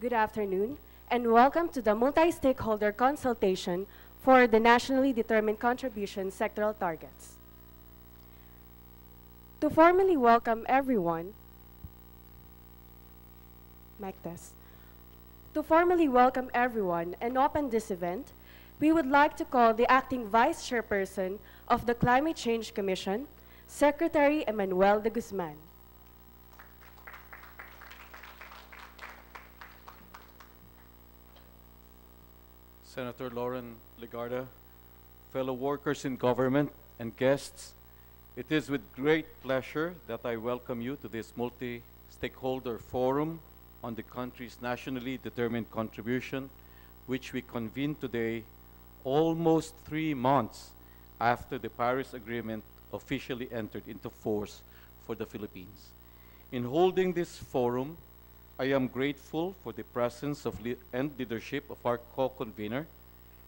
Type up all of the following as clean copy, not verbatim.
Good afternoon, and welcome to the multi-stakeholder consultation for the nationally determined contribution sectoral targets. To formally welcome everyone, mic test. To formally welcome everyone and open this event, we would like to call the acting Vice Chairperson of the Climate Change Commission, Secretary Emmanuel de Guzman. Senator Lauren Legarda, fellow workers in government, and guests, it is with great pleasure that I welcome you to this multi-stakeholder forum on the country's nationally determined contribution, which we convene today, almost 3 months after the Paris Agreement officially entered into force for the Philippines. In holding this forum, I am grateful for the presence and leadership of our co-convener,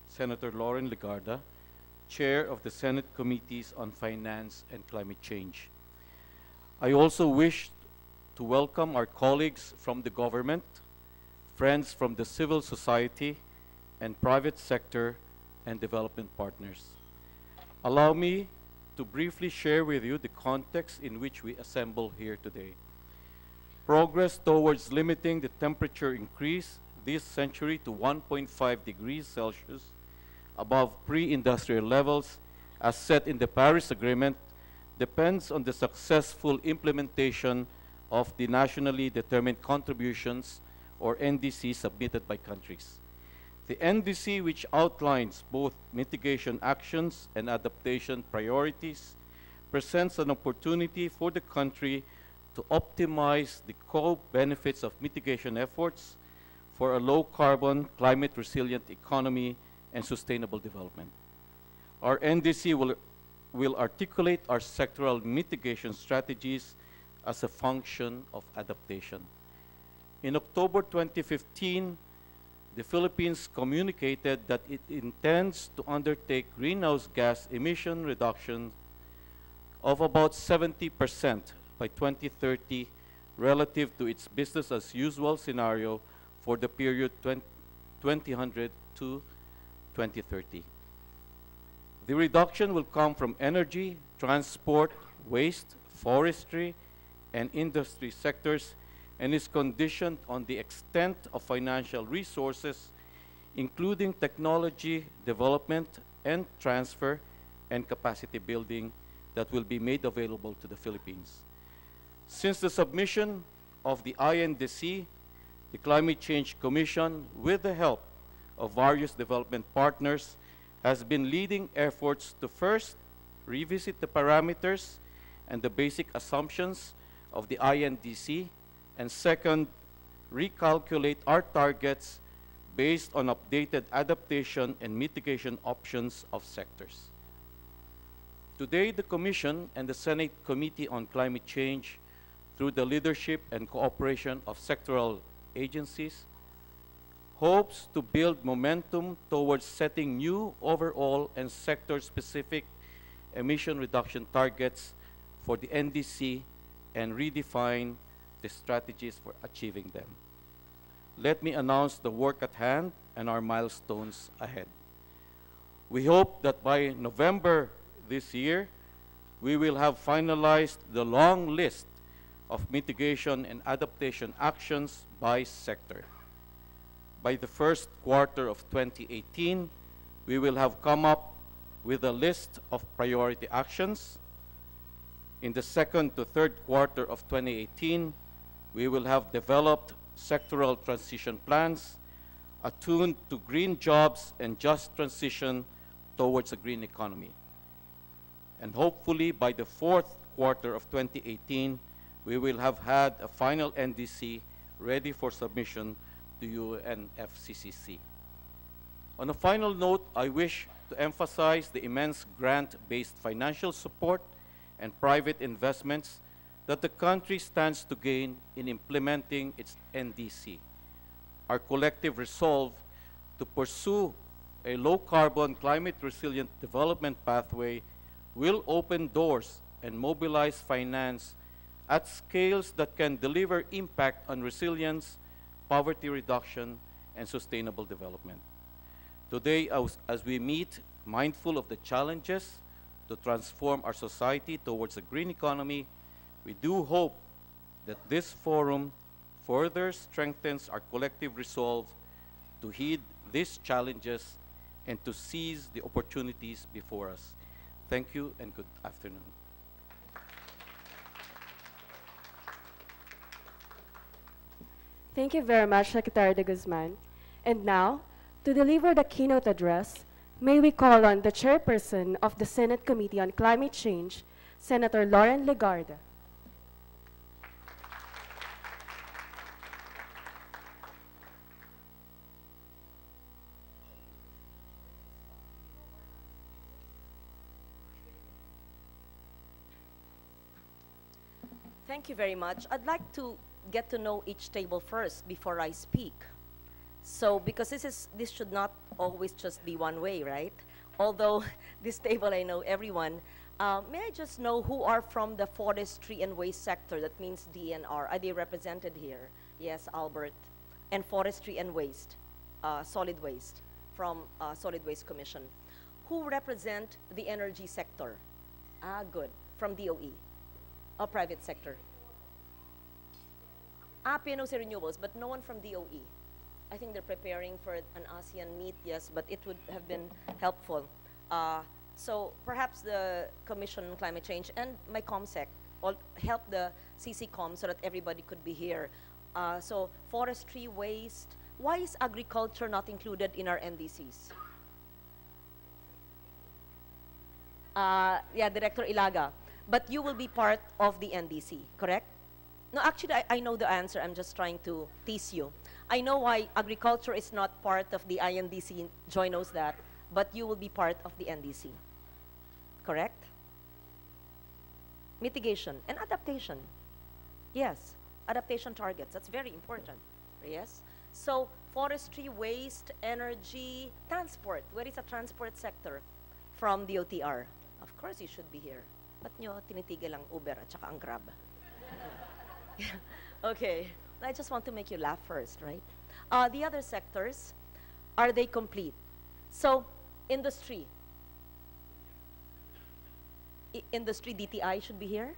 Senator Lauren Legarda, Chair of the Senate Committees on Finance and Climate Change. I also wish to welcome our colleagues from the government, friends from the civil society, and private sector and development partners. Allow me to briefly share with you the context in which we assemble here today. Progress towards limiting the temperature increase this century to 1.5 degrees Celsius above pre-industrial levels as set in the Paris Agreement depends on the successful implementation of the nationally determined contributions, or NDC, submitted by countries. The NDC, which outlines both mitigation actions and adaptation priorities, presents an opportunity for the country to optimize the co-benefits of mitigation efforts for a low-carbon, climate-resilient economy and sustainable development. Our NDC will articulate our sectoral mitigation strategies as a function of adaptation. In October 2015, the Philippines communicated that it intends to undertake greenhouse gas emission reductions of about 70% by 2030 relative to its business as usual scenario for the period 2000 to 2030. The reduction will come from energy, transport, waste, forestry, and industry sectors, and is conditioned on the extent of financial resources, including technology development and transfer and capacity building that will be made available to the Philippines. Since the submission of the INDC, the Climate Change Commission, with the help of various development partners, has been leading efforts to first revisit the parameters and the basic assumptions of the INDC, and second, recalculate our targets based on updated adaptation and mitigation options of sectors. Today, the Commission and the Senate Committee on Climate Change, through the leadership and cooperation of sectoral agencies, hopes to build momentum towards setting new overall and sector-specific emission reduction targets for the NDC and redefine the strategies for achieving them. Let me announce the work at hand and our milestones ahead. We hope that by November this year, we will have finalized the long list of mitigation and adaptation actions by sector. By the first quarter of 2018, we will have come up with a list of priority actions. In the second to third quarter of 2018, we will have developed sectoral transition plans attuned to green jobs and just transition towards a green economy. And hopefully by the fourth quarter of 2018, we will have had a final NDC ready for submission to UNFCCC. On a final note, I wish to emphasize the immense grant-based financial support and private investments that the country stands to gain in implementing its NDC. Our collective resolve to pursue a low-carbon, climate-resilient development pathway will open doors and mobilize finance at scales that can deliver impact on resilience, poverty reduction, and sustainable development. Today, as we meet, mindful of the challenges to transform our society towards a green economy, we do hope that this forum further strengthens our collective resolve to heed these challenges and to seize the opportunities before us. Thank you and good afternoon. Thank you very much, Secretary de Guzman. And now, to deliver the keynote address, may we call on the chairperson of the Senate Committee on Climate Change, Senator Lauren Legarda. Thank you very much. I'd like to get to know each table first before I speak. So, because this should not always just be one way, right? Although this table I know everyone, may I just know who are from the forestry and waste sector? That means DNR. Are they represented here? Yes, Albert. And forestry and waste, solid waste, from Solid Waste Commission. Who represent the energy sector? Ah, good. From DOE. Or private sector? PNOC Renewables, but no one from DOE. I think they're preparing for an ASEAN meet, yes, but it would have been helpful. So perhaps the Commission on Climate Change and my ComSec all help the CCCom so that everybody could be here. So forestry, waste, why is agriculture not included in our NDCs? Yeah, Director Ilaga. But you will be part of the NDC, correct? No, actually, I know the answer. I'm just trying to tease you. I know why agriculture is not part of the INDC. Joy knows that. But you will be part of the NDC, correct? Mitigation and adaptation. Yes, adaptation targets. That's very important, yes? So forestry, waste, energy, transport. Where is the transport sector from the OTR? Of course, you should be here. Ba't nyo tinitigil ang Uber at saka ang Grab? Okay, I just want to make you laugh first, right? The other sectors, are they complete? So, industry. Industry, DTI should be here?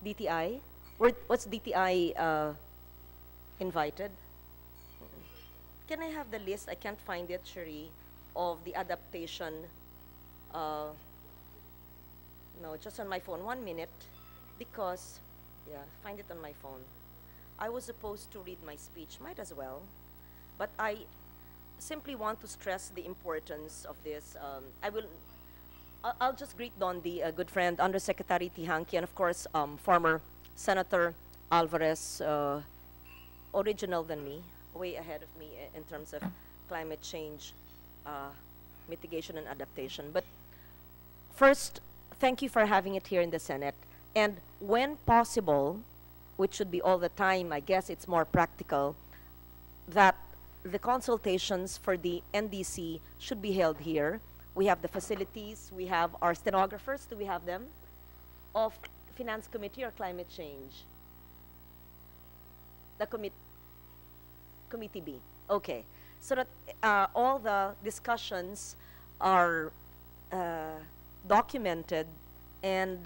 DTI? What's DTI invited? Can I have the list? I can't find it, Cherie, of the adaptation. No, just on my phone. 1 minute, because, yeah, find it on my phone. I was supposed to read my speech, might as well, but I simply want to stress the importance of this. I'll just greet Dondi, a good friend, Undersecretary Tihanki, and of course, former Senator Alvarez, original than me, way ahead of me in terms of climate change, mitigation and adaptation. But first, thank you for having it here in the Senate. And when possible, which should be all the time, I guess it's more practical, that the consultations for the NDC should be held here. We have the facilities, we have our stenographers, do we have them? Of Finance Committee or Climate Change? The Committee B, okay. So that all the discussions are documented, and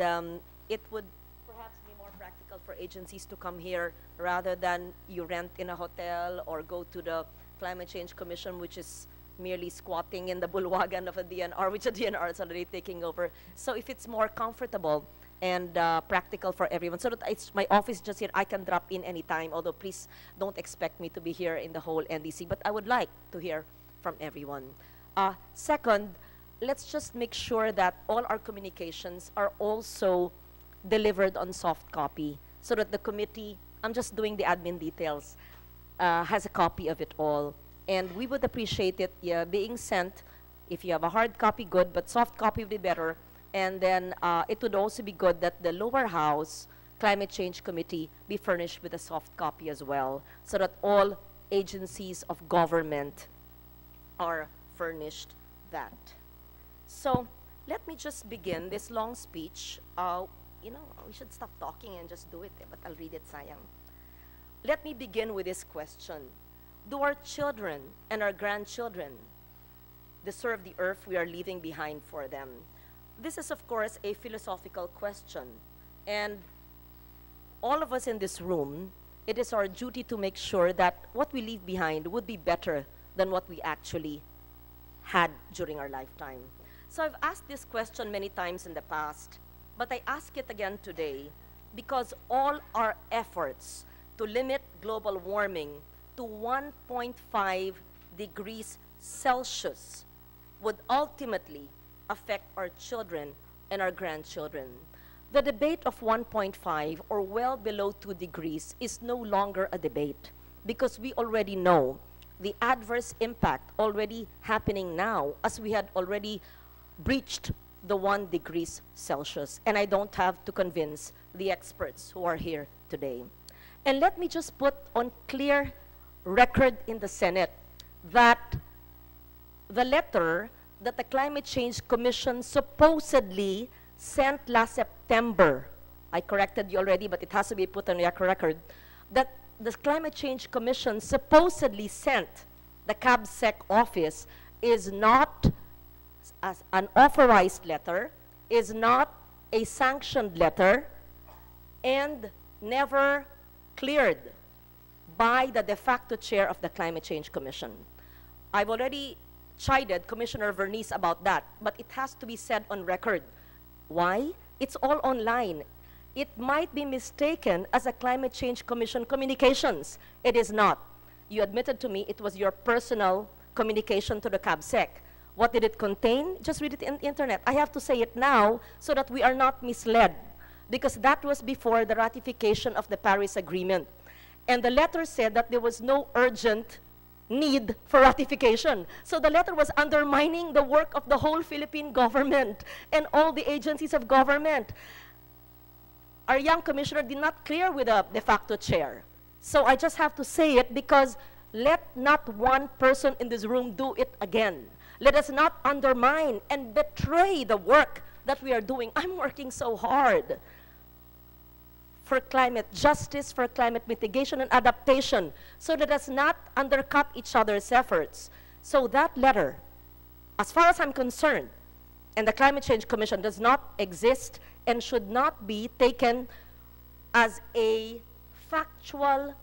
it would perhaps be more practical for agencies to come here rather than you rent in a hotel or go to the Climate Change Commission, which is merely squatting in the bulwagan of a DNR, which a DNR is already taking over. So if it's more comfortable and practical for everyone, so that it's my office just here, I can drop in anytime, although please don't expect me to be here in the whole NDC, but I would like to hear from everyone. Second, let's just make sure that all our communications are also delivered on soft copy so that the committee, I'm just doing the admin details, has a copy of it all. And we would appreciate it being sent. If you have a hard copy, good, but soft copy would be better. And then it would also be good that the lower house Climate Change Committee be furnished with a soft copy as well, so that all agencies of government are furnished that. So let me just begin this long speech. You know, we should stop talking and just do it, but I'll read it, sayang. let me begin with this question. Do our children and our grandchildren deserve the earth we are leaving behind for them? This is, of course, a philosophical question. And all of us in this room, it is our duty to make sure that what we leave behind would be better than what we actually had during our lifetime. So I've asked this question many times in the past, but I ask it again today because all our efforts to limit global warming to 1.5 degrees Celsius would ultimately affect our children and our grandchildren. The debate of 1.5 or well below 2 degrees is no longer a debate because we already know the adverse impact already happening now as we had already breached the 1 degrees Celsius. And I don't have to convince the experts who are here today. And let me just put on clear record in the Senate that the letter that the Climate Change Commission supposedly sent last September, I corrected you already, but it has to be put on record, that the Climate Change Commission supposedly sent the CABSEC office is not as an authorized letter, is not a sanctioned letter, and never cleared by the de facto chair of the Climate Change Commission. I've already chided Commissioner Vernice about that, but it has to be said on record. Why? It's all online. It might be mistaken as a Climate Change Commission communications. It is not. You admitted to me it was your personal communication to the CABSEC. What did it contain? Just read it in the internet. I have to say it now so that we are not misled, because that was before the ratification of the Paris Agreement. And the letter said that there was no urgent need for ratification. So the letter was undermining the work of the whole Philippine government and all the agencies of government. Our young commissioner did not clear with a de facto chair. So I just have to say it because let not one person in this room do it again. Let us not undermine and betray the work that we are doing. I'm working so hard for climate justice, for climate mitigation and adaptation. So let us not undercut each other's efforts. So that letter, as far as I'm concerned, and the Climate Change Commission does not exist and should not be taken as a factual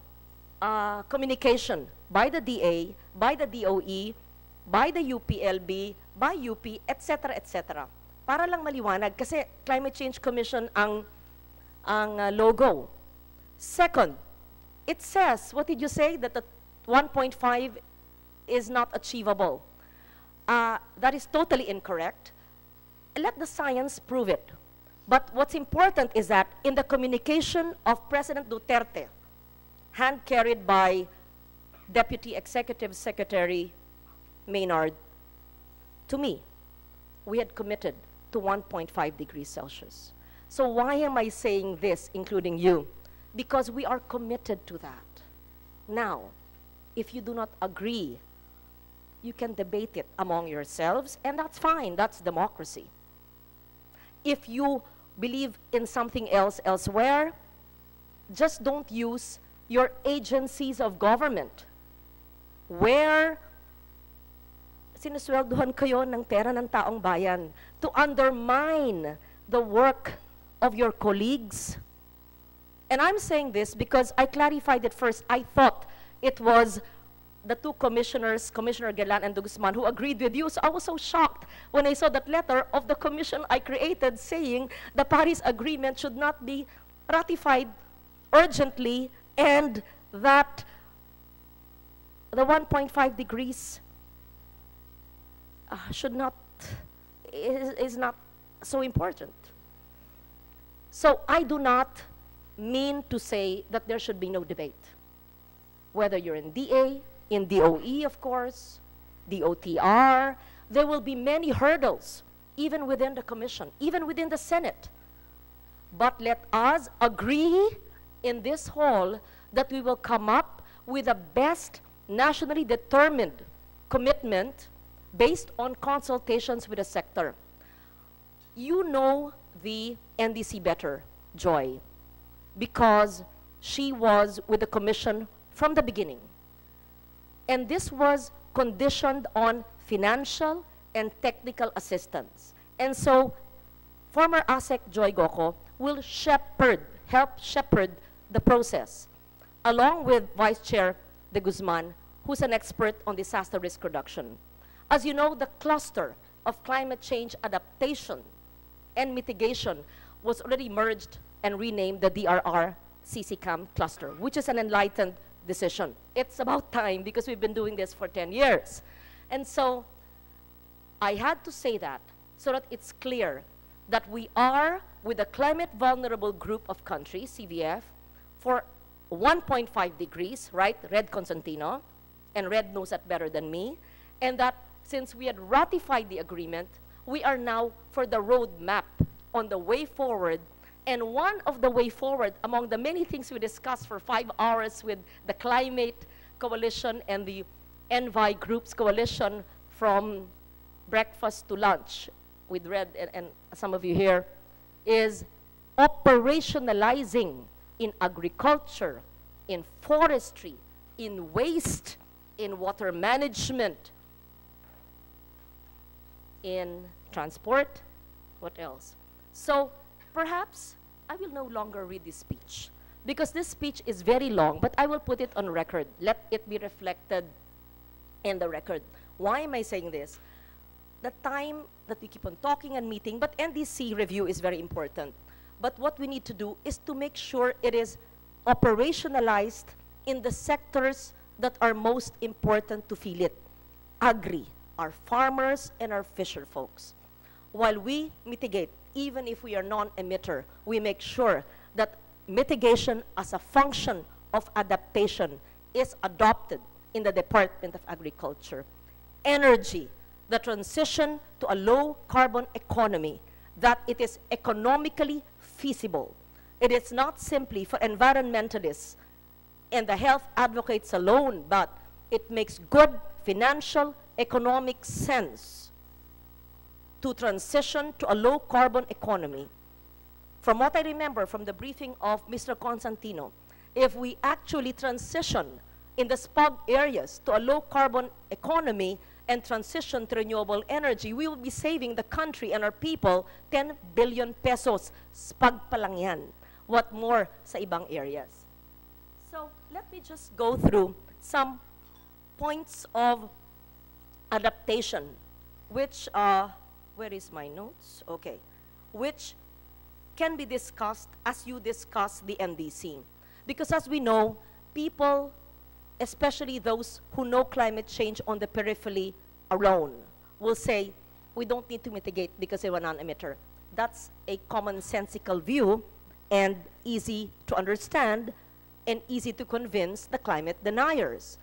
communication by the DA, by the DOE, by the UPLB, by UP, etc., etc. Para lang maliwanag, kasi Climate Change Commission ang logo. Second, it says, what did you say? That the 1.5 is not achievable. That is totally incorrect. Let the science prove it. But what's important is that in the communication of President Duterte, hand-carried by Deputy Executive Secretary Maynard, to me, we had committed to 1.5 degrees Celsius. So why am I saying this, including you? Because we are committed to that. Now, if you do not agree, you can debate it among yourselves, and that's fine, that's democracy. If you believe in something else elsewhere, just don't use your agencies of government where sinusweldohan kayo ng pera ng taong bayan to undermine the work of your colleagues. And I'm saying this because I clarified it first. I thought it was the two commissioners, Commissioner Galan and Guzman, who agreed with you. So I was so shocked when I saw that letter of the commission I created saying the Paris Agreement should not be ratified urgently and that the 1.5 degrees is not so important. So I do not mean to say that there should be no debate. Whether you're in DA, in DOE, of course, DOTR, there will be many hurdles, even within the Commission, even within the Senate. But let us agree in this hall that we will come up with the best nationally determined commitment based on consultations with the sector. You know the NDC better, Joy, because she was with the commission from the beginning. And this was conditioned on financial and technical assistance. And so former ASEC Joy Goco will help shepherd the process, along with Vice Chair De Guzman, who's an expert on disaster risk reduction. As you know, the cluster of climate change adaptation and mitigation was already merged and renamed the DRR CCCAM cluster, which is an enlightened decision. It's about time because we've been doing this for 10 years. And so I had to say that so that it's clear that we are with a climate vulnerable group of countries, CVF, for 1.5 degrees, right? Red Constantino, and Red knows that better than me. And that since we had ratified the agreement, we are now for the roadmap on the way forward. And one of the way forward, among the many things we discussed for 5 hours with the Climate Coalition and the Envy Groups Coalition from breakfast to lunch with Red and some of you here, is operationalizing in agriculture, in forestry, in waste, in water management, in transport, what else? So perhaps I will no longer read this speech because this speech is very long, but I will put it on record. Let it be reflected in the record. Why am I saying this? The time that we keep on talking and meeting, but NDC review is very important. But what we need to do is to make sure it is operationalized in the sectors that are most important to feel it. Agri, our farmers and our fisher folks. While we mitigate, even if we are non-emitter, we make sure that mitigation as a function of adaptation is adopted in the Department of Agriculture. Energy, the transition to a low-carbon economy, that it is economically feasible. It is not simply for environmentalists and the health advocates alone, but it makes good financial, economic sense to transition to a low-carbon economy. From what I remember from the briefing of Mr. Constantino, if we actually transition in the SPUG areas to a low-carbon economy and transition to renewable energy, we will be saving the country and our people 10 billion pesos. SPUG pa lang yan. What more sa ibang areas? So let me just go through some points of adaptation, which, where is my notes? Okay. Which can be discussed as you discuss the NDC. Because as we know, people, especially those who know climate change on the periphery alone, will say, we don't need to mitigate because we're a non-emitter. That's a commonsensical view and easy to understand and easy to convince the climate deniers.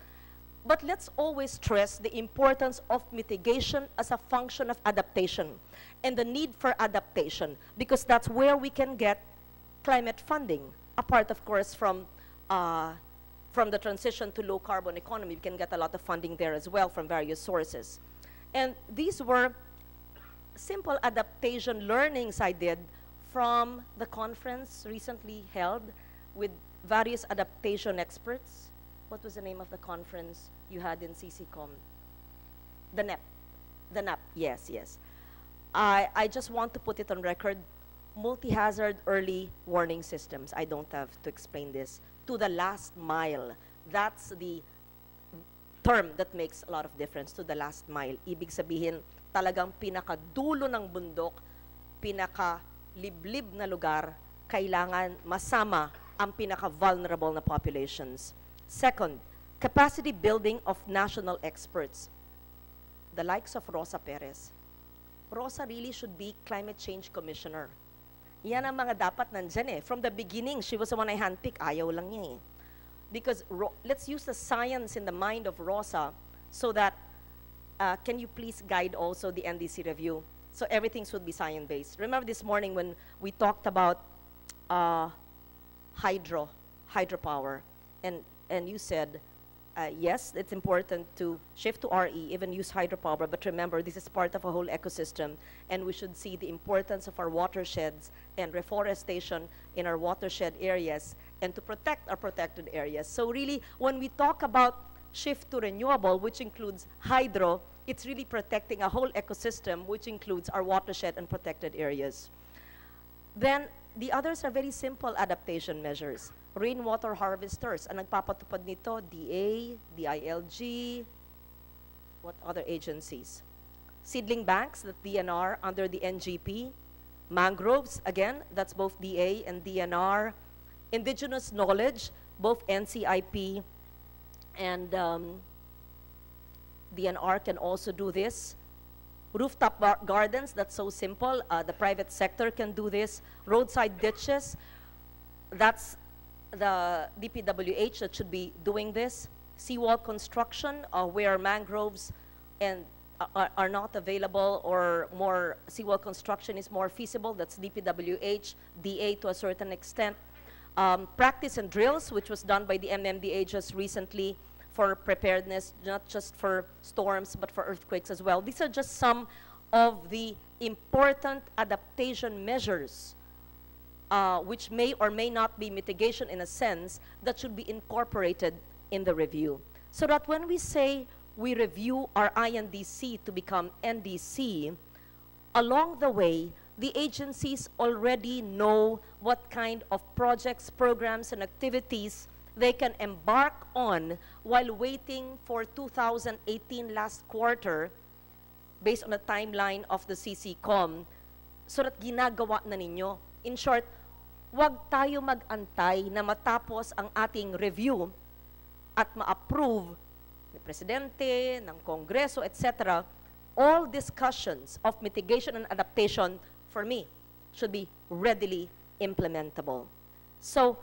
But let's always stress the importance of mitigation as a function of adaptation and the need for adaptation, because that's where we can get climate funding, apart of course from the transition to low carbon economy. We can get a lot of funding there as well from various sources. And these were simple adaptation learnings I did from the conference recently held with various adaptation experts. What was the name of the conference you had in CCCOM? The NEP. The NEP, yes, yes. I just want to put it on record, multi-hazard early warning systems. I don't have to explain this. To the last mile. That's the term that makes a lot of difference, to the last mile. Ibig sabihin, talagang pinakadulo ng bundok, pinaka-liblib na lugar, kailangan masama ang pinaka-vulnerable na populations. Second, capacity building of national experts. The likes of Rosa Perez. Rosa really should be climate change commissioner. Yan ang mga dapat nandyan eh. From the beginning, she was the one I handpicked. Ayaw lang niya eh. Because let's use the science in the mind of Rosa so that, can you please guide also the NDC review? So everything should be science-based. Remember this morning when we talked about hydropower, and you said yes, it's important to shift to RE, even use hydropower, but remember, this is part of a whole ecosystem, and we should see the importance of our watersheds and reforestation in our watershed areas, and to protect our protected areas. So really, when we talk about shift to renewable, which includes hydro, it's really protecting a whole ecosystem, which includes our watershed and protected areas. Then, the others are very simple adaptation measures. Rainwater harvesters, ang nagpapatupad nito, DA, DILG, what other agencies? Seedling banks, that DNR under the NGP. Mangroves, again, that's both DA and DNR. Indigenous knowledge, both NCIP and DNR can also do this. Rooftop gardens, that's so simple. The private sector can do this. Roadside ditches, that's the DPWH that should be doing this. Seawall construction, where mangroves are not available, or more seawall construction is more feasible, that's DPWH, DA to a certain extent. Practice and drills, which was done by the MMDA just recently, for preparedness, not just for storms, but for earthquakes as well. These are just some of the important adaptation measures, which may or may not be mitigation in a sense, that should be incorporated in the review. So that when we say we review our INDC to become NDC, along the way, the agencies already know what kind of projects, programs, and activities they can embark on while waiting for 2018 last quarter, based on the timeline of the CCCOM, so that ginagawa na ninyo. In short, wag tayo mag-antay na matapos ang ating review at ma-approve ng Presidente, ng Kongreso, etc. All discussions of mitigation and adaptation, for me, should be readily implementable. So,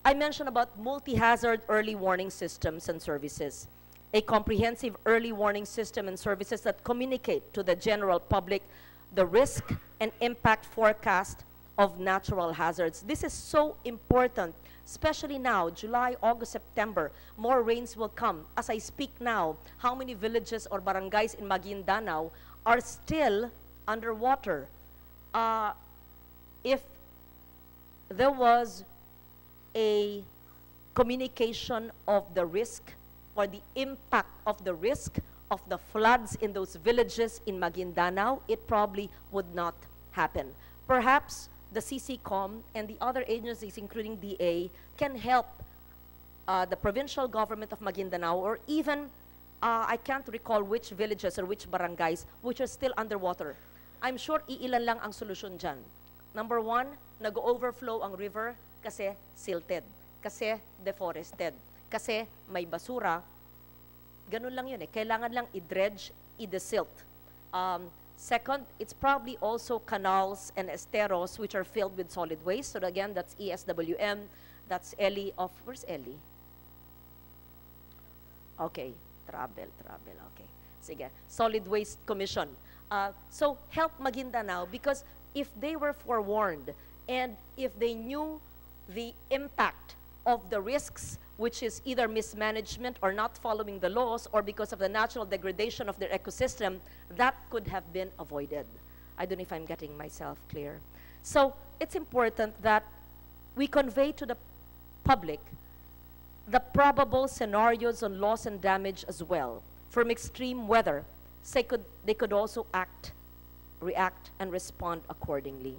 I mentioned about multi-hazard early warning systems and services, a comprehensive early warning system and services that communicate to the general public the risk and impact forecast of natural hazards. This is so important, especially now, July, August, September. More rains will come. As I speak now, how many villages or barangays in Maguindanao are still underwater? If there was a communication of the risk or the impact of the risk of the floods in those villages in Maguindanao, it probably would not happen. Perhaps the CCCOM and the other agencies, including DA, can help the provincial government of Maguindanao, or even, I can't recall which villages or which barangays, which are still underwater. I'm sure iilan lang ang solusyon dyan. Number one, nag-overflow ang river kasi silted, kasi deforested, kasi may basura. Ganun lang yun eh. Kailangan lang i-dredge, i-desilt. Second, it's probably also canals and esteros which are filled with solid waste. So again, that's ESWM, that's Ellie of, where's Ellie? Okay, travel, okay. Sige, Solid Waste Commission. So help Maguindanao, because if they were forewarned and if they knew the impact of the risks, which is either mismanagement or not following the laws, or because of the natural degradation of their ecosystem, that could have been avoided. I don't know if I'm getting myself clear. So it's important that we convey to the public the probable scenarios on loss and damage as well from extreme weather, so they could also act, react, and respond accordingly.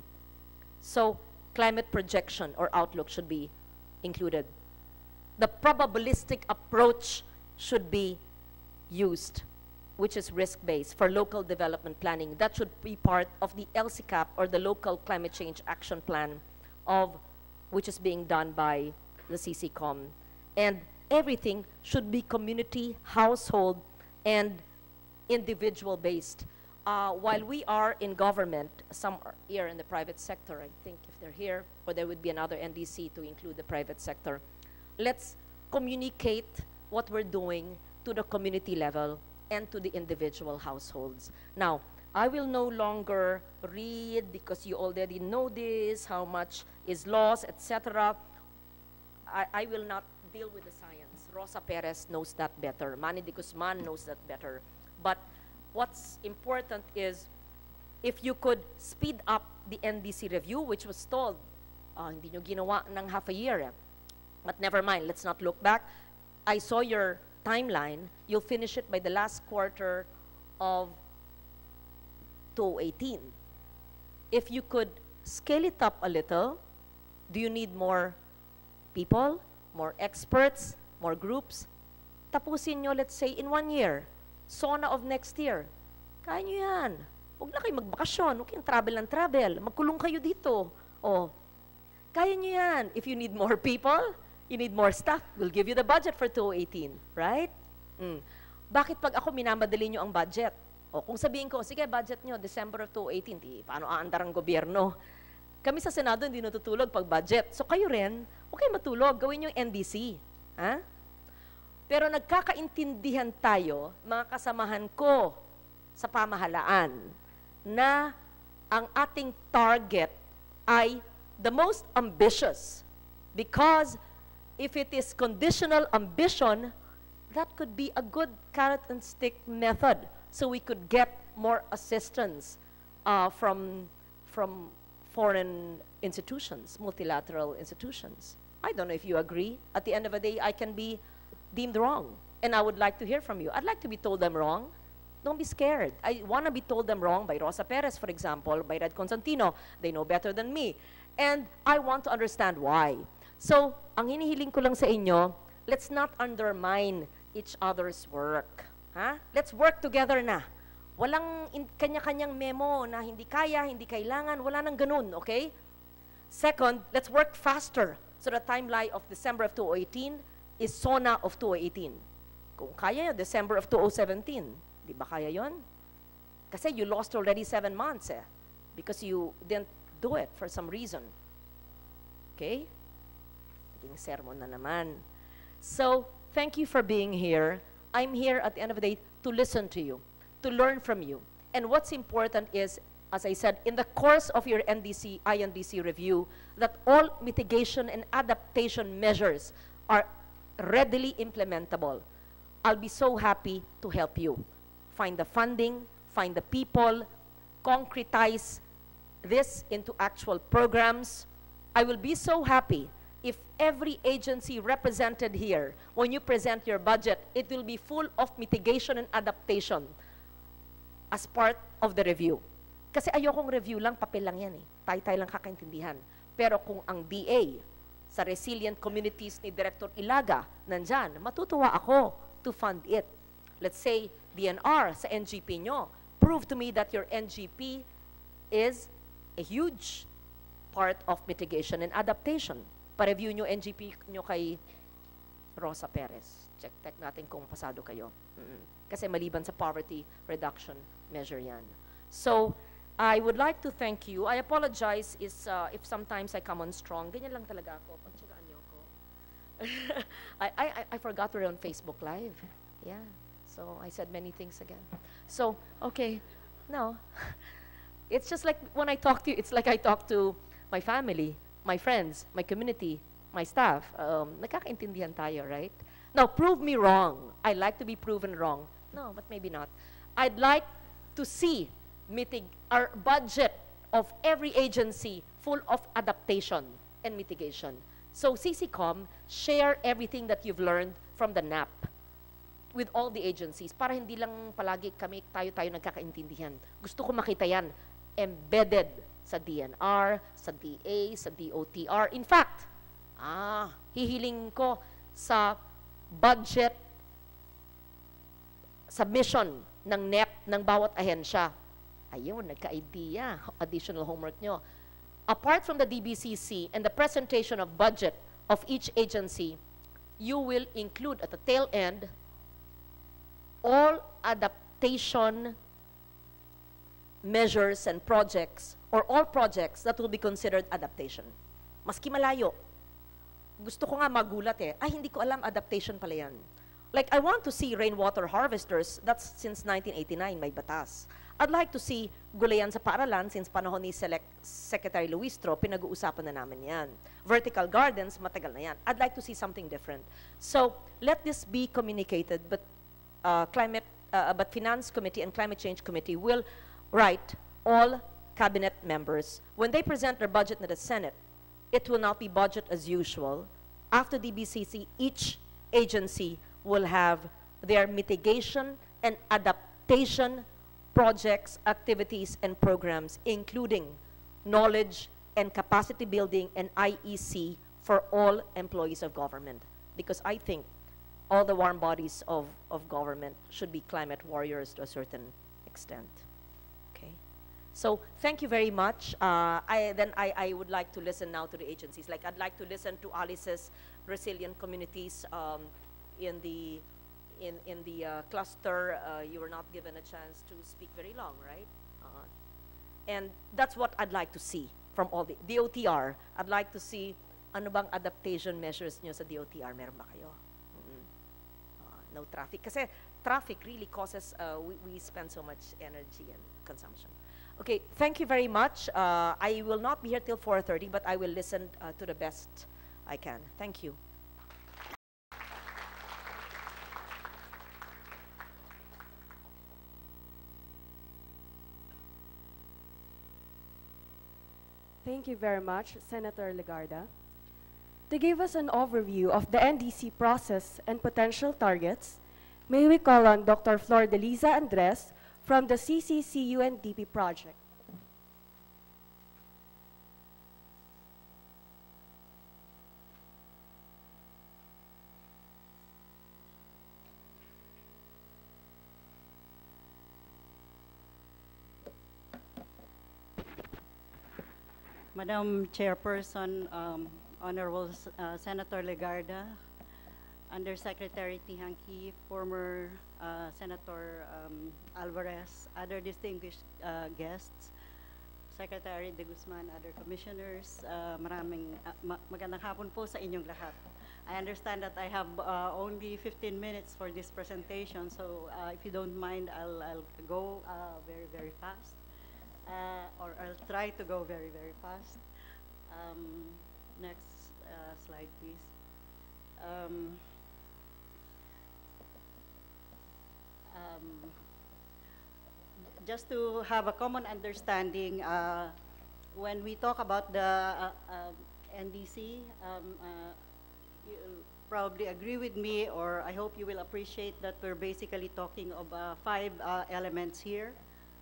So climate projection or outlook should be included. The probabilistic approach should be used, which is risk-based for local development planning. That should be part of the LCCAP, or the Local Climate Change Action Plan, which is being done by the CCCOM. And everything should be community, household, and individual-based. While we are in government, some are here in the private sector, I think if they're here, or there would be another NDC to include the private sector. Let's communicate what we're doing to the community level and to the individual households. Now, I will no longer read, because you already know this, how much is loss, etc. I will not deal with the science. Rosa Perez knows that better. Manny de Guzman knows that better. But what's important is if you could speed up the NDC review, which was told, hindi nyo ginawa ng half a year. But never mind, let's not look back. I saw your timeline. You'll finish it by the last quarter of 2018. If you could scale it up a little, do you need more people, more experts, more groups? Tapusin nyo, let's say, in 1 year. SONA of next year. Kaya nyo yan. Huwag na kayo magbakasyon. Huwag kayong travel ng travel. Magkulong kayo dito. O, kaya nyo yan. If you need more people, you need more staff, we'll give you the budget for 2018. Right? Bakit pag ako minamadali nyo ang budget? O kung sabihin ko, sige, budget nyo, December of 2018, paano aandar ang gobyerno? Kami sa Senado hindi natutulog pag budget. So kayo rin, huwag kayo matulog, gawin yung NDC. Ha? Pero nagkakaintindihan tayo, mga kasamahan ko sa pamahalaan, na ang ating target ay the most ambitious. Because if it is conditional ambition, that could be a good carrot and stick method. So we could get more assistance from foreign institutions, multilateral institutions. I don't know if you agree. At the end of the day, I can be deemed wrong. And I would like to hear from you. I'd like to be told I'm wrong. Don't be scared. I want to be told I'm wrong by Rosa Perez, for example, by Red Constantino. They know better than me. And I want to understand why. So, ang hinihiling ko lang sa inyo, let's not undermine each other's work. Ha? Let's work together na. Walang kanya-kanyang memo na hindi kaya, hindi kailangan, wala nang ganun, okay? Second, let's work faster. So the timeline of December of 2018 is SONA of 2018. Kung kaya nyo, December of 2017, di ba kaya yon? Kasi you lost already 7 months because you didn't do it for some reason. Okay? Naging sermon na naman. So, thank you for being here. I'm here at the end of the day to listen to you, to learn from you. And what's important is, as I said, in the course of your INDC review, that all mitigation and adaptation measures are readily implementable. I'll be so happy to help you. Find the funding, find the people, concretize this into actual programs. I will be so happy if every agency represented here, when you present your budget, it will be full of mitigation and adaptation as part of the review. Kasi ayokong review lang, papel lang yan eh. Tayo-tayo lang kakaintindihan. Pero kung ang DA sa resilient communities ni Director Ilaga nandyan, matutuwa ako to fund it. Let's say, DNR sa NGP nyo, prove to me that your NGP is a huge part of mitigation and adaptation. Pa-review nyo NGP nyo kay Rosa Perez. Check natin kung pasado kayo. Kasi maliban sa poverty reduction measure yan. So, I would like to thank you. I apologize if sometimes I come on strong. Ganyan lang talaga ako. Pagtsagaan niyo ako. I forgot we're on Facebook Live. Yeah. So, I said many things again. So, okay. No. It's just like when I talk to you, it's like I talk to my family, my friends, my community, my staff. Nagkakaintindihan tayo, right? Now, prove me wrong. I like to be proven wrong. No, but maybe not. I'd like to see our budget of every agency full of adaptation and mitigation. So, CCCOM, share everything that you've learned from the NAP with all the agencies para hindi lang palagi tayo nagkakaintindihan. Gusto ko makita yan embedded sa DNR, sa DA, sa DOTR. In fact, hihiling ko sa budget submission ng NEP ng bawat ahensya. Ayun, nagka-idea. Additional homework nyo. Apart from the DBCC and the presentation of budget of each agency, you will include at the tail end all adaptation measures and projects, or all projects that will be considered adaptation. Maski malayo. Gusto ko nga magulat eh. Ay, hindi ko alam, adaptation pala yan. Like, I want to see rainwater harvesters. That's since 1989, may batas. I'd like to see gulayan sa paaralan since panahon ni Secretary Luistro, pinag-uusapan na namin yan. Vertical gardens, matagal na yan. I'd like to see something different. So, let this be communicated, but Finance Committee and Climate Change Committee will write all cabinet members. When they present their budget to the Senate, it will not be budget as usual. After DBCC, each agency will have their mitigation and adaptation projects, activities, and programs, including knowledge and capacity building and IEC for all employees of government. Because I think all the warm bodies of government should be climate warriors to a certain extent. Okay. So thank you very much. I would like to listen now to the agencies. Like, I'd like to listen to Alice's resilient communities in the cluster. You were not given a chance to speak very long, right? And that's what I'd like to see from all the DOTR. I'd like to see ano bang adaptation measures nyo sa DOTR. Meron ba kayo? No traffic. Kasi traffic really causes, we spend so much energy and consumption. Okay, thank you very much. I will not be here till 4:30, but I will listen to the best I can. Thank you. Thank you very much, Senator Legarda. To give us an overview of the NDC process and potential targets, may we call on Dr. Flor de Liza Andres from the CCC-UNDP project. Madam Chairperson, Honorable Senator Legarda, Undersecretary Tihanki, former Senator Alvarez, other distinguished guests, Secretary De Guzman, other commissioners, magandang hapon po sa inyong lahat. I understand that I have only 15 minutes for this presentation, so if you don't mind, I'll go very, very fast. Or I'll try to go very, very fast. Next slide, please. Just to have a common understanding, when we talk about the NDC, you'll probably agree with me, or I hope you will appreciate that we're basically talking of 5 elements here: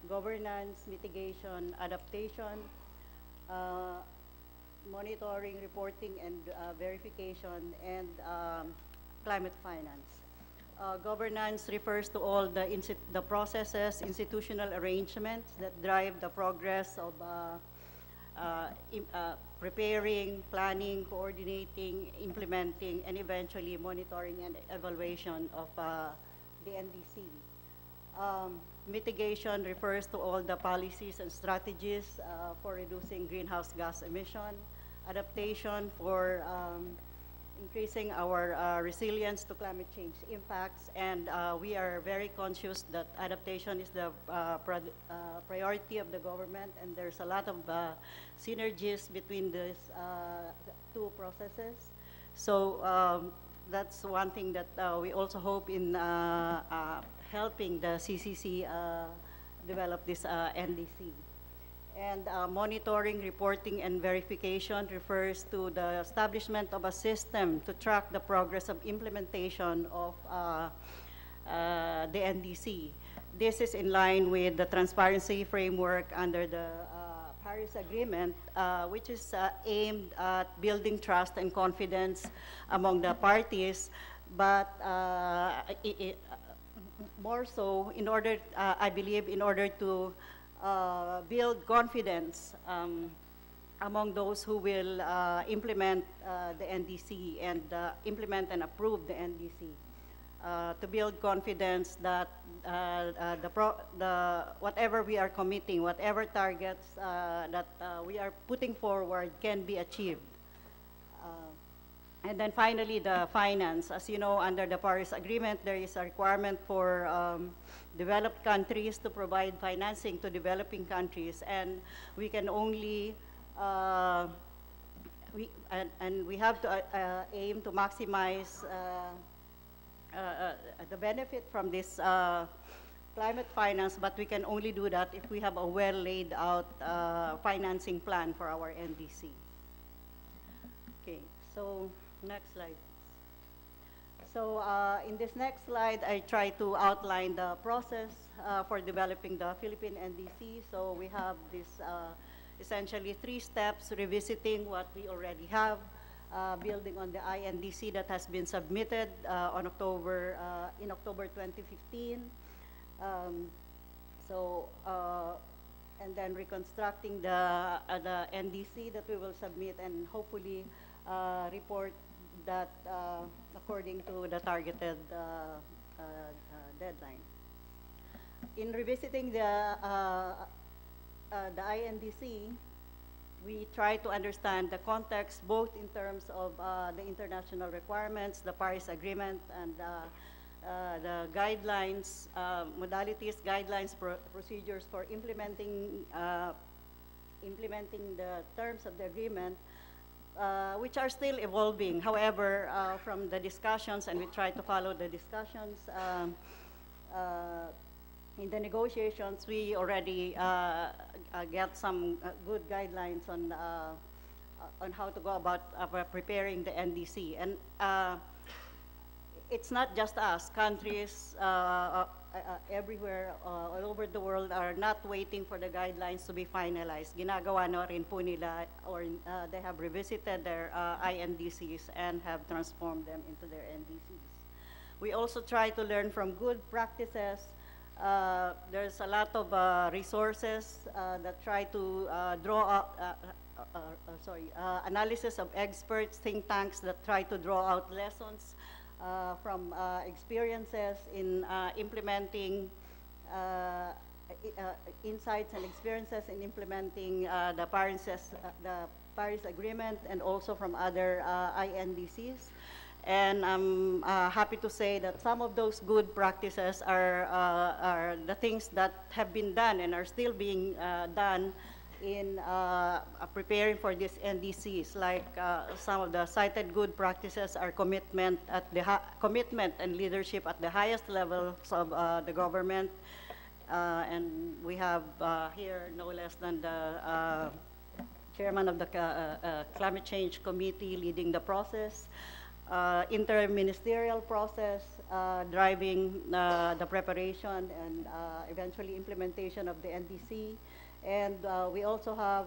governance, mitigation, adaptation, monitoring, reporting, and verification, and climate finance. Governance refers to all the processes, institutional arrangements that drive the progress of preparing, planning, coordinating, implementing, and eventually monitoring and evaluation of the NDC. Mitigation refers to all the policies and strategies for reducing greenhouse gas emission, adaptation for increasing our resilience to climate change impacts, and we are very conscious that adaptation is the priority of the government, and there's a lot of synergies between these 2 processes. So that's one thing that we also hope in helping the CCC develop this NDC. And monitoring, reporting, and verification refers to the establishment of a system to track the progress of implementation of the NDC. This is in line with the transparency framework under the Paris Agreement, which is aimed at building trust and confidence among the parties, but more so, in order, I believe, in order to build confidence among those who will implement the NDC and implement and approve the NDC. To build confidence that whatever we are committing, whatever targets that we are putting forward can be achieved. And then finally, the finance. As you know, under the Paris Agreement, there is a requirement for developed countries to provide financing to developing countries, and we can only we have to aim to maximize the benefit from this climate finance, but we can only do that if we have a well laid out financing plan for our NDC. Okay, so next slide. So in this next slide, I try to outline the process for developing the Philippine NDC. So we have this essentially 3 steps: revisiting what we already have, building on the INDC that has been submitted in October 2015. And then reconstructing the NDC that we will submit, and hopefully report that according to the targeted deadline. In revisiting the INDC, we try to understand the context both in terms of the international requirements, the Paris Agreement, and the guidelines, modalities, guidelines, procedures for implementing the terms of the agreement, which are still evolving. However, from the discussions, and we try to follow the discussions, in the negotiations, we already get some good guidelines on how to go about preparing the NDC. And it's not just us. Countries everywhere, all over the world, are not waiting for the guidelines to be finalized. Ginagawa na rin po nila, or they have revisited their INDCs and have transformed them into their NDCs. We also try to learn from good practices. There's a lot of resources that try to draw analysis of experts, think tanks that try to draw out lessons from experiences in implementing insights and experiences in implementing the Paris Agreement, and also from other INDCs. And I'm happy to say that some of those good practices are the things that have been done and are still being done in preparing for these NDCs. Like some of the cited good practices are commitment and leadership at the highest levels of the government. And we have here no less than the chairman of the Climate Change Committee leading the process. Interministerial process driving the preparation and eventually implementation of the NDC. And we also have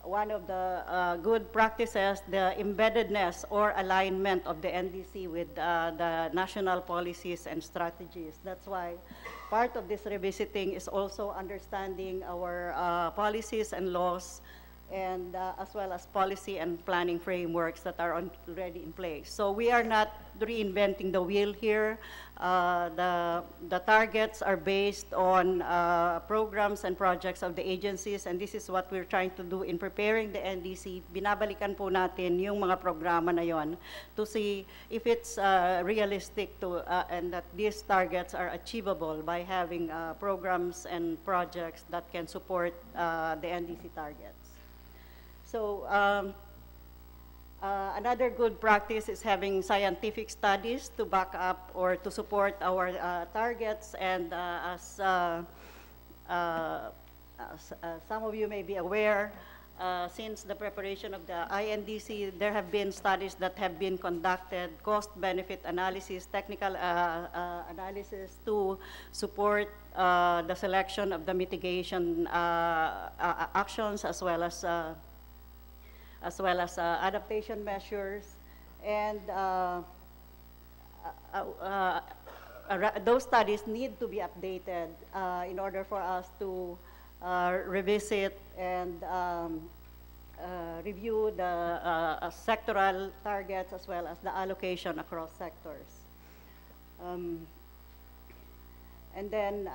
one of the good practices, the embeddedness or alignment of the NDC with the national policies and strategies. That's why part of this revisiting is also understanding our policies and laws, and as well as policy and planning frameworks that are already in place. So we are not reinventing the wheel here. The targets are based on programs and projects of the agencies, and this is what we're trying to do in preparing the NDC. Binabalikan po natin yung mga programa na yon to see if it's realistic to and that these targets are achievable by having programs and projects that can support the NDC targets. So another good practice is having scientific studies to back up or to support our targets. And as some of you may be aware, since the preparation of the INDC, there have been studies that have been conducted, cost-benefit analysis, technical analysis to support the selection of the mitigation actions, as well as adaptation measures. And those studies need to be updated in order for us to revisit and review the sectoral targets, as well as the allocation across sectors. And then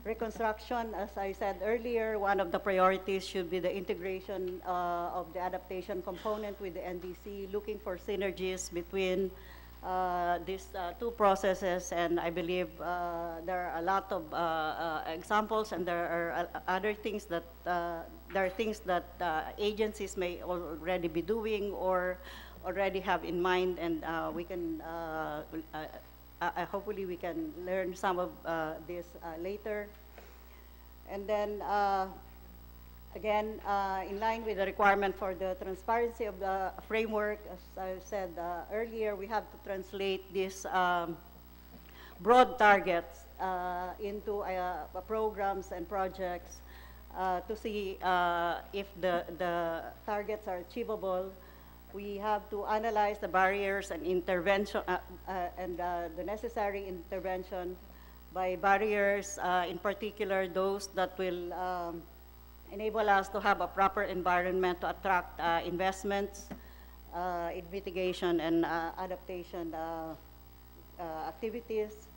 Reconstruction, as I said earlier, one of the priorities should be the integration of the adaptation component with the NDC, looking for synergies between these two processes, and I believe there are a lot of examples, and there are other things that agencies may already be doing or already have in mind, and we can hopefully we can learn some of this later. And then again, in line with the requirement for the transparency of the framework, as I said earlier, we have to translate these broad targets into programs and projects to see if the targets are achievable. We have to analyze the barriers and intervention and the necessary intervention by barriers, in particular those that will enable us to have a proper environment to attract investments in mitigation and adaptation activities,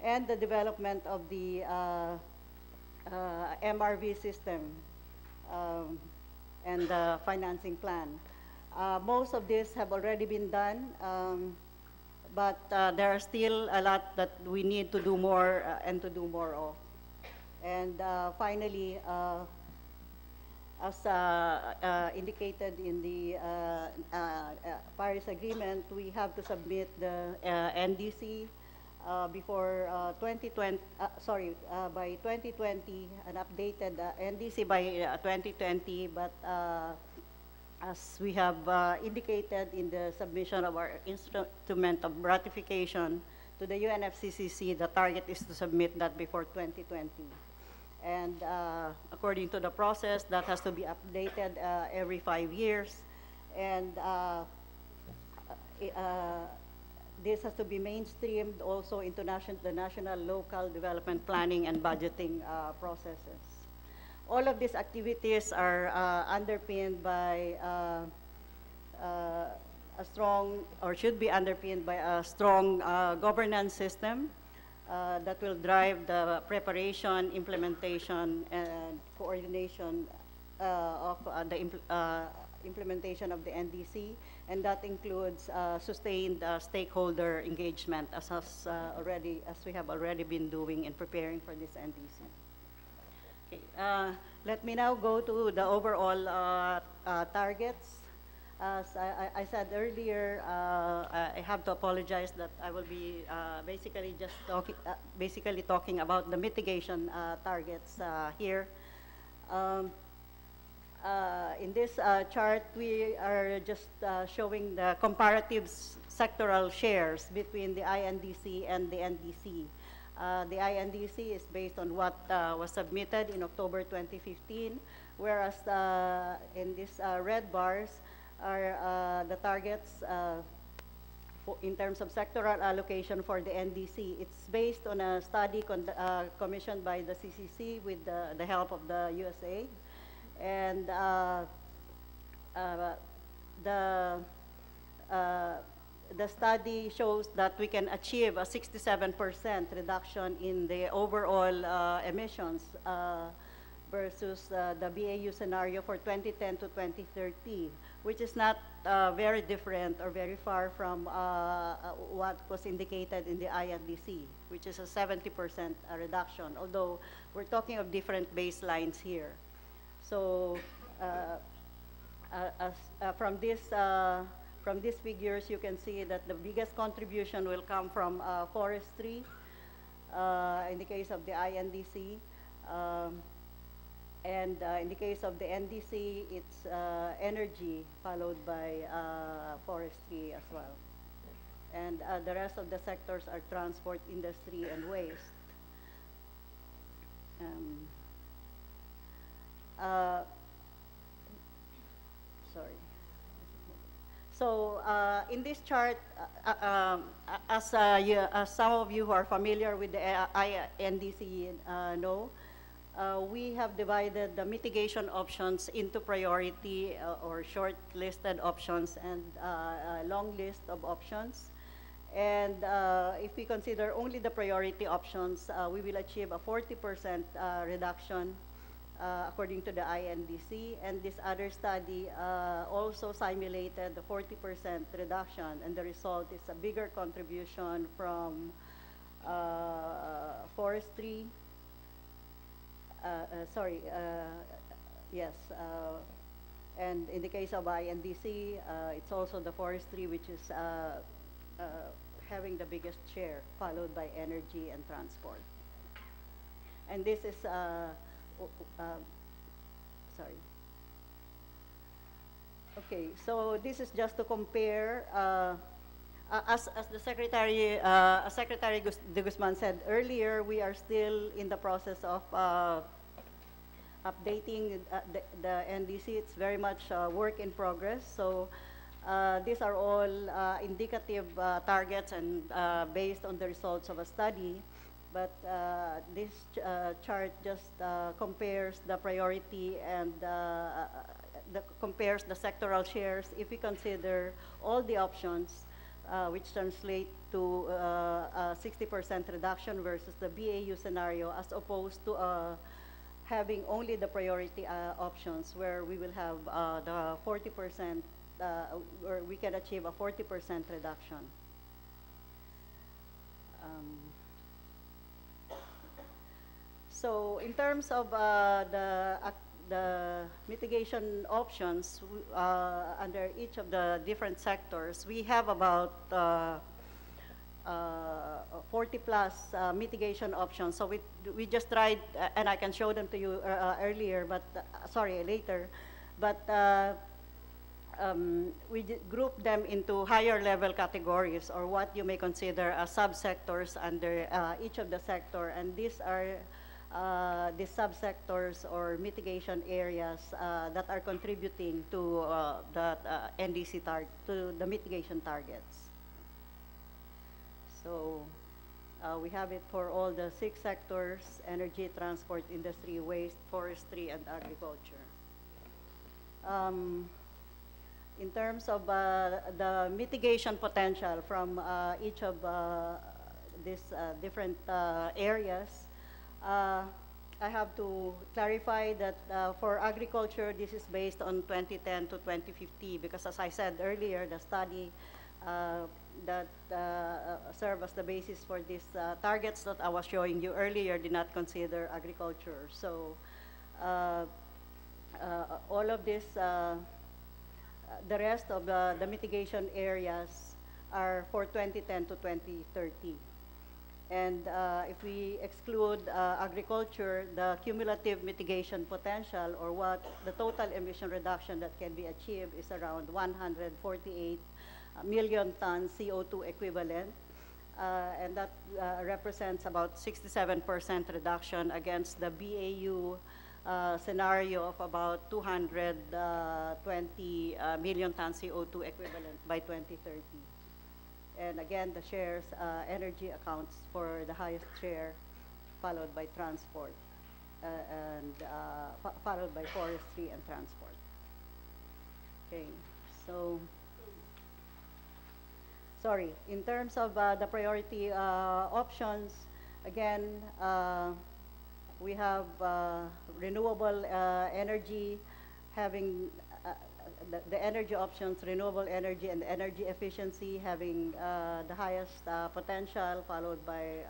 and the development of the MRV system and the financing plan. Most of this have already been done, but there are still a lot that we need to do more and to do more of. And finally, as indicated in the Paris Agreement, we have to submit the NDC before 2020, by 2020, an updated NDC by 2020, but as we have indicated in the submission of our instrument of ratification to the UNFCCC, the target is to submit that before 2020. And according to the process, that has to be updated every 5 years. And this has to be mainstreamed also into the national, local development planning and budgeting processes. All of these activities are underpinned by a strong, or should be underpinned by a strong governance system that will drive the preparation, implementation, and coordination of the implementation of the NDC, and that includes sustained stakeholder engagement, as we have already been doing in preparing for this NDC. Okay, let me now go to the overall targets. As I said earlier, I have to apologize that I will be basically talking about the mitigation targets here. In this chart, we are just showing the comparative sectoral shares between the INDC and the NDC. The INDC is based on what was submitted in October 2015, whereas in these red bars are the targets in terms of sectoral allocation for the NDC. It's based on a study commissioned by the CCC with the help of the USAID. And the study shows that we can achieve a 67% reduction in the overall emissions versus the BAU scenario for 2010 to 2030, which is not very different or very far from what was indicated in the INDC, which is a 70% reduction, although we're talking of different baselines here. So from these figures, you can see that the biggest contribution will come from forestry in the case of the INDC. And in the case of the NDC, it's energy, followed by forestry as well. And the rest of the sectors are transport, industry, and waste. Sorry. So in this chart, as some of you who are familiar with the INDC know, we have divided the mitigation options into priority or short-listed options and a long list of options. And if we consider only the priority options, we will achieve a 40% reduction according to the INDC. And this other study also simulated the 40% reduction, and the result is a bigger contribution from forestry, yes, and in the case of INDC, it's also the forestry which is having the biggest share, followed by energy and transport. And this is, sorry. Okay, so this is just to compare, as the Secretary, Secretary de Guzman said earlier, we are still in the process of updating the NDC. It's very much work in progress. So these are all indicative targets and based on the results of a study. But this chart just compares the priority and compares the sectoral shares if we consider all the options, which translate to a 60% reduction versus the BAU scenario, as opposed to having only the priority options, where we will have the 40%, where we can achieve a 40% reduction. So in terms of the mitigation options under each of the different sectors, we have about 40 plus mitigation options. So we just tried, and I can show them to you earlier, but sorry, later. But we group them into higher level categories, or what you may consider as subsectors under each of the sector. And these are the subsectors or mitigation areas that are contributing to the NDC to the mitigation targets. So we have it for all the 6 sectors: energy, transport, industry, waste, forestry, and agriculture. In terms of the mitigation potential from each of these different areas, I have to clarify that for agriculture, this is based on 2010 to 2050, because as I said earlier, the study that serve as the basis for these targets that I was showing you earlier did not consider agriculture. So all of this, the rest of the mitigation areas are for 2010 to 2030. And if we exclude agriculture, the cumulative mitigation potential, or what the total emission reduction that can be achieved, is around 148 million tons CO2 equivalent. And that represents about 67% reduction against the BAU scenario of about 220 million tons CO2 equivalent by 2030. And again, the shares, energy accounts for the highest share, followed by transport, and followed by forestry and transport. Okay, so, sorry, in terms of the priority options, again, we have renewable energy, having the energy options, renewable energy and energy efficiency, having the highest potential, followed by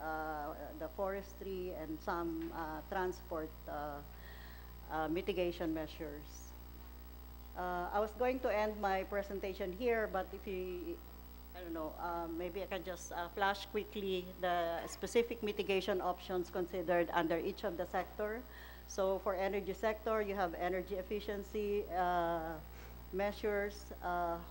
the forestry and some transport mitigation measures. I was going to end my presentation here, but if you, I don't know, maybe I can just flash quickly the specific mitigation options considered under each of the sector. So for energy sector, you have energy efficiency measures,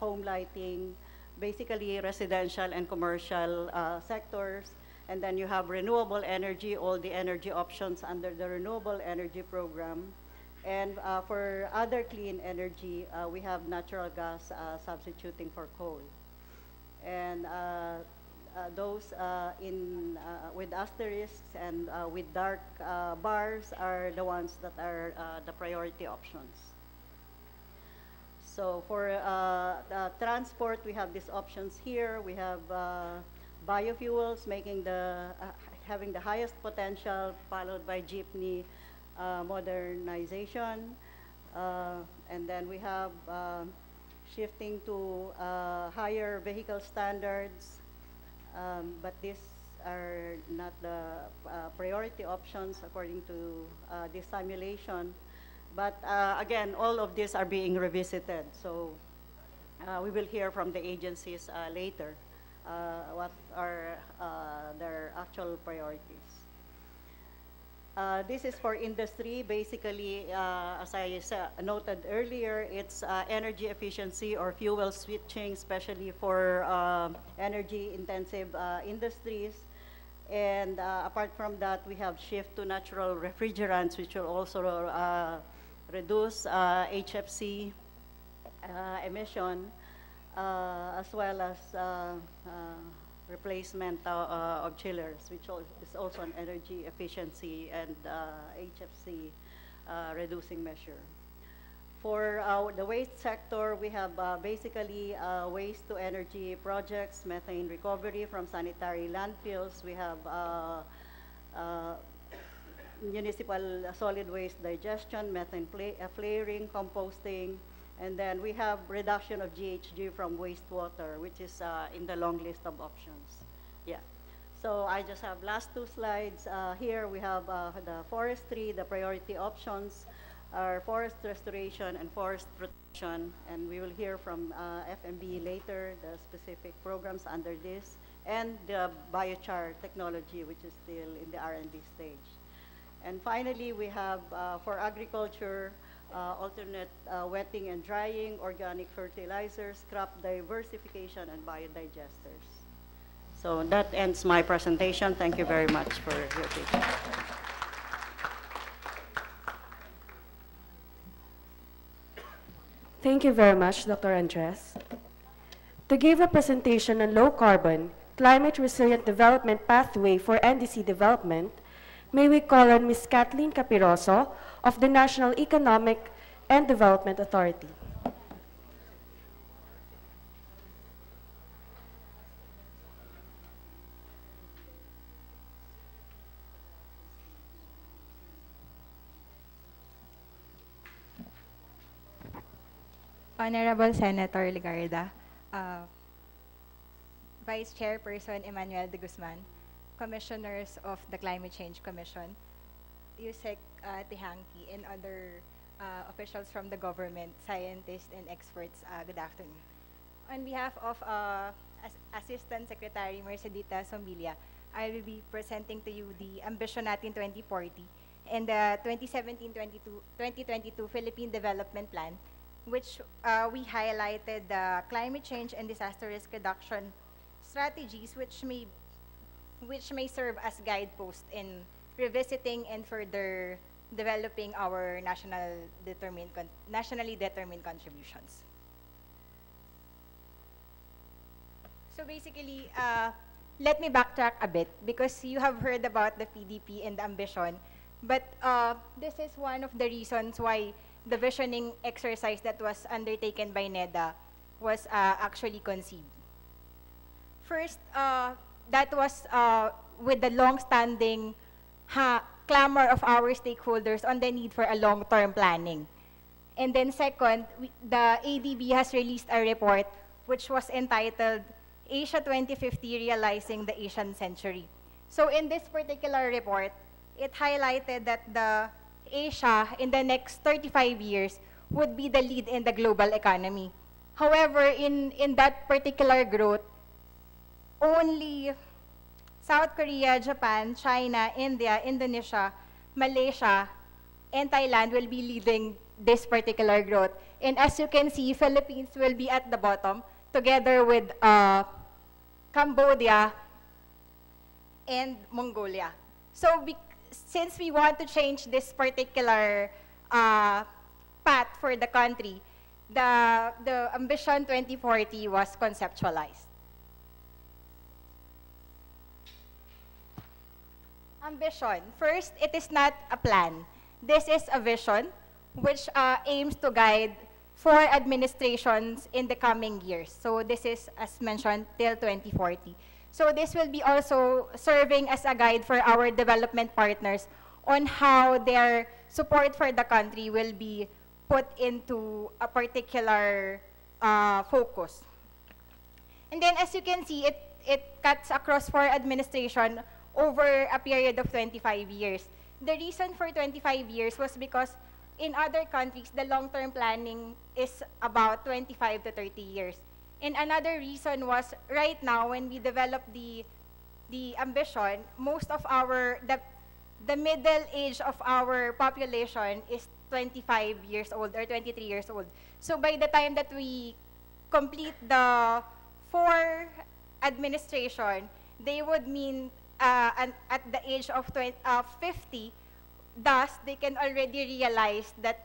home lighting, basically residential and commercial sectors. And then you have renewable energy, all the energy options under the renewable energy program. And for other clean energy, we have natural gas substituting for coal. And those with asterisks and with dark bars are the ones that are the priority options. So for the transport, we have these options here. We have biofuels, having the highest potential, followed by jeepney modernization. And then we have shifting to higher vehicle standards, but these are not the priority options according to this simulation. But again, all of these are being revisited. So we will hear from the agencies later what are their actual priorities. This is for industry. Basically, as I noted earlier, it's energy efficiency or fuel switching, especially for energy-intensive industries. And apart from that, we have shift to natural refrigerants, which will also reduce HFC emission, as well as replacement of chillers, which is also an energy efficiency and HFC reducing measure. For the waste sector, we have basically waste to energy projects, methane recovery from sanitary landfills. We have municipal solid waste digestion, methane flaring, composting, and then we have reduction of GHG from wastewater, which is in the long list of options. Yeah. So I just have last two slides. Here we have the forestry, the priority options are forest restoration and forest protection, and we will hear from FMB later the specific programs under this, and the biochar technology, which is still in the R&D stage. And finally, we have for agriculture, alternate wetting and drying, organic fertilizers, crop diversification, and biodigesters. So that ends my presentation. Thank you very much for your attention. Thank you very much, Dr. Andres. To give a presentation on low-carbon, climate-resilient development pathway for NDC development, may we call on Ms. Kathleen Capiroso of the National Economic and Development Authority. Honorable Senator Legarda, Vice Chairperson Emmanuel de Guzman, Commissioners of the Climate Change Commission, Yusek Tehanki, and other officials from the government, scientists, and experts, good afternoon. On behalf of Assistant Secretary Mercedita Sombilia, I will be presenting to you the Ambition Natin 2040 and the 2017-2022 Philippine Development Plan, which we highlighted the climate change and disaster risk reduction strategies which may serve as guideposts in revisiting and further developing our nationally determined contributions. So basically, let me backtrack a bit because you have heard about the PDP and the ambition, but this is one of the reasons why the visioning exercise that was undertaken by NEDA was actually conceived. First, that was with the long-standing clamor of our stakeholders on the need for a long-term planning. And then second, the ADB has released a report which was entitled Asia 2050 Realizing the Asian Century. So in this particular report, it highlighted that the Asia in the next 35 years would be the lead in the global economy. However, in that particular growth, only South Korea, Japan, China, India, Indonesia, Malaysia, and Thailand will be leading this particular growth. And as you can see, Philippines will be at the bottom, together with Cambodia and Mongolia. So since we want to change this particular path for the country, the Ambition 2040 was conceptualized. Ambition. First, it is not a plan. This is a vision which aims to guide 4 administrations in the coming years. So this is, as mentioned, till 2040. So this will be also serving as a guide for our development partners on how their support for the country will be put into a particular focus. And then as you can see, it cuts across for administration over a period of 25 years. The reason for 25 years was because in other countries, the long-term planning is about 25 to 30 years. And another reason was right now when we develop the ambition, most of the middle age of our population is 25 years old or 23 years old. So by the time that we complete the 4 administration, they would mean at the age of 50, thus they can already realize that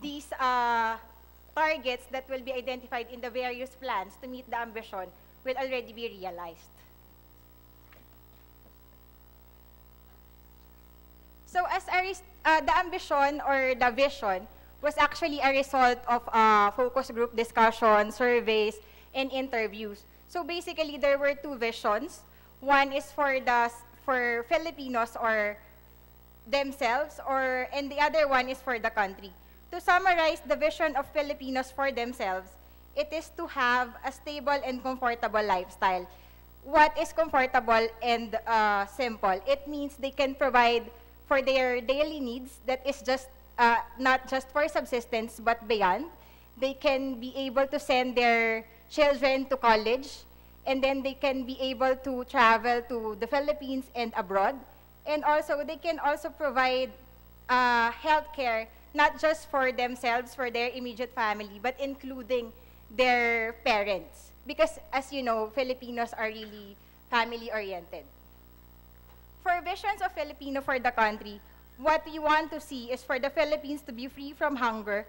these targets that will be identified in the various plans to meet the ambition will already be realized. So as the ambition or the vision was actually a result of focus group discussion, surveys, and interviews. So basically, there were 2 visions. One is for Filipinos or themselves, and the other one is for the country. To summarize the vision of Filipinos for themselves, it is to have a stable and comfortable lifestyle. What is comfortable and simple? It means they can provide for their daily needs that is just not just for subsistence but beyond. They can be able to send their children to college, and then they can be able to travel to the Philippines and abroad. And also, they can also provide healthcare, not just for themselves, for their immediate family, but including their parents. Because, as you know, Filipinos are really family-oriented. For visions of Filipino for the country, what we want to see is for the Philippines to be free from hunger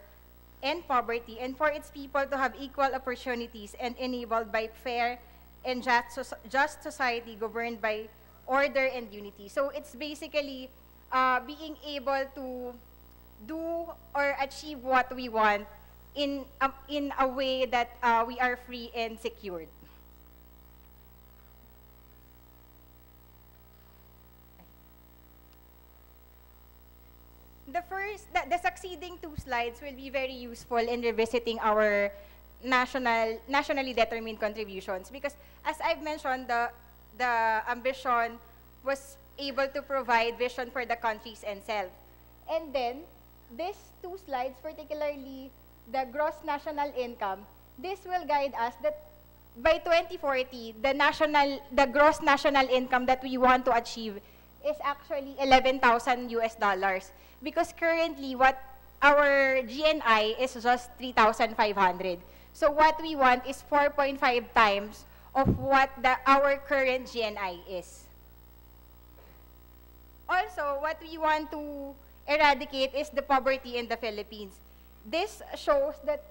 and poverty, and for its people to have equal opportunities and enabled by fair and just society governed by order and unity. So it's basically being able to do or achieve what we want in a way that we are free and secured. The succeeding 2 slides will be very useful in revisiting our nationally determined contributions, because as I've mentioned, the ambition was able to provide vision for the countries and self. And then, these 2 slides, particularly the gross national income, this will guide us that by 2040, the gross national income that we want to achieve is actually $11,000 US, because currently what our GNI is just 3,500. So what we want is 4.5 times of what our current GNI is. Also, what we want to eradicate is the poverty in the Philippines. This shows that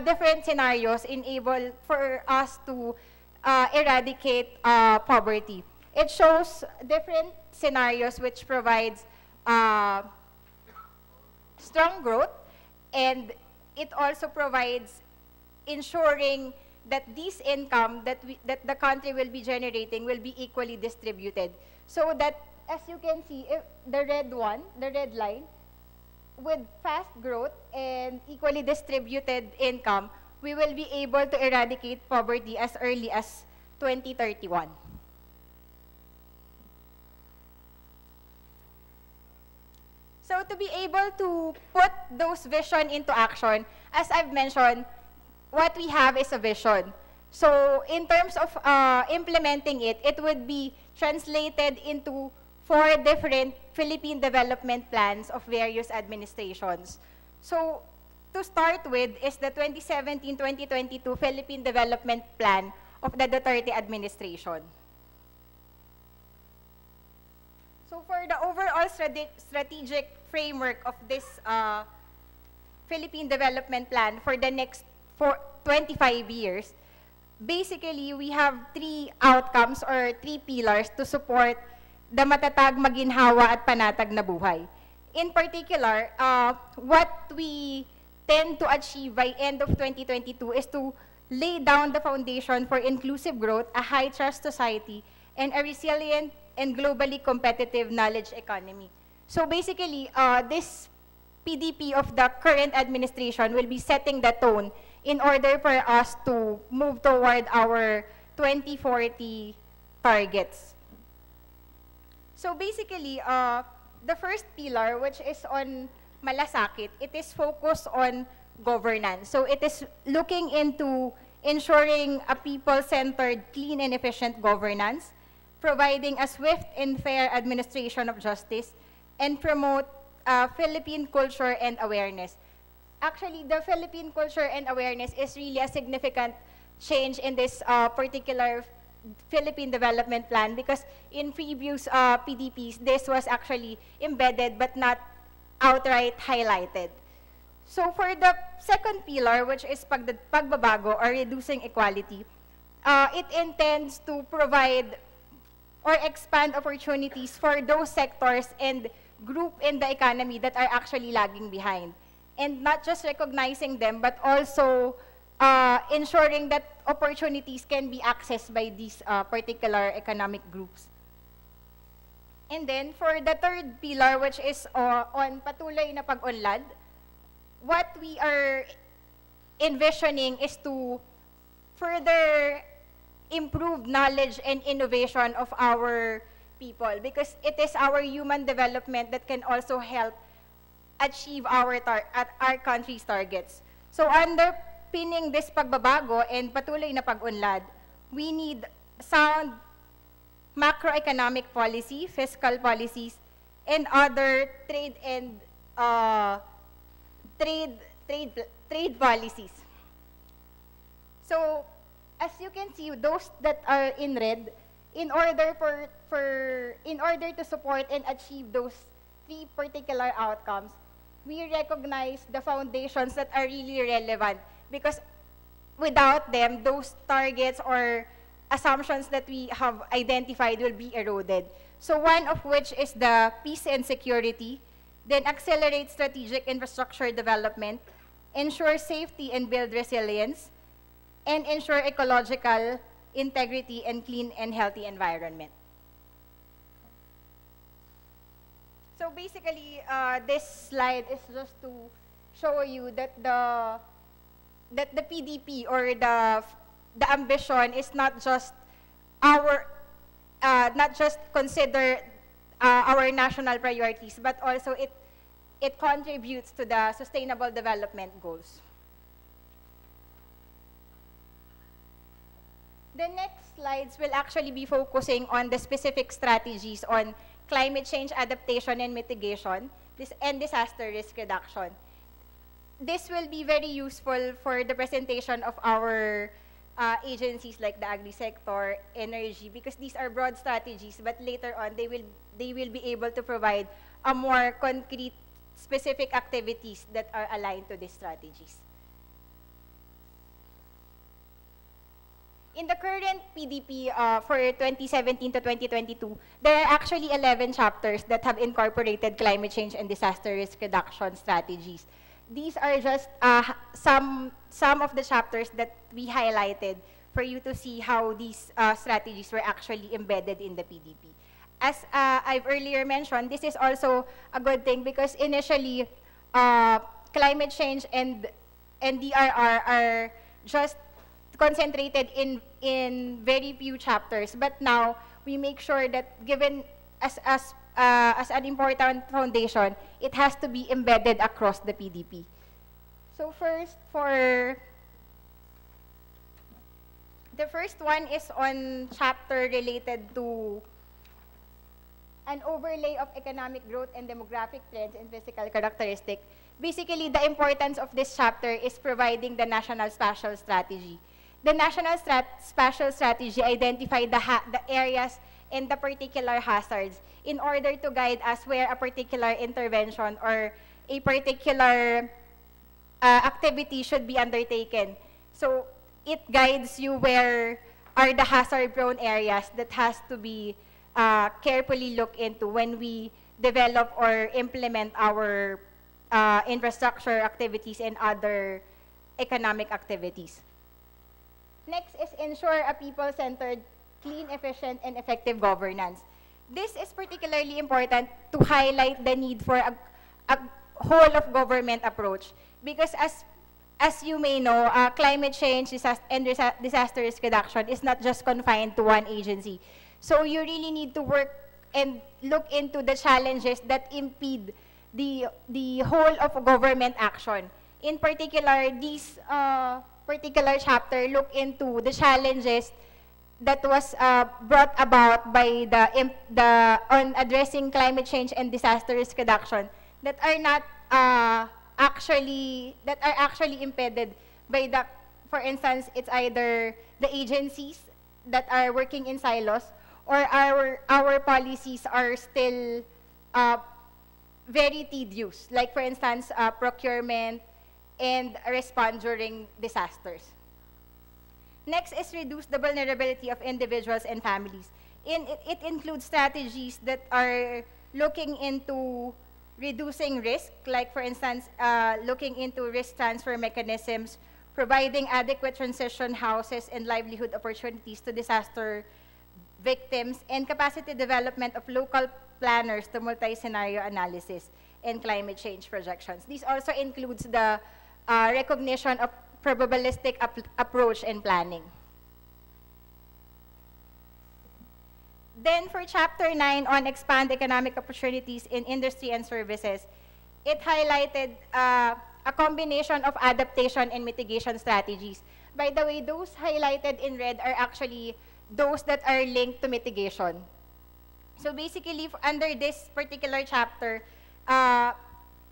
different scenarios enable for us to eradicate poverty. It shows different scenarios which provides strong growth, and it also provides ensuring that this income that the country will be generating will be equally distributed. So that, as you can see, if the red line, with fast growth and equally distributed income, we will be able to eradicate poverty as early as 2031. So to be able to put those vision into action, as I've mentioned, what we have is a vision. So in terms of implementing it, it would be translated into 4 different Philippine development plans of various administrations. So to start with is the 2017-2022 Philippine Development Plan of the Duterte administration. So for the overall strategic framework of this Philippine Development Plan for the next 25 years, basically we have 3 outcomes or 3 pillars to support the matatag, maginhawa at panatag na buhay. In particular, what we tend to achieve by end of 2022 is to lay down the foundation for inclusive growth, a high-trust society, and a resilient and globally competitive knowledge economy. So basically, this PDP of the current administration will be setting the tone in order for us to move toward our 2040 targets. So basically, the first pillar, which is on Malasakit, it is focused on governance. So it is looking into ensuring a people-centered, clean and efficient governance, providing a swift and fair administration of justice, and promote Philippine culture and awareness. Actually, the Philippine culture and awareness is really a significant change in this particular Philippine Development Plan, because in previous PDPs, this was actually embedded but not outright highlighted. So for the second pillar, which is pagbabago or reducing equality, it intends to provide or expand opportunities for those sectors and group in the economy that are actually lagging behind. And not just recognizing them, but also ensuring that opportunities can be accessed by these particular economic groups. And then for the third pillar, which is on patuloy na pag-unlad, what we are envisioning is to further improve knowledge and innovation of our people, because it is our human development that can also help achieve our country's targets. So underpinning this pagbabago and patuloy na pag-unlad, we need sound macroeconomic policy, fiscal policies, and other trade and trade policies. So, as you can see, those that are in red, in order to support and achieve those three particular outcomes, we recognize the foundations that are really relevant, because without them, those targets or assumptions that we have identified will be eroded. So one of which is the peace and security, then accelerate strategic infrastructure development, ensure safety and build resilience, and ensure ecological integrity and clean and healthy environment. So basically, this slide is just to show you that the PDP or the ambition is not just consider our national priorities, but also it contributes to the sustainable development goals. The next slides will actually be focusing on the specific strategies on climate change adaptation and mitigation, and disaster risk reduction. This will be very useful for the presentation of our agencies like the agri-sector, energy, because these are broad strategies, but later on they will be able to provide a more concrete, specific activities that are aligned to these strategies. In the current PDP for 2017 to 2022, there are actually 11 chapters that have incorporated climate change and disaster risk reduction strategies. These are just some of the chapters that we highlighted for you to see how these strategies were actually embedded in the PDP. As I've earlier mentioned, this is also a good thing, because initially, climate change and DRR are just concentrated in very few chapters, but now we make sure that given as an important foundation, it has to be embedded across the PDP. So first, the first one is on chapter related to an overlay of economic growth and demographic trends and physical characteristics. Basically, the importance of this chapter is providing the National Spatial Strategy. The National Spatial Strategy identified the areas and the particular hazards in order to guide us where a particular intervention or a particular activity should be undertaken. So it guides you where are the hazard-prone areas that has to be carefully looked into when we develop or implement our infrastructure activities and other economic activities. Next is ensure a people-centered, clean, efficient, and effective governance. This is particularly important to highlight the need for a whole of government approach because as you may know, climate change and disaster risk reduction is not just confined to one agency. So you really need to work and look into the challenges that impede the whole of government action. In particular, this particular chapter look into the challenges that was brought about by on addressing climate change and disaster risk reduction that are not actually impeded by for instance, it's either the agencies that are working in silos or our policies are still very tedious, like for instance, procurement and respond during disasters. Next is reduce the vulnerability of individuals and families. It includes strategies that are looking into reducing risk, like for instance, looking into risk transfer mechanisms, providing adequate transition houses and livelihood opportunities to disaster victims, and capacity development of local planners to multi-scenario analysis and climate change projections. This also includes the recognition of probabilistic approach and planning. Then for Chapter 9 on expand economic opportunities in industry and services, it highlighted a combination of adaptation and mitigation strategies. By the way, those highlighted in red are actually those that are linked to mitigation. So basically, under this particular chapter,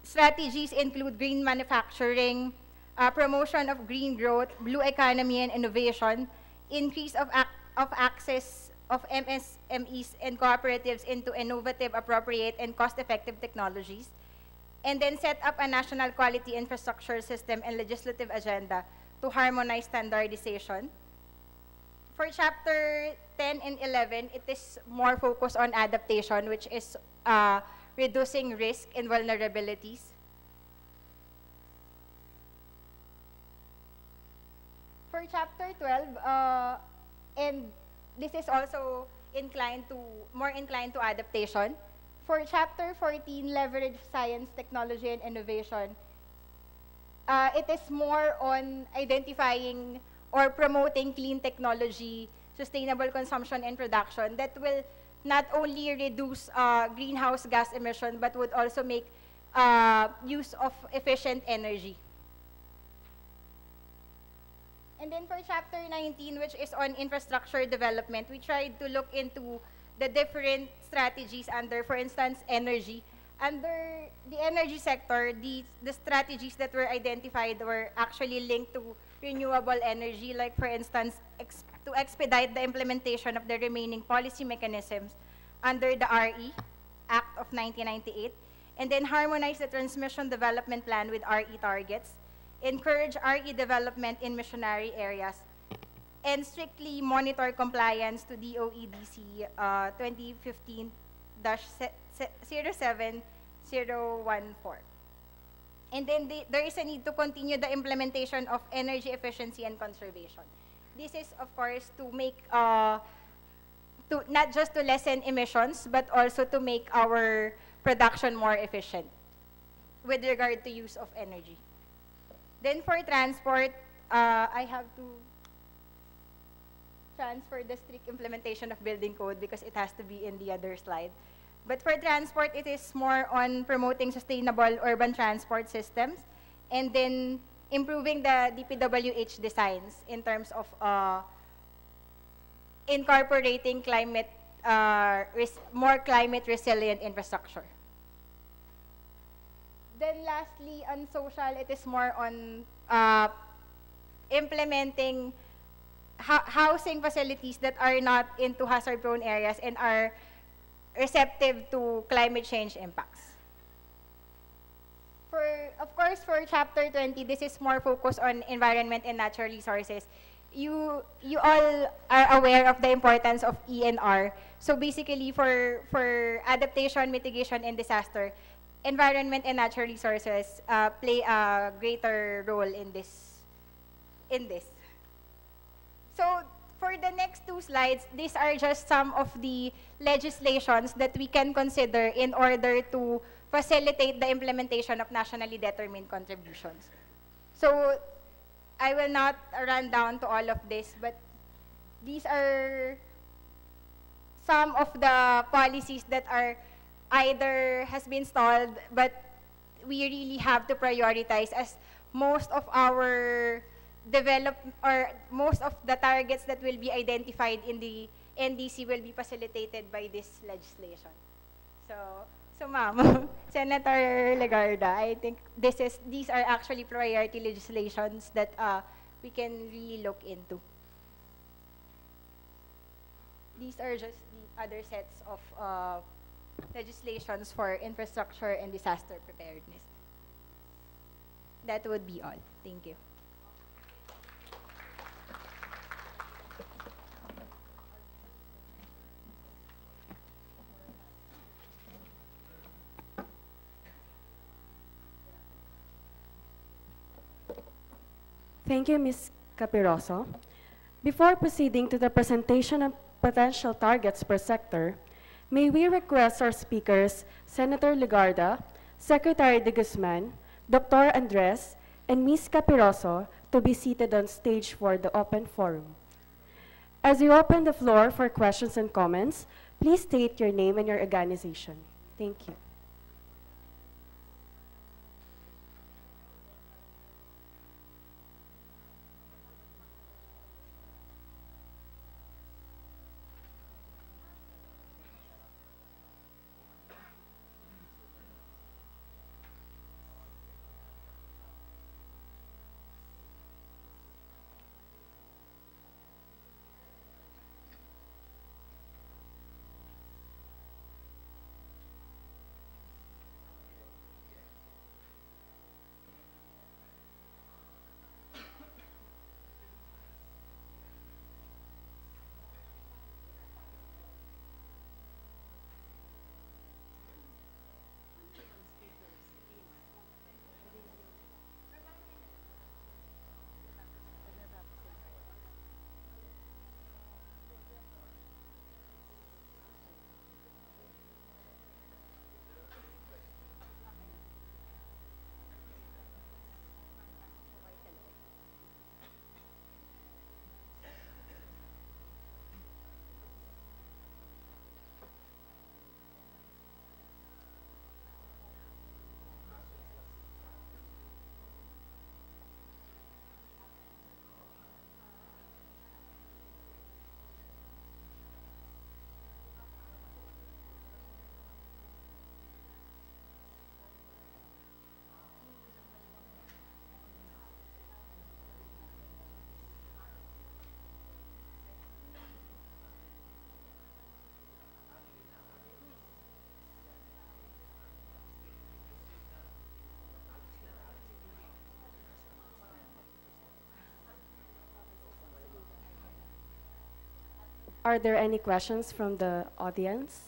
strategies include green manufacturing, promotion of green growth, blue economy and innovation, increase of access of MSMEs and cooperatives into innovative, appropriate, and cost-effective technologies, and then set up a national quality infrastructure system and legislative agenda to harmonize standardization. For Chapter 10 and 11, it is more focused on adaptation, which is reducing risk and vulnerabilities. For Chapter 12, and this is also more inclined to adaptation. For Chapter 14, leverage science, technology, and innovation, it is more on identifying or promoting clean technology, sustainable consumption and production that will not only reduce greenhouse gas emission but would also make use of efficient energy. And then for Chapter 19, which is on infrastructure development, we tried to look into the different strategies under, for instance, energy. Under the energy sector, the strategies that were identified were actually linked to renewable energy, like for instance, to expedite the implementation of the remaining policy mechanisms under the RE Act of 1998, and then harmonize the transmission development plan with RE targets, encourage RE development in missionary areas, and strictly monitor compliance to DOEDC 2015-07014. And then there is a need to continue the implementation of energy efficiency and conservation. This is, of course, to make, not just to lessen emissions, but also to make our production more efficient with regard to use of energy. Then for transport, I have to transfer the strict implementation of building code because it has to be in the other slide. But for transport, it is more on promoting sustainable urban transport systems and then improving the DPWH designs in terms of incorporating more climate resilient infrastructure. Then lastly, on social, it is more on implementing housing facilities that are not into hazard-prone areas and are receptive to climate change impacts. Of course, for Chapter 20, this is more focused on environment and natural resources. You all are aware of the importance of E&R. So basically, for adaptation, mitigation, and disaster, environment and natural resources play a greater role in this. So for the next two slides, these are just some of the legislations that we can consider in order to facilitate the implementation of nationally determined contributions. So I will not run down to all of this, but these are some of the policies that are either has been stalled, but we really have to prioritize, as most of our most of the targets that will be identified in the NDC will be facilitated by this legislation. So ma'am, Senator Legarda, I think these are actually priority legislations that we can really look into. These are just the other sets of legislations for infrastructure and disaster preparedness. That would be all. Thank you. Thank you, Ms. Capiroso. Before proceeding to the presentation of potential targets per sector, may we request our speakers, Senator Legarda, Secretary de Guzman, Dr. Andres, and Ms. Capiroso, to be seated on stage for the open forum. As you open the floor for questions and comments, please state your name and your organization. Thank you. Are there any questions from the audience?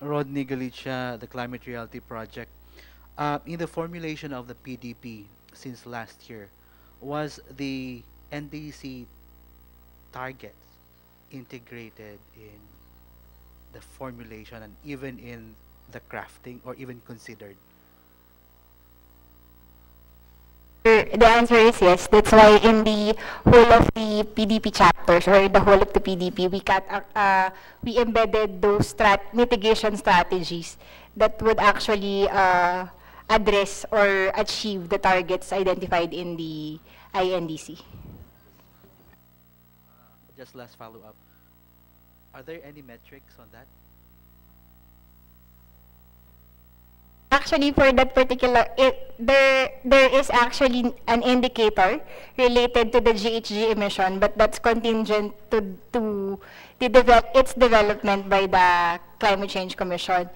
Rodney Galicia, the Climate Reality Project. In the formulation of the PDP since last year, was the NDC targets integrated in the formulation and even in the crafting, or even considered? The answer is yes. That's why in the whole of the PDP chapters, or the whole of the PDP, we embedded those mitigation strategies that would actually address or achieve the targets identified in the INDC. Just last follow-up. Are there any metrics on that? Actually, for that particular, there is actually an indicator related to the GHG emission, but that's contingent to its development by the Climate Change Commission.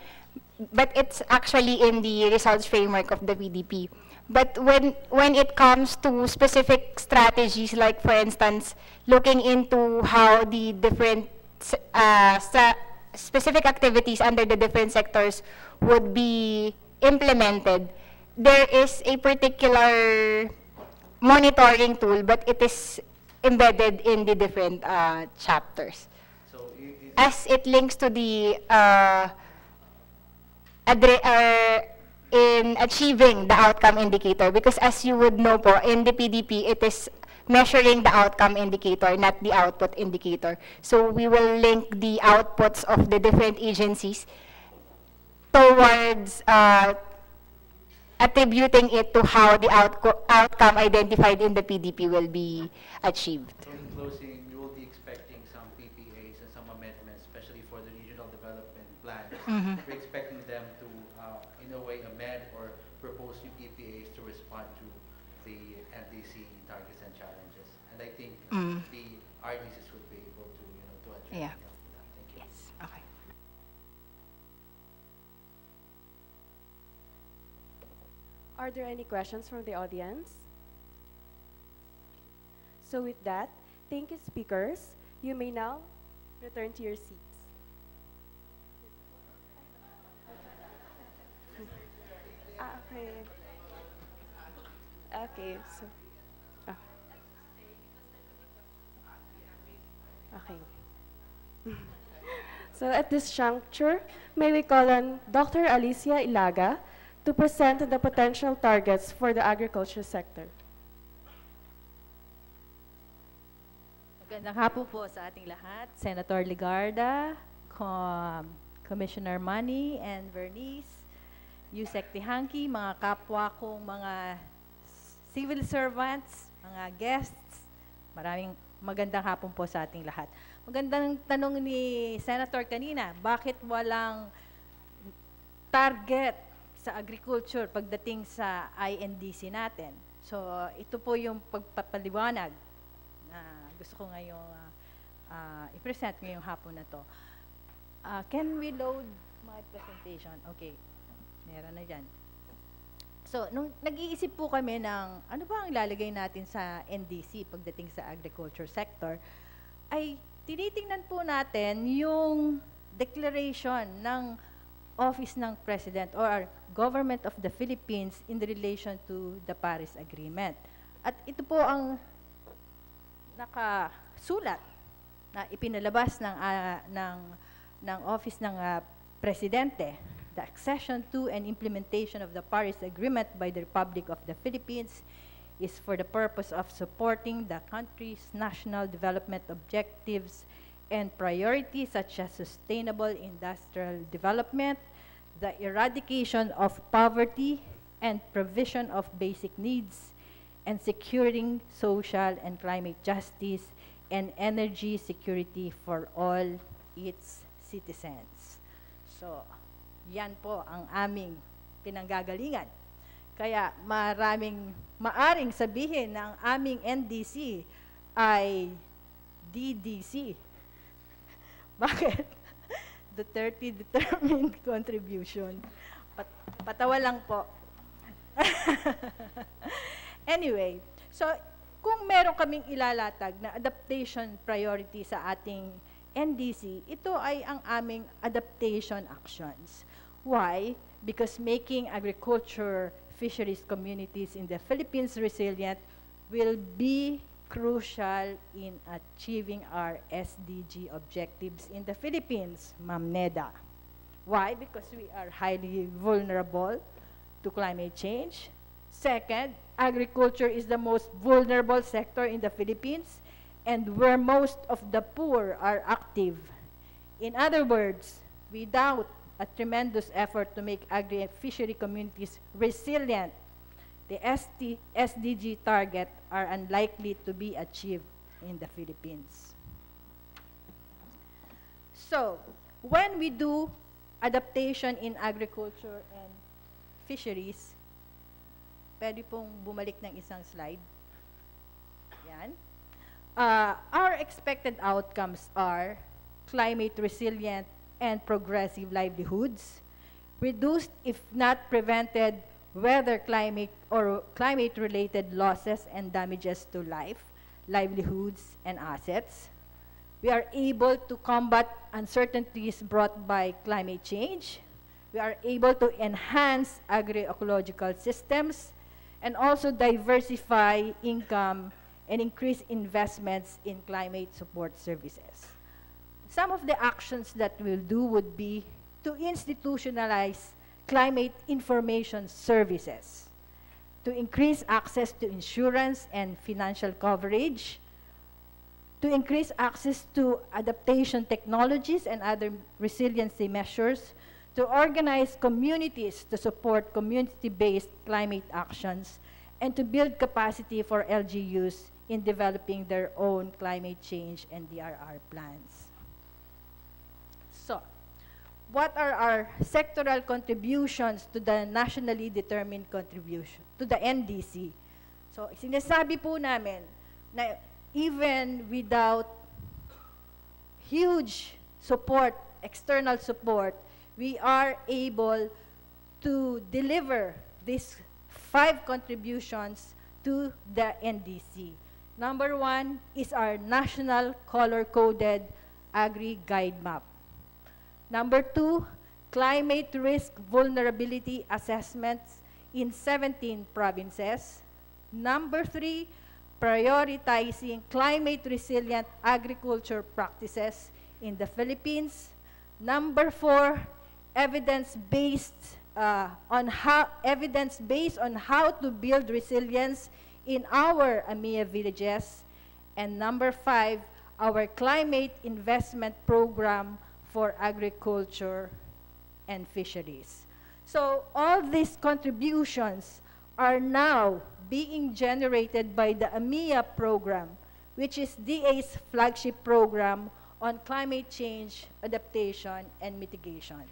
but it's actually in the results framework of the PDP. But when it comes to specific strategies, like for instance, looking into how the different specific activities under the different sectors would be implemented, there is a particular monitoring tool, but it is embedded in the different chapters. So As it links to the in achieving the outcome indicator, because as you would know po, in the PDP, it is measuring the outcome indicator, not the output indicator. So we will link the outputs of the different agencies towards attributing it to how the outcome identified in the PDP will be achieved. So in closing, we will be expecting some PPAs and some amendments, especially for the regional development plans. We're expecting them to, in a way, amend or propose new PPAs to respond to the NDC targets and challenges. And I think the RDCs would be able to, to address Yeah. that. Thank you. Yes. Okay. Are there any questions from the audience? So with that, thank you, speakers. You may now return to your seats. Okay. Okay, so. ah. Okay. So at this juncture, may we call on Dr. Alicia Ilaga to present the potential targets for the agriculture sector. Magandang hapon po sa ating lahat. Senator Ligarda, Commissioner Manny and Vernice, Yusek Tihanki, mga kapwa kong mga civil servants, mga guests, maraming magandang hapon po sa ating lahat. Magandang tanong ni Senator kanina, bakit walang target sa agriculture pagdating sa INDC natin? So, ito po yung pagpapaliwanag na gusto ko ngayong i-present ngayong hapon na to. Can we load my presentation? Okay, meron na dyan. So, nung nag-iisip po kami ng ano ba ang ilalagay natin sa NDC pagdating sa agriculture sector, ay tinitingnan po natin yung declaration ng Office ng President or Government of the Philippines in relation to the Paris Agreement. At ito po ang nakasulat na ipinalabas ng Office ng Presidente. The accession to and implementation of the Paris Agreement by the Republic of the Philippines is for the purpose of supporting the country's national development objectives and priorities such as sustainable industrial development, the eradication of poverty, and provision of basic needs, and securing social and climate justice and energy security for all its citizens. So, yan po ang aming pinanggagalingan. Kaya maaring sabihin na ang aming NDC ay DDC. Bakit? The 30 Determined Contribution. Patawa lang po. Anyway, so kung meron kaming ilalatag na adaptation priority sa ating NDC, ito ay ang aming adaptation actions. Why? Because making agriculture fisheries communities in the Philippines resilient will be crucial in achieving our SDG objectives in the Philippines, Ma'am Neda. Why? Because we are highly vulnerable to climate change. Second, agriculture is the most vulnerable sector in the Philippines and where most of the poor are active. In other words, without a tremendous effort to make agri-fishery communities resilient, the SDG target are unlikely to be achieved in the Philippines. So, when we do adaptation in agriculture and fisheries, pwede pong bumalik ng isang slide. Yan. Our expected outcomes are climate resilient and progressive livelihoods, reduced, if not prevented, weather, climate, or climate-related losses and damages to life, livelihoods, and assets. We are able to combat uncertainties brought by climate change. We are able to enhance agroecological systems and also diversify income and increase investments in climate support services. Some of the actions that we'll do would be to institutionalize climate information services, to increase access to insurance and financial coverage, to increase access to adaptation technologies and other resiliency measures, to organize communities to support community-based climate actions, and to build capacity for LGUs in developing their own climate change and DRR plans. So, what are our sectoral contributions to the nationally determined contribution, to the NDC? So, sinasabi po namin na even without huge support, external support, we are able to deliver these 5 contributions to the NDC. Number 1 is our national color-coded agri-guide map. Number 2, climate risk vulnerability assessments in 17 provinces. Number 3, prioritizing climate resilient agriculture practices in the Philippines. Number 4, evidence-based on how to build resilience in our AMIA villages. And number 5, our climate investment program for agriculture and fisheries. So all these contributions are now being generated by the AMIA program, which is DA's flagship program on climate change, adaptation, and mitigation.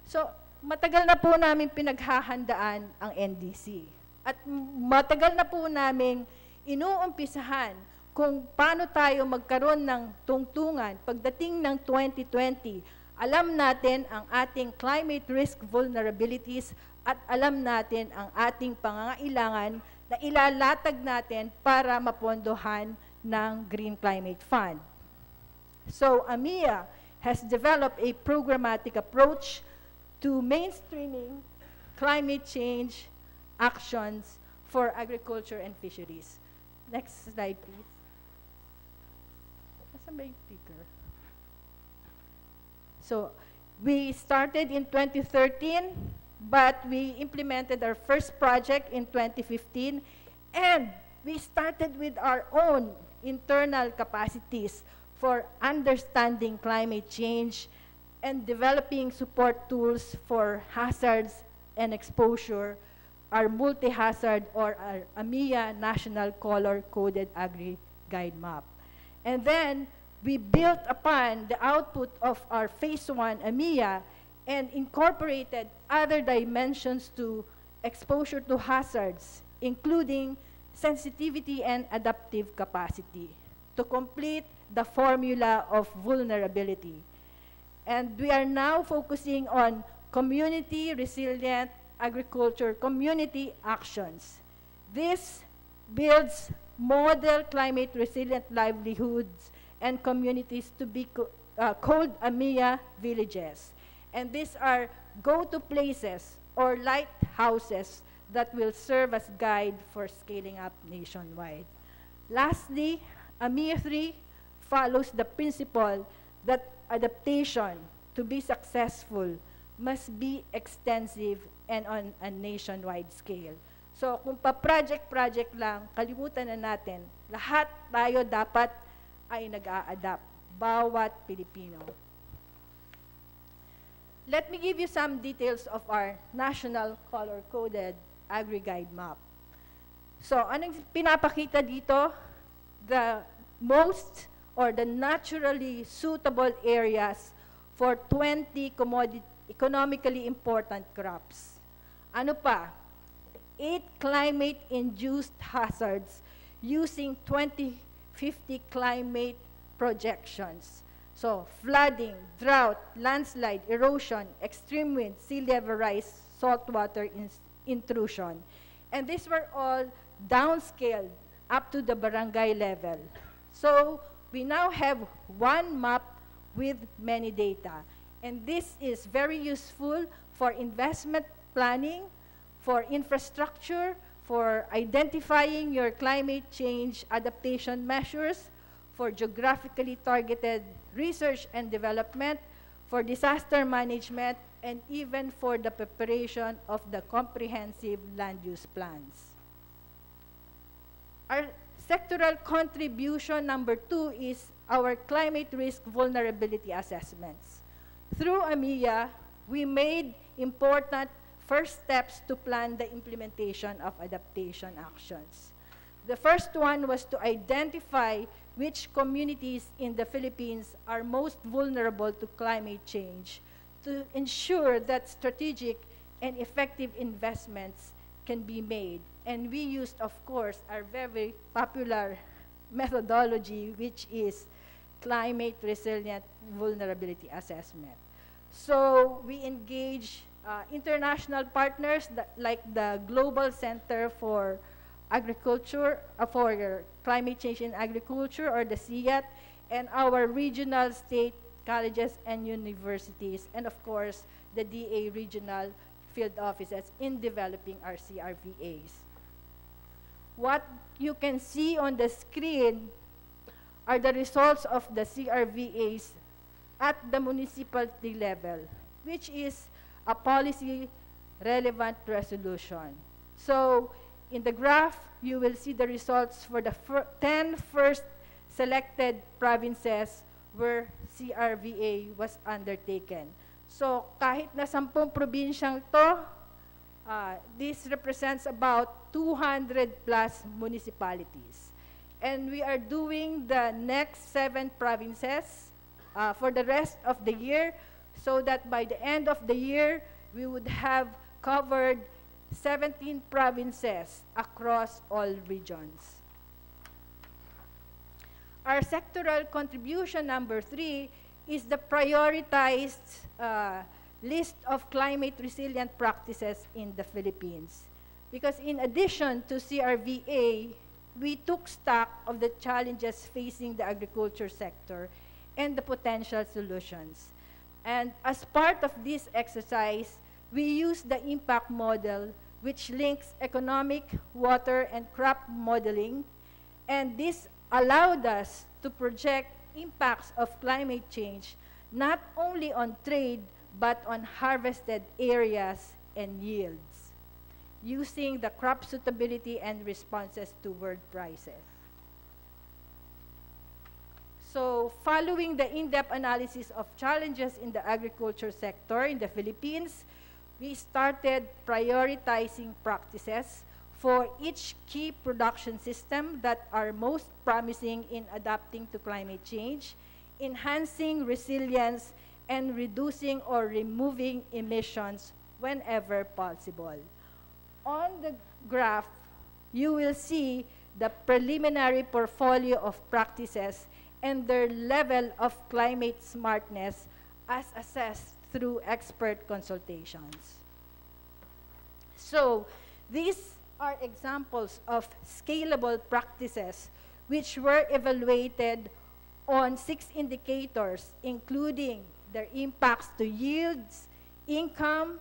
So, matagal na po namin pinaghahandaan ang NDC. At matagal na po namin inuumpisahan kung paano tayo magkaroon ng tungtungan pagdating ng 2020. Alam natin ang ating climate risk vulnerabilities at alam natin ang ating pangangailangan na ilalatag natin para mapondohan ng Green Climate Fund. So, AMIA has developed a programmatic approach to mainstreaming climate change actions for agriculture and fisheries. Next slide, please. Nasaan ba yung ticker? So, we started in 2013, but we implemented our first project in 2015, and we started with our own internal capacities for understanding climate change and developing support tools for hazards and exposure, our multi-hazard or our AMIA National Color-Coded Agri-Guide Map. And then, we built upon the output of our Phase 1 AMIA and incorporated other dimensions to exposure to hazards, including sensitivity and adaptive capacity, to complete the formula of vulnerability. And we are now focusing on community resilient agriculture community actions. This builds model climate resilient livelihoods and communities to be called AMIA villages. And these are go-to places or lighthouses that will serve as guide for scaling up nationwide. Lastly, AMIA 3 follows the principle that adaptation to be successful must be extensive and on a nationwide scale. So kung pa-project-project lang, kalimutan na natin, lahat tayo dapat ay nag-a-adapt, bawat Pilipino. Let me give you some details of our national color-coded agri-guide map. So anong pinapakita dito? The most or the naturally suitable areas for 20 economically important crops. Ano pa? 8 climate-induced hazards using 2050 climate projections. So flooding, drought, landslide, erosion, extreme wind, sea level rise, saltwater intrusion. And these were all downscaled up to the barangay level. So we now have one map with many data. And this is very useful for investment planning, for infrastructure, for identifying your climate change adaptation measures, for geographically targeted research and development, for disaster management, and even for the preparation of the comprehensive land use plans. Our sectoral contribution number 2 is our climate risk vulnerability assessments. Through AMIA, we made important first steps to plan the implementation of adaptation actions. The first one was to identify which communities in the Philippines are most vulnerable to climate change to ensure that strategic and effective investments can be made. And we used, of course, our very popular methodology, which is climate resilient vulnerability assessment. So we engage international partners like the Global Center for Agriculture, for Climate Change in Agriculture, or the CIAT, and our regional state colleges and universities, and of course, the DA regional field offices in developing our CRVAs. What you can see on the screen are the results of the CRVAs at the municipality level, which is a policy-relevant resolution. So, in the graph, you will see the results for the 10 first selected provinces where CRVA was undertaken. So, kahit na 10 probinsyang to, this represents about 200 plus municipalities. And we are doing the next 7 provinces for the rest of the year, so that by the end of the year, we would have covered 17 provinces across all regions. Our sectoral contribution number 3 is the prioritized list of climate resilient practices in the Philippines. Because in addition to CRVA, we took stock of the challenges facing the agriculture sector and the potential solutions. And as part of this exercise, we used the impact model, which links economic, water, and crop modeling, and this allowed us to project impacts of climate change not only on trade, but on harvested areas and yields, using the crop suitability and responses to world prices. So, following the in-depth analysis of challenges in the agriculture sector in the Philippines, we started prioritizing practices for each key production system that are most promising in adapting to climate change, enhancing resilience, and reducing or removing emissions whenever possible. On the graph, you will see the preliminary portfolio of practices and their level of climate smartness as assessed through expert consultations. So, these are examples of scalable practices which were evaluated on 6 indicators, including their impacts to yields, income,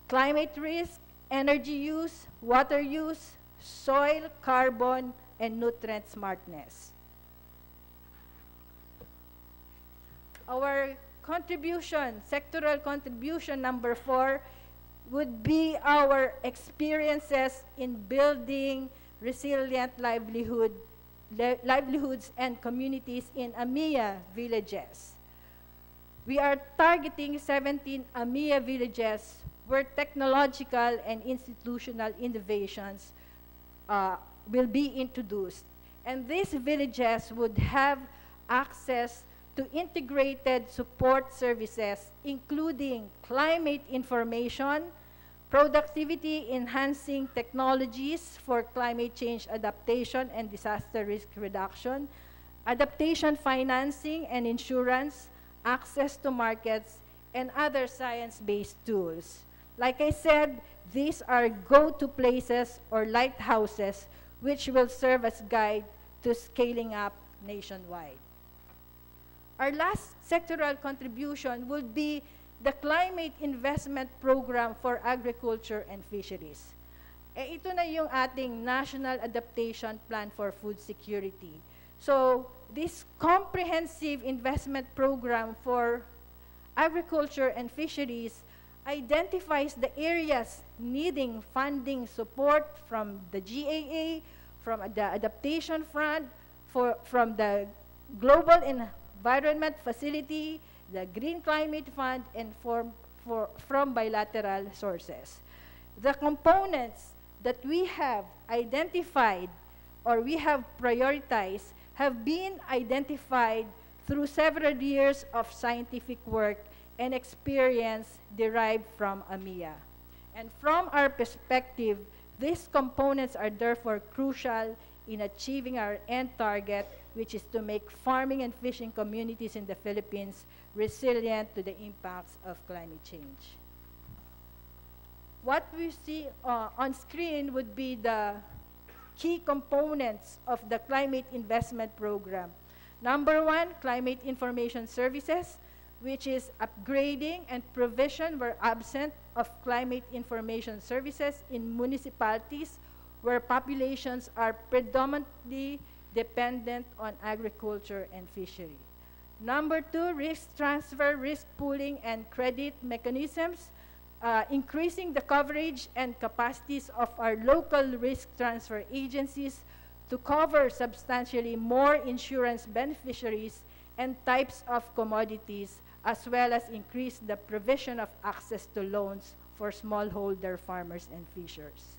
climate risk, energy use, water use, soil, carbon, and nutrient smartness. Our contribution, sectoral contribution number 4, would be our experiences in building resilient livelihoods and communities in AMIA villages. We are targeting 17 AMIA villages where technological and institutional innovations will be introduced. And these villages would have access to integrated support services, including climate information, productivity-enhancing technologies for climate change adaptation and disaster risk reduction, adaptation financing and insurance, access to markets, and other science-based tools. Like I said, these are go-to places or lighthouses which will serve as guide to scaling up nationwide. Our last sectoral contribution would be the Climate Investment Program for Agriculture and Fisheries. Ito na yung ating National Adaptation Plan for Food Security. So, this comprehensive investment program for agriculture and fisheries identifies the areas needing funding support from the GAA, from the Adaptation Fund, from the Global Environment Facility, the Green Climate Fund, and from bilateral sources. The components that we have identified or we have prioritized have been identified through several years of scientific work and experience derived from AMIA. And from our perspective, these components are therefore crucial in achieving our end target, which is to make farming and fishing communities in the Philippines resilient to the impacts of climate change. What we see on screen would be the key components of the Climate Investment Program. Number one, Climate Information Services, which is upgrading and provision where absent of climate information services in municipalities where populations are predominantly dependent on agriculture and fishery. Number two, risk transfer, risk pooling, and credit mechanisms, increasing the coverage and capacities of our local risk transfer agencies to cover substantially more insurance beneficiaries and types of commodities, as well as increase the provision of access to loans for smallholder farmers and fishers.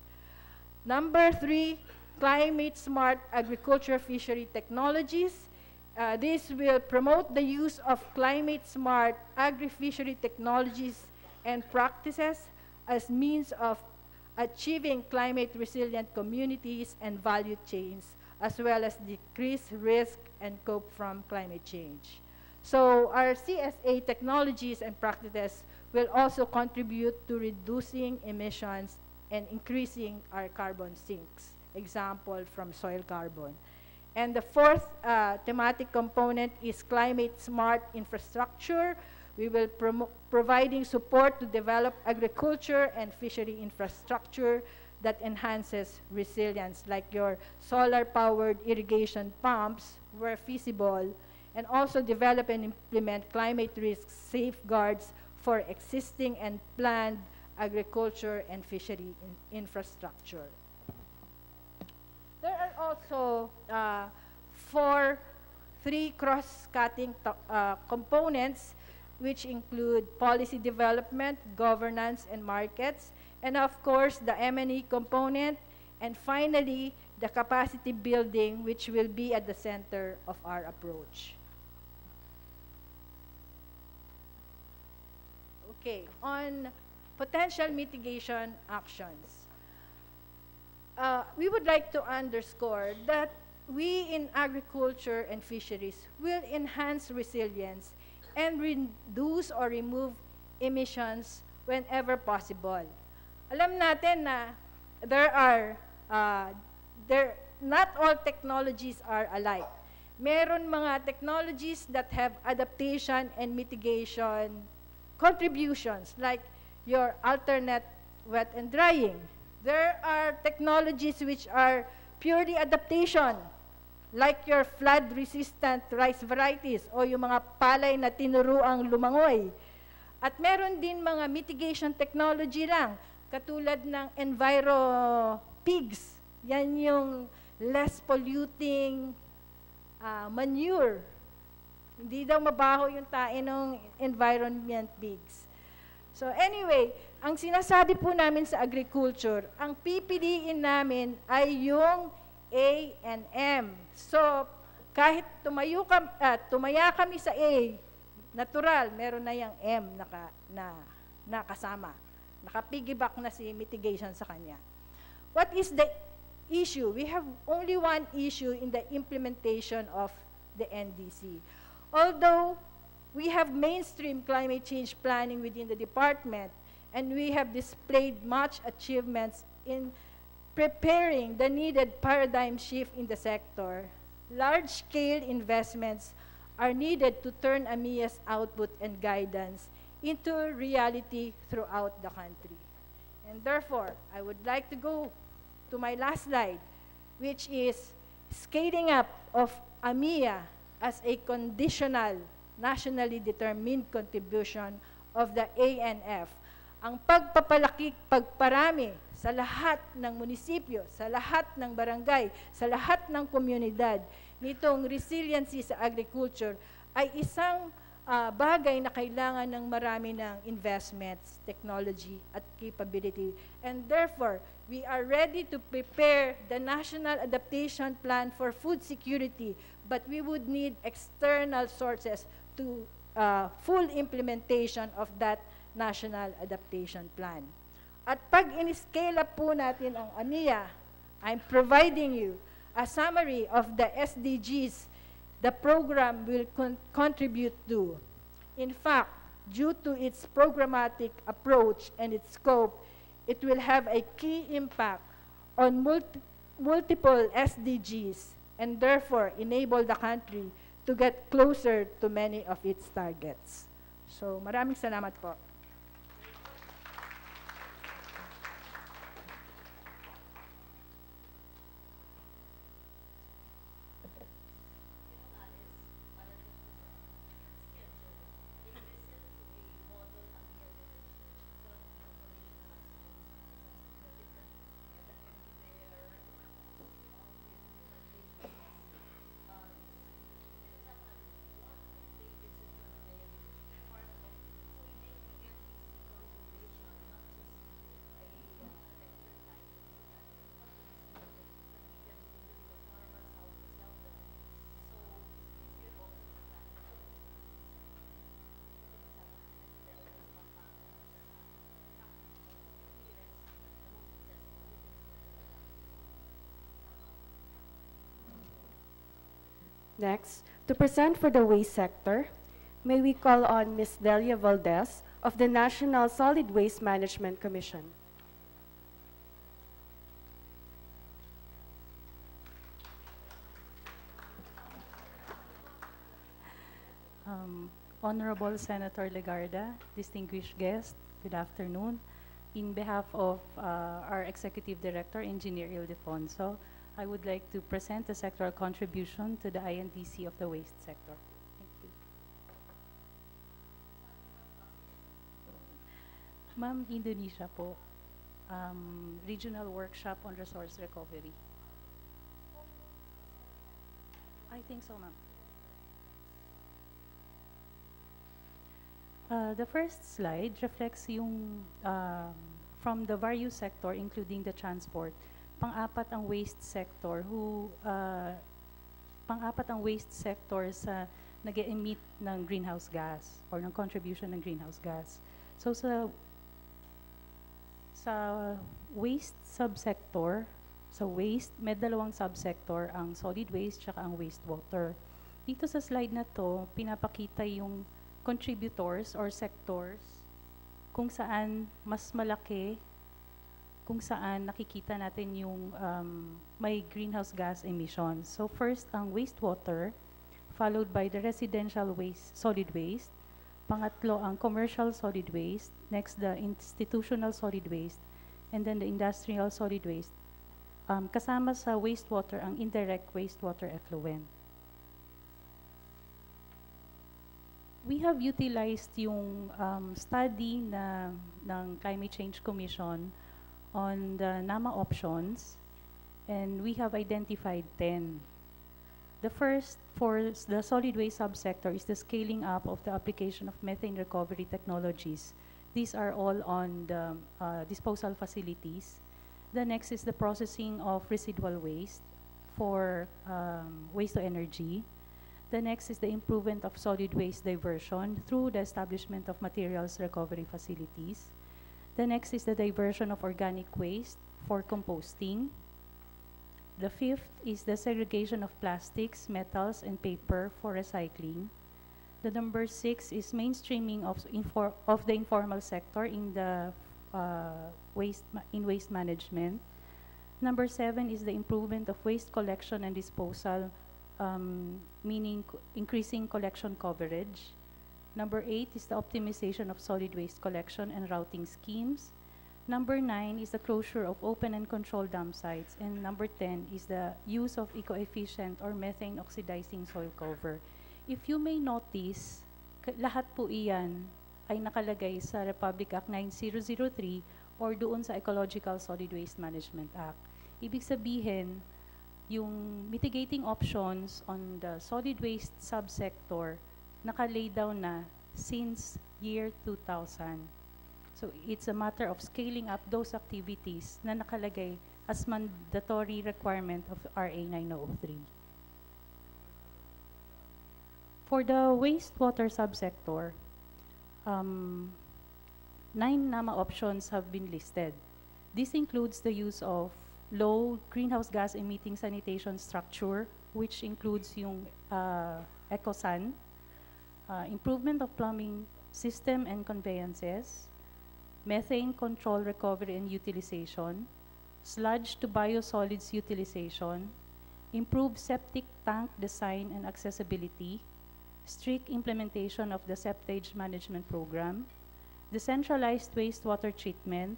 Number three, climate-smart agriculture fishery technologies. This will promote the use of climate-smart agri-fishery technologies and practices as means of achieving climate-resilient communities and value chains, as well as decrease risk and cope from climate change. So our CSA technologies and practices will also contribute to reducing emissions and increasing our carbon sinks, example from soil carbon. And the fourth thematic component is climate-smart infrastructure. We will providing support to develop agriculture and fishery infrastructure that enhances resilience, like your solar-powered irrigation pumps where feasible, and also develop and implement climate risk safeguards for existing and planned agriculture and fishery infrastructure. There are also three cross-cutting components, which include policy development, governance, and markets, and of course, the M&E component, and finally, the capacity building, which will be at the center of our approach. Okay, on potential mitigation actions. We would like to underscore that we in agriculture and fisheries will enhance resilience and reduce or remove emissions whenever possible. Alam natin na not all technologies are alike. Meron mga technologies that have adaptation and mitigation contributions, like your alternate wet and drying. There are technologies which are purely adaptation, like your flood-resistant rice varieties o yung mga palay na tinuruang lumangoy. At meron din mga mitigation technology lang, katulad ng enviro-pigs. Yan yung less polluting manure. Hindi daw mabaho yung tae ng environment pigs. So anyway, ang sinasabi po namin sa agriculture, ang pipiliin namin ay yung A and M. So, kahit tumaya kami sa A, natural, meron na yung M na kasama. Nakapiggyback na si mitigation sa kanya. What is the issue? We have only one issue in the implementation of the NDC. Although We have mainstream climate change planning within the department, and we have displayed much achievements in preparing the needed paradigm shift in the sector. Large-scale investments are needed to turn AMIA's output and guidance into reality throughout the country. And therefore, I would like to go to my last slide, which is scaling up of AMIA as a conditional, nationally determined contribution of the ANF. Ang pagpapalaki, pagparami sa lahat ng munisipyo, sa lahat ng barangay, sa lahat ng komunidad, nitong resiliency sa agriculture ay isang bagay na kailangan ng marami ng investments, technology, at capability. And therefore, we are ready to prepare the National Adaptation Plan for Food Security, but we would need external sources to full implementation of that National Adaptation Plan. At pag in-scale up po natin ang AMIA, I'm providing you a summary of the SDGs the program will contribute to. In fact, due to its programmatic approach and its scope, it will have a key impact on multiple SDGs and therefore enable the country to get closer to many of its targets. So, maraming salamat po. Next, to present for the waste sector, may we call on Ms. Delia Valdez of the National Solid Waste Management Commission. Honorable Senator Legarda, distinguished guests, good afternoon. In behalf of our Executive Director, Engineer Ildefonso, I would like to present the sectoral contribution to the INDC of the waste sector. Thank you. Ma'am, Indonesia po, regional workshop on resource recovery. I think so, ma'am. The first slide reflects yung from the various sector, including the transport. Pang-apat ang waste sector pang-apat ang waste sector sa nag-emit ng greenhouse gas or ng contribution ng greenhouse gas. So sa waste subsector, sa waste, may dalawang subsector, ang solid waste tsaka ang wastewater. Dito sa slide na to, pinapakita yung contributors or sectors kung saan mas malaki, kung saan nakikita natin yung may greenhouse gas emissions. So first, ang wastewater, followed by the residential waste, solid waste. Pangatlo, ang commercial solid waste. Next, the institutional solid waste. And then the industrial solid waste. Kasama sa wastewater, ang indirect wastewater effluent. We have utilized yung study ng Climate Change Commission on the NAMA options, and we have identified 10. The first, for the solid waste subsector, is the scaling up of the application of methane recovery technologies. These are all on the disposal facilities. The next is the processing of residual waste for waste to energy. The next is the improvement of solid waste diversion through the establishment of materials recovery facilities. The next is the diversion of organic waste for composting. The fifth is the segregation of plastics, metals, and paper for recycling. The number 6 is mainstreaming of, the informal sector in the waste management. Number 7 is the improvement of waste collection and disposal, meaning increasing collection coverage. Number 8 is the optimization of solid waste collection and routing schemes. Number 9 is the closure of open and controlled dump sites. And number 10 is the use of eco-efficient or methane oxidizing soil cover. If you may notice, lahat po iyan ay nakalagay sa Republic Act 9003 or doon sa Ecological Solid Waste Management Act. Ibig sabihin, yung mitigating options on the solid waste subsector nakalay down na since year 2000. So it's a matter of scaling up those activities na nakalagay as mandatory requirement of RA 9003. For the wastewater subsector, 9 NAMA options have been listed. This includes the use of low greenhouse gas emitting sanitation structure, which includes yung EcoSan, improvement of plumbing system and conveyances, methane control recovery and utilization, sludge to biosolids utilization, improved septic tank design and accessibility, strict implementation of the septage management program, decentralized wastewater treatment,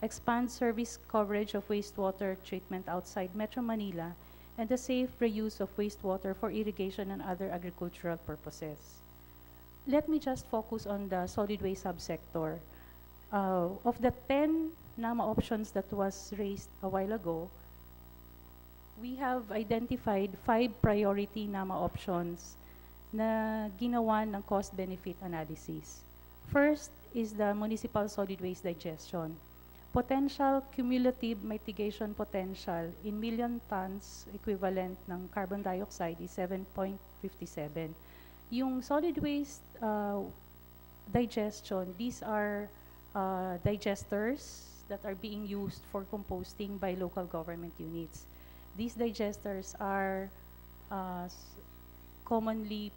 expand service coverage of wastewater treatment outside Metro Manila, and the safe reuse of wastewater for irrigation and other agricultural purposes. Let me just focus on the solid waste subsector. Of the 10 NAMA options that was raised a while ago, we have identified 5 priority NAMA options na ginawa ng cost-benefit analysis. First is the municipal solid waste digestion. Potential cumulative mitigation potential in million tons equivalent ng carbon dioxide is 7.57. Yung solid waste digestion, these are digesters that are being used for composting by local government units. These digesters are commonly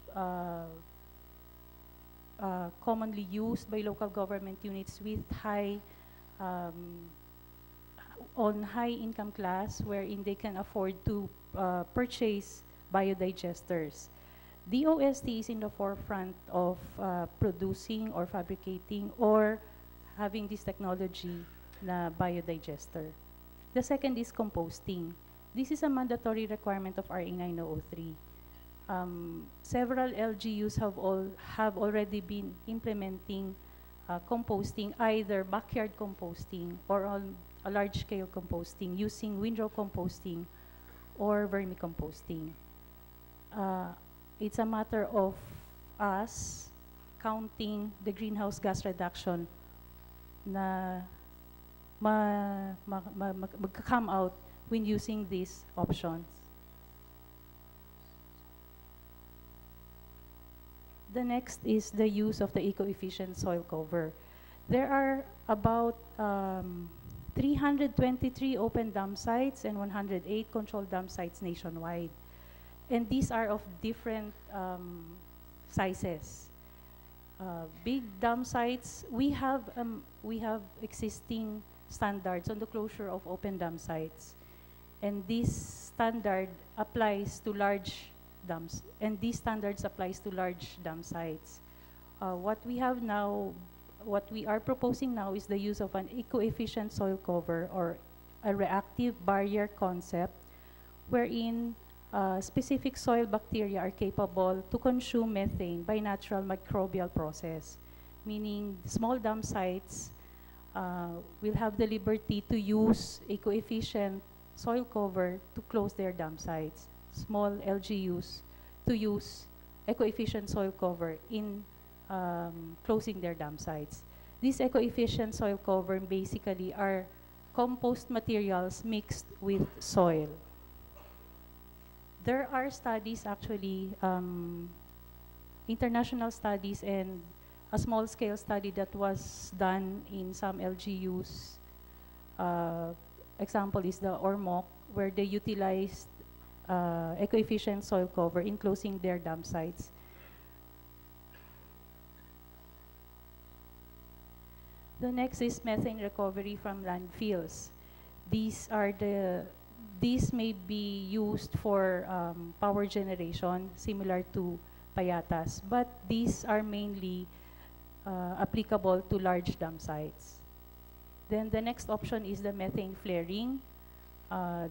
used by local government units with on high income class, wherein they can afford to purchase biodigesters. DOST is in the forefront of producing or fabricating or having this technology na biodigester. The second is composting. This is a mandatory requirement of RA 9003. Several LGUs have already been implementing composting, either backyard composting or on a large-scale composting using windrow composting or vermicomposting. It's a matter of us counting the greenhouse gas reduction na mag-come out when using these options. The next is the use of the eco-efficient soil cover. There are about 323 open dump sites and 108 controlled dump sites nationwide. And these are of different sizes. Big dump sites, we have existing standards on the closure of open dump sites. And this standard applies to large dumps, and these standards applies to large dump sites. What we are proposing now is the use of an eco-efficient soil cover or a reactive barrier concept, wherein specific soil bacteria are capable to consume methane by natural microbial process, meaning small dump sites will have the liberty to use eco-efficient soil cover to close their dump sites. Small LGUs to use eco-efficient soil cover in closing their dump sites. These eco-efficient soil cover basically are compost materials mixed with soil. There are studies actually, international studies and a small-scale study that was done in some LGUs. Example is the Ormoc, where they utilized eco-efficient soil cover in closing their dump sites. The next is methane recovery from landfills. These may be used for power generation, similar to payatas, but these are mainly applicable to large dam sites. Then the next option is the methane flaring.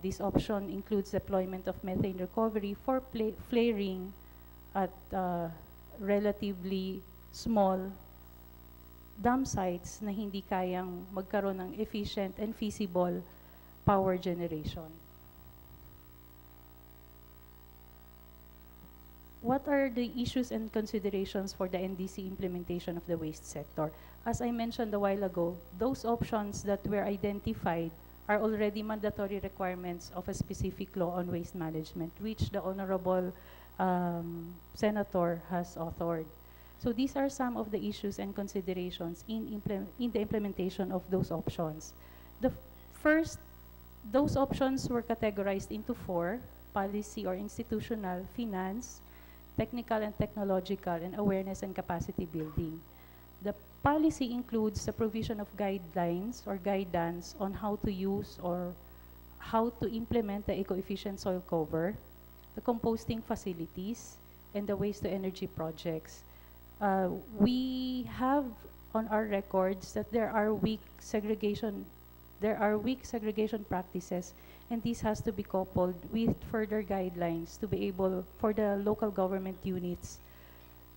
This option includes deployment of methane recovery for flaring at relatively small dam sites na hindi kayang magkaroon ng efficient and feasible power generation. What are the issues and considerations for the NDC implementation of the waste sector? As I mentioned a while ago, those options that were identified are already mandatory requirements of a specific law on waste management, which the Honorable Senator has authored. So these are some of the issues and considerations in the implementation of those options. Those options were categorized into 4: policy or institutional, finance, technical and technological, and awareness and capacity building. The policy includes the provision of guidelines or guidance on how to use or how to implement the eco-efficient soil cover, the composting facilities, and the waste-to-energy projects. We have on our records that there are weak segregation practices, and this has to be coupled with further guidelines to be able for the local government units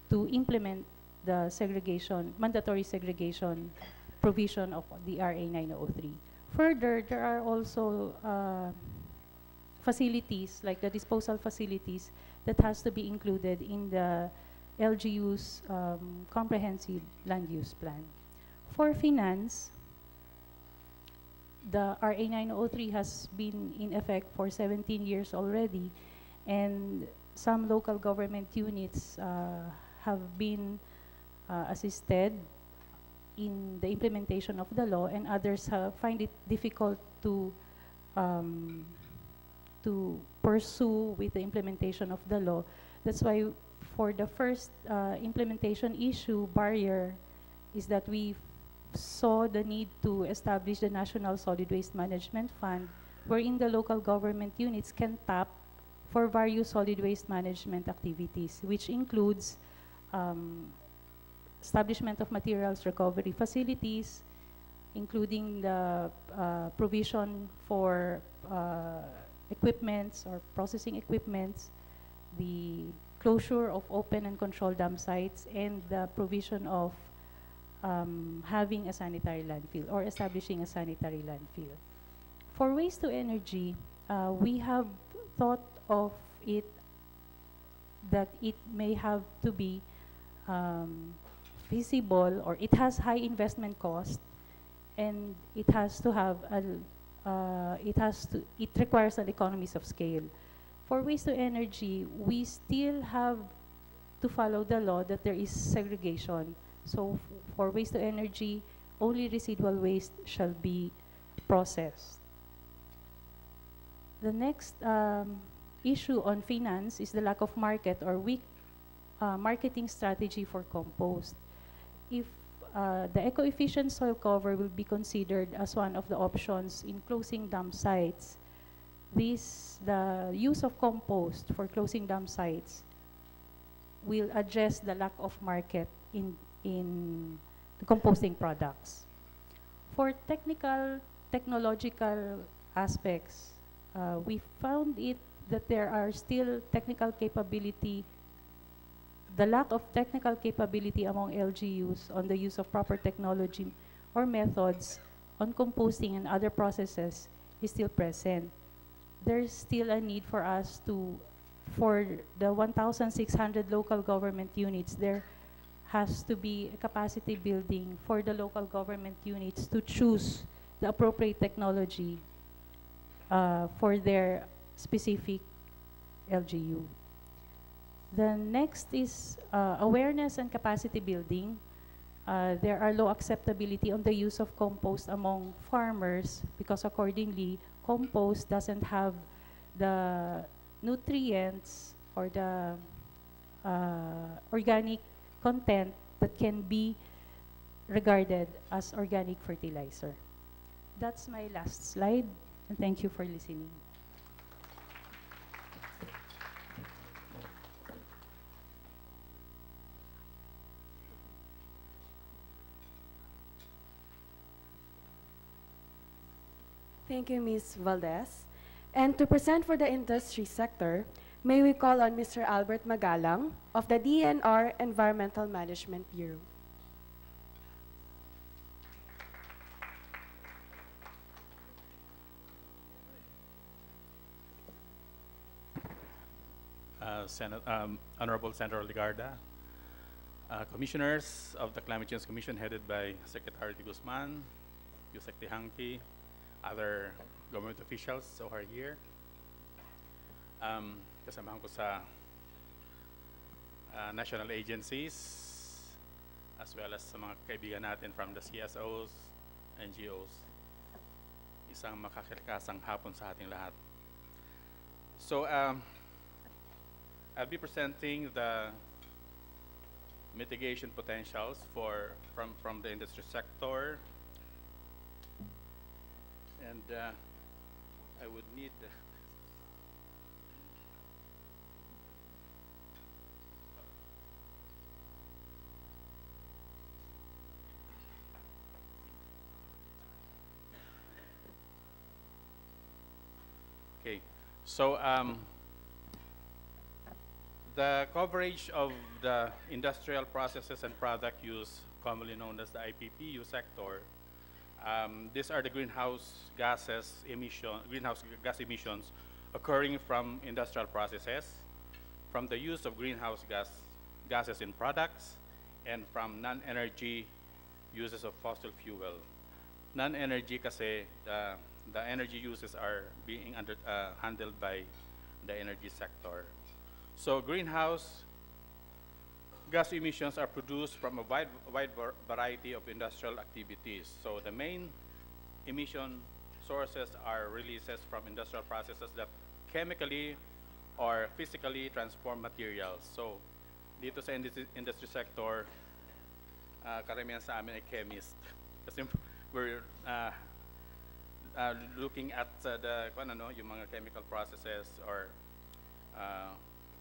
to implement the mandatory segregation provision of the RA 903. Further, there are also facilities like the disposal facilities that has to be included in the LGU's comprehensive land use plan. For finance, the RA 903 has been in effect for 17 years already, and some local government units have been assisted in the implementation of the law, and others find it difficult to pursue with the implementation of the law. That's why for the first implementation issue barrier is that we saw the need to establish the National Solid Waste Management Fund, wherein the local government units can tap for various solid waste management activities, which includes establishment of materials recovery facilities, including the provision for equipments or processing equipments, the closure of open and controlled dam sites, and the provision of having a sanitary landfill or establishing a sanitary landfill. For waste to energy, we have thought of it that it may have to be feasible, or it has high investment cost, and it has to have it requires an economies of scale. For waste to energy, we still have to follow the law that there is segregation. So for waste to energy, only residual waste shall be processed. The next issue on finance is the lack of market or weak marketing strategy for compost. If the eco-efficient soil cover will be considered as one of the options in closing dam sites, the use of compost for closing dam sites will address the lack of market in the composting products. For technological aspects, we found it that there are still the lack of technical capability among LGUs on the use of proper technology or methods on composting and other processes is still present. There's still a need for us for the 1,600 local government units, there has to be a capacity building for the local government units to choose the appropriate technology for their specific LGU. The next is awareness and capacity building. There are low acceptability on the use of compost among farmers because accordingly, compost doesn't have the nutrients or the organic content that can be regarded as organic fertilizer. That's my last slide, and thank you for listening. Thank you, Ms. Valdez. And to present for the industry sector, may we call on Mr. Albert Magalang of the DNR Environmental Management Bureau. Honorable Senator Ligarda, Commissioners of the Climate Change Commission headed by Secretary De Guzman, Yusek Tihanki, other government officials who are here. Kasamahan ko sa national agencies as well as sa mga kaibigan natin from the CSOs, NGOs. Isang makakilkasang hapon sa ating lahat. So, I'll be presenting the mitigation potentials from the industry sector, and I would need okay. So the coverage of the industrial processes and product use, commonly known as the IPPU sector, these are the greenhouse gas emissions occurring from industrial processes, from the use of greenhouse gases in products, and from non-energy uses of fossil fuel. Non-energy kasi the energy uses are being handled by the energy sector. So greenhouse gas emissions are produced from a wide variety of industrial activities. So the main emission sources are releases from industrial processes that chemically or physically transform materials. So dito sa industry sector, karamihan sa amin ay chemist. Kasi we're looking at yung mga chemical processes or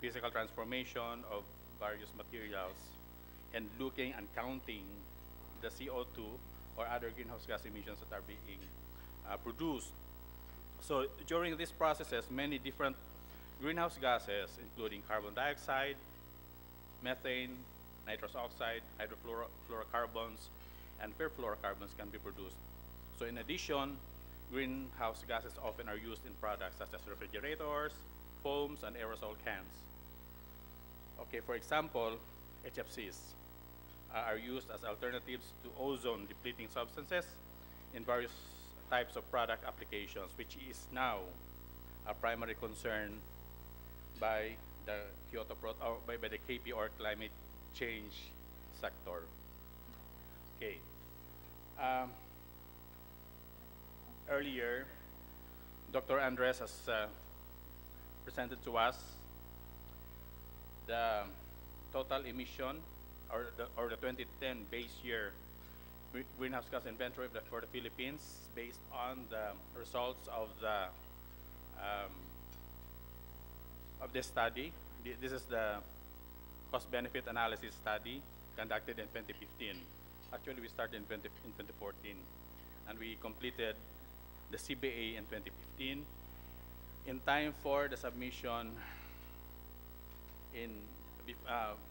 physical transformation of various materials and looking and counting the CO2 or other greenhouse gas emissions that are being produced. So during these processes, many different greenhouse gases, including carbon dioxide, methane, nitrous oxide, hydrofluorocarbons, and perfluorocarbons can be produced. So in addition, greenhouse gases often are used in products such as refrigerators, foams, and aerosol cans. Okay, for example, HFCs are used as alternatives to ozone-depleting substances in various types of product applications, which is now a primary concern by the by the KP or climate change sector. Okay. Earlier, Dr. Andres has presented to us the total emission or the 2010 base year greenhouse gas inventory for the Philippines based on the results of this study. This is the cost-benefit analysis study conducted in 2015. Actually, we started in 2014, and we completed the CBA in 2015 in time for the submission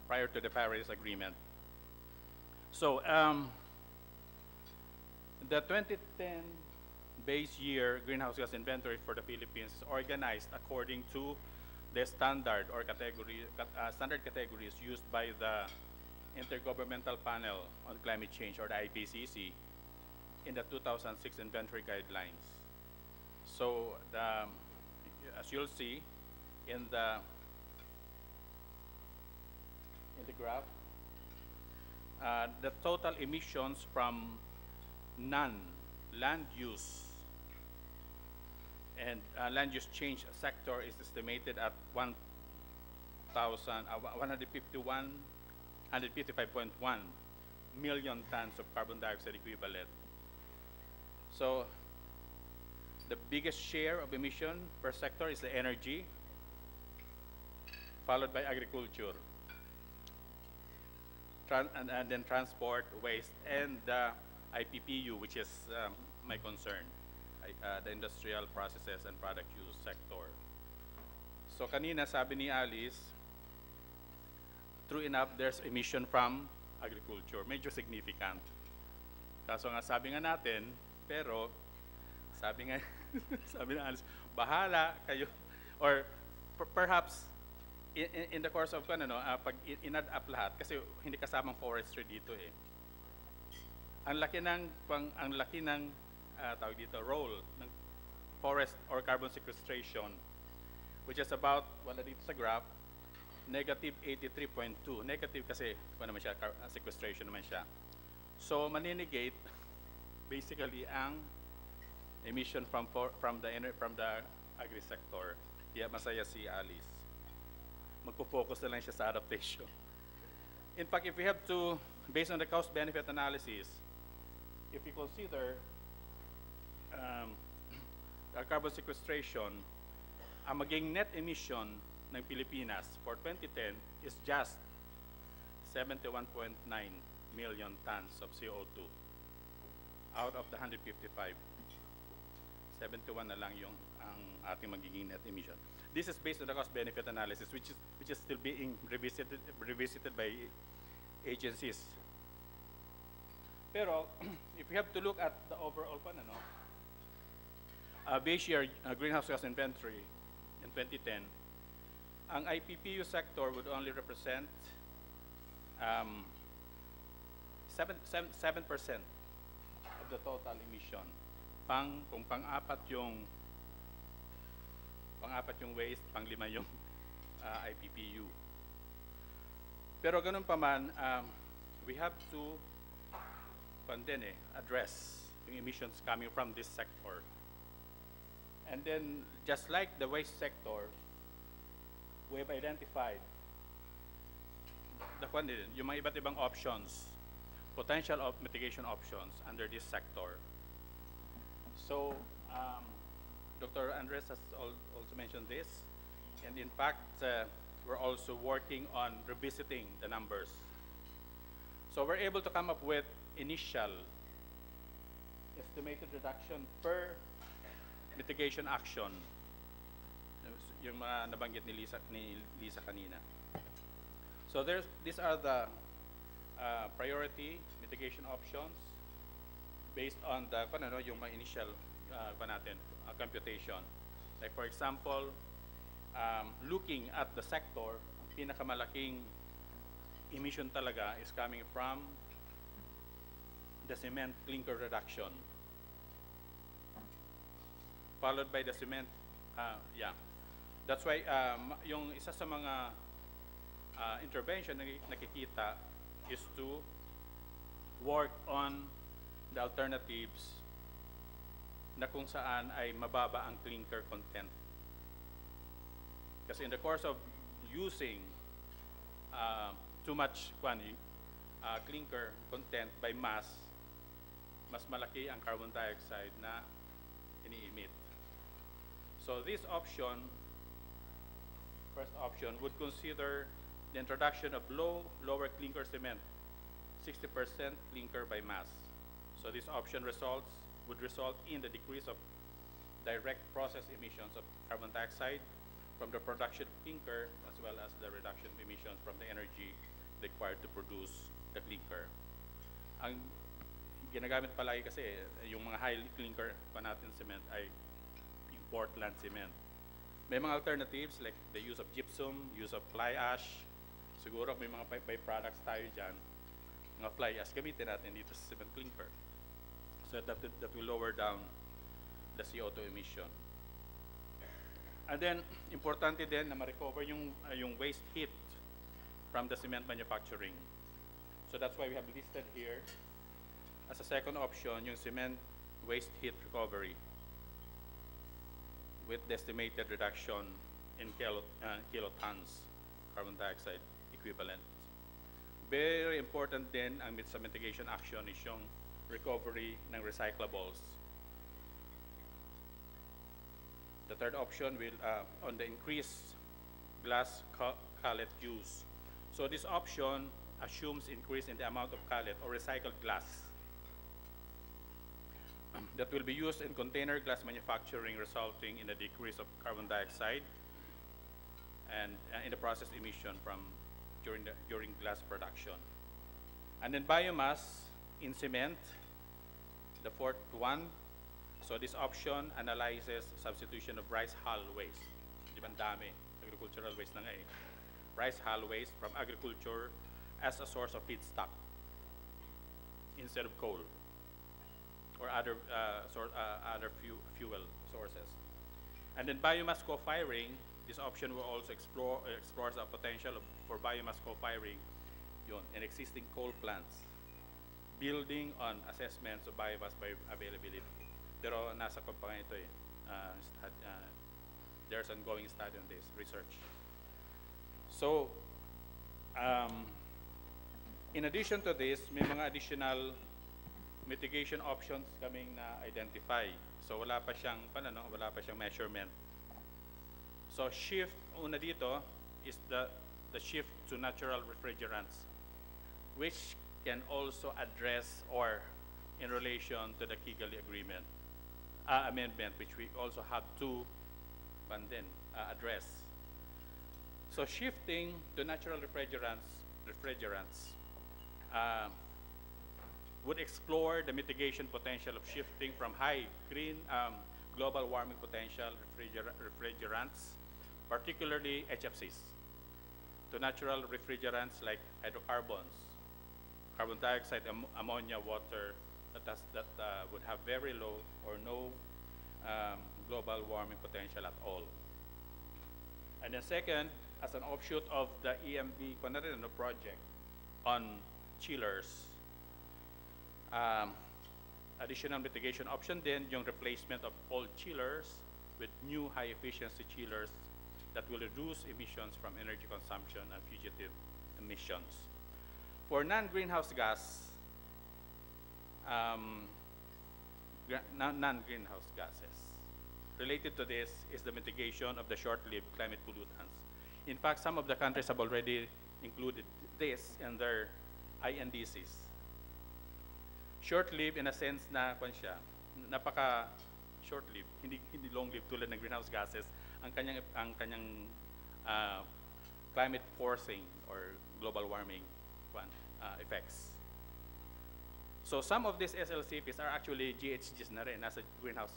prior to the Paris Agreement. So the 2010 base year greenhouse gas inventory for the Philippines is organized according to the standard or standard categories used by the Intergovernmental Panel on Climate Change, or the IPCC, in the 2006 inventory guidelines. So as you'll see in the graph, the total emissions from non-land use and land use change sector is estimated at 155.1 million tons of carbon dioxide equivalent. So the biggest share of emission per sector is the energy, followed by agriculture, and then transport, waste, and the IPPU, which is my concern, the industrial processes and product use sector. So kanina sabi ni Alice, true enough, there's emission from agriculture, medyo significant. Kaso nga sabi nga natin, pero sabi nga, sabi na Alice, bahala kayo, or perhaps in the course of pag in-add up lahat, kasi hindi kasamang forestry dito eh. Ang laki ng tawag dito, role ng forest or carbon sequestration, which is about, wala dito sa graph, negative 83.2. Negative kasi, naman siya, sequestration naman siya. So, maninegate, basically, ang emission from the agri-sector. Kaya masaya si Alice. Magpo-focus na lang siya sa adaptation. In fact, if we have to, based on the cost-benefit analysis, if we consider carbon sequestration, ang maging net emission ng Pilipinas for 2010 is just 71.9 million tons of CO2 out of the 155. 71 na lang yung ang ating magiging net emission. This is based on the cost-benefit analysis, which is still being revisited by agencies. Pero if we have to look at the overall base year greenhouse gas inventory in 2010, ang IPPU sector would only represent 7% of the total emission. Kung pang-apat yung waste, pang-lima yung IPPU. Pero ganun pa man, we have to address yung emissions coming from this sector. And then, just like the waste sector, we have identified yung mga iba't ibang options, potential mitigation options under this sector. So, Dr. Andres has also mentioned this, and in fact, we're also working on revisiting the numbers. So we're able to come up with initial estimated reduction per mitigation action, yung mga nabanggit ni Lisa kanina. So these are the priority mitigation options based on the yung mga initial computation. Like for example, looking at the sector, ang pinakamalaking emission talaga is coming from the cement clinker reduction, followed by the cement, That's why yung isa sa mga intervention na nakikita is to work on the alternatives na kung saan ay mababa ang clinker content. Kasi in the course of using too much clinker content by mass, mas malaki ang carbon dioxide na ini-emit. So this option, first option, would consider the introduction of lower clinker cement, 60% clinker by mass. So this option would result in the decrease of direct process emissions of carbon dioxide from the production of clinker, as well as the reduction of emissions from the energy required to produce the clinker. Ang ginagamit palagi kasi yung mga high clinker pa natin cement ay yung Portland cement. May mga alternatives like the use of gypsum, use of fly ash. Siguro may mga byproducts tayo dyan. Mga fly ash, gamitin natin dito sa cement clinker. So that will lower down the CO2 emission. And then, importante din na ma-recover yung waste heat from the cement manufacturing. So that's why we have listed here as a second option yung cement waste heat recovery with the estimated reduction in kilotons carbon dioxide equivalent Very important din ang sa mitigation action is yung recovery ng recyclables. The third option will on the increased glass cullet use. So this option assumes increase in the amount of cullet or recycled glass that will be used in container glass manufacturing, resulting in a decrease of carbon dioxide and in the process emission from during glass production. And then biomass in cement, the fourth one. So this option analyzes substitution of rice hull waste. Di ba ang dami? Agricultural waste na nga eh. Rice hull waste from agriculture as a source of feedstock instead of coal or other fuel sources. And then biomass co-firing, this option will also explores the potential for biomass co-firing in existing coal plants, building on assessments of biomass availability. Pero nasa kumpanya ito eh. There's ongoing study on this research. So, in addition to this, may mga additional mitigation options kaming na-identify. So wala pa siyang measurement. So shift, una dito, is the shift to natural refrigerants, which can also address or in relation to the Kigali Agreement, amendment, which we also have to address. So shifting to natural refrigerants would explore the mitigation potential of shifting from high global warming potential refrigerants, particularly HFCs, to natural refrigerants like hydrocarbons, carbon dioxide, ammonia, water, that would have very low or no global warming potential at all. And then second, as an offshoot of the EMB project on chillers, additional mitigation option then yung replacement of old chillers with new high efficiency chillers that will reduce emissions from energy consumption and fugitive emissions. For non-greenhouse gases, related to this is the mitigation of the short-lived climate pollutants. In fact, some of the countries have already included this in their INDCs. Short-lived in a sense na napaka short-lived, hindi long-lived tulad ng greenhouse gases ang kanyang climate forcing or global warming effects. So some of these SLCPs are actually GHGs na rin, nasa greenhouse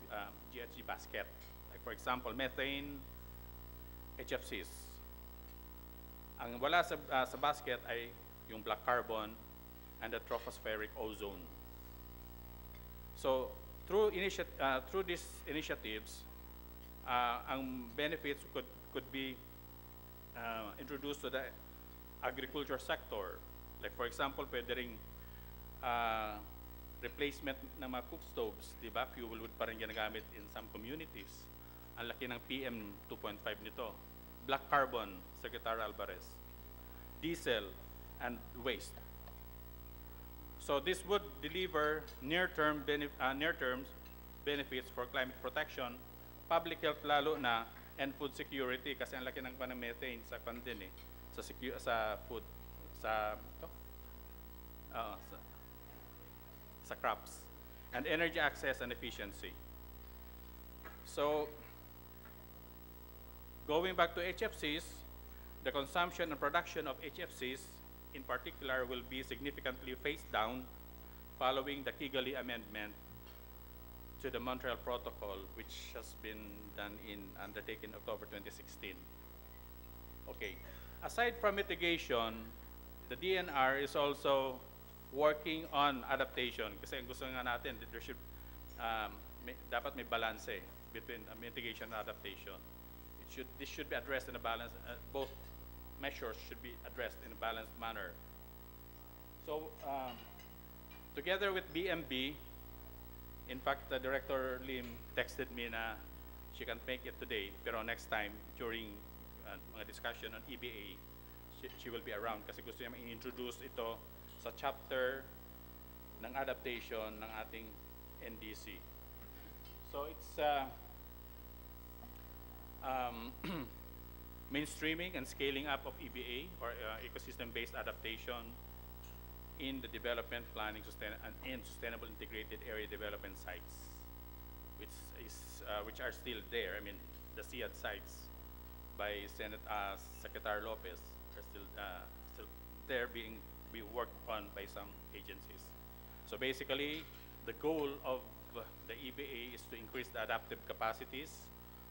GHG basket. Like for example, methane, HFCs. Ang wala sa basket ay yung black carbon and the tropospheric ozone. So through these initiatives, ang benefits could be introduced to the agriculture sector. Like for example, pwede ring replacement ng mga cook stoves, di ba? Fuel wood pa rin ginagamit in some communities. Ang laki ng PM 2.5 nito. Black carbon, Secretary Alvarez. Diesel and waste. So this would deliver near-term benefits for climate protection, public health lalo na, and food security kasi ang laki ng methane sa pandin sa food, sa crops, and energy access and efficiency. So going back to HFCs, the consumption and production of HFCs in particular will be significantly phased down following the Kigali Amendment to the Montreal Protocol, which has been undertaken in October 2016. Okay. Aside from mitigation, the DNR is also working on adaptation. Kasi gusto nga natin, there should, dapat may balance between mitigation and adaptation. This should be addressed in a balance, both measures should be addressed in a balanced manner. So, together with BMB, in fact, Director Lim texted me na she can't make it today, pero next time during mga discussion on EBA, she will be around kasi gusto niya i-introduce ito sa chapter ng adaptation ng ating NDC. So it's mainstreaming and scaling up of EBA, or ecosystem-based adaptation in the development planning and sustainable integrated area development sites, which are still there. I mean, the SIAD sites by Secretary Lopez are still there being worked on by some agencies. So basically, the goal of the EBA is to increase the adaptive capacities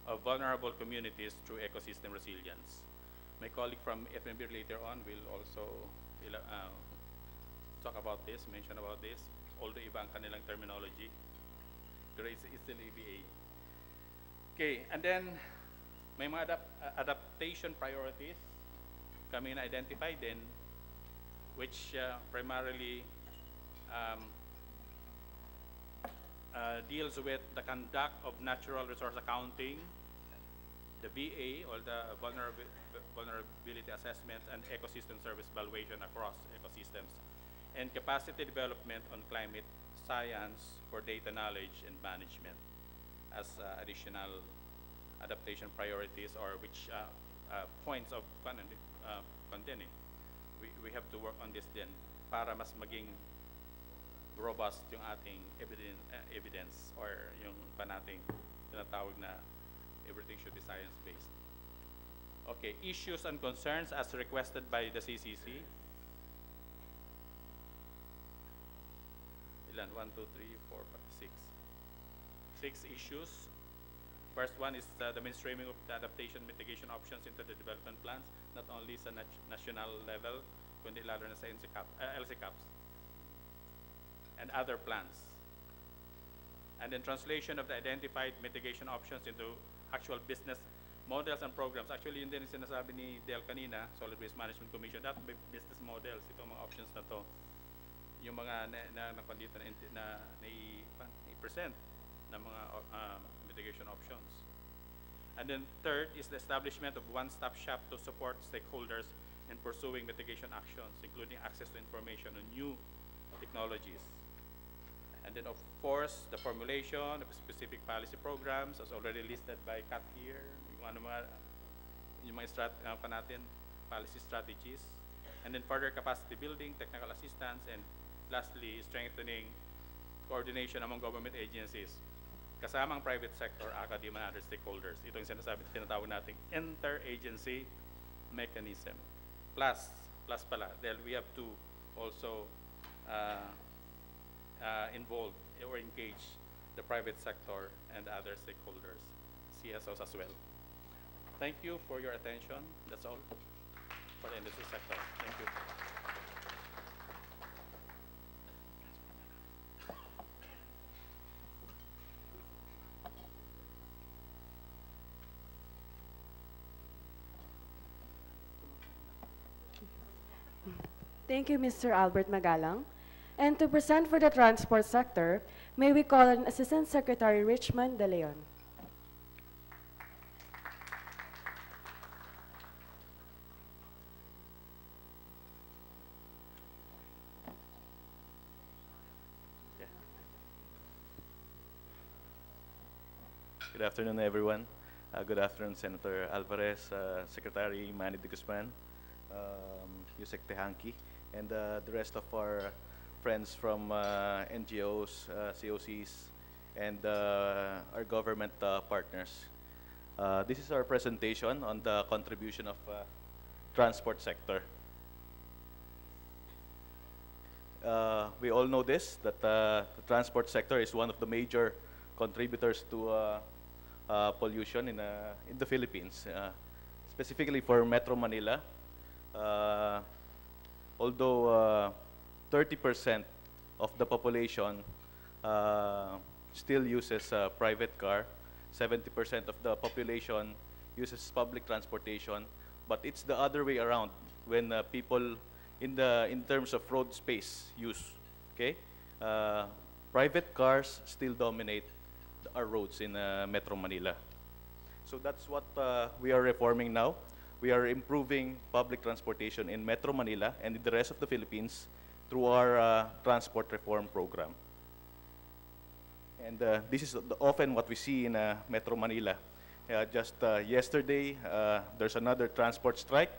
of vulnerable communities through ecosystem resilience. My colleague from FMB later on will also talk about this, mention about this, although iba ang kanilang terminology, pero it's still EBA. Okay, and then may mga adaptation priorities kami na-identify din, which primarily deals with the conduct of natural resource accounting, the VA, or the vulnerability assessment, and ecosystem service evaluation across ecosystems, and capacity development on climate science for data knowledge and management as additional adaptation priorities, or which points of content. We have to work on this then para mas maging robust yung ating evidence or yung nating tinatawag na everything should be science-based. Okay, issues and concerns as requested by the CCC. Ilan? 1, 2, 3, 4, 5, 6. 6 issues. First one is the mainstreaming of the adaptation mitigation options into the development plans, not only sa national level, kundi lalo na sa LCCAPs and other plans. And then translation of the identified mitigation options into actual business models and programs. Actually, yun din yung sinasabi ni Del kanina, Solid Waste Management Commission, that may business models, itong mga options na to, yung mga nakondito na i-present ng mga mitigation options. And then third is the establishment of one-stop shop to support stakeholders in pursuing mitigation actions, including access to information on new technologies. And then, of course, the formulation of specific policy programs, as already listed by Kat here, yung mga policy strategies. And then further capacity building, technical assistance, and lastly, strengthening coordination among government agencies, kasamang private sector, academia, and other stakeholders. Ito yung tinatawag nating inter-agency mechanism. Plus pala, then we have to also involve or engage the private sector and other stakeholders, CSOs as well. Thank you for your attention. That's all for the industry sector. Thank you. Thank you, Mr. Albert Magalang. And to present for the transport sector, may we call on Assistant Secretary Richmond De Leon. Good afternoon, everyone. Good afternoon, Senator Alvarez, Secretary Manny de Guzman, Yusek Tehanki, and the rest of our friends from NGOs, COCs, and our government partners. This is our presentation on the contribution of transport sector. We all know this, that the transport sector is one of the major contributors to pollution in the Philippines, specifically for Metro Manila. Although 30% of the population still uses a private car, 70% of the population uses public transportation, but it's the other way around when people in terms of road space use, okay? Private cars still dominate our roads in Metro Manila. So that's what we are reforming now. we are improving public transportation in Metro Manila and in the rest of the Philippines through our transport reform program. And this is often what we see in Metro Manila. Just yesterday, there's another transport strike.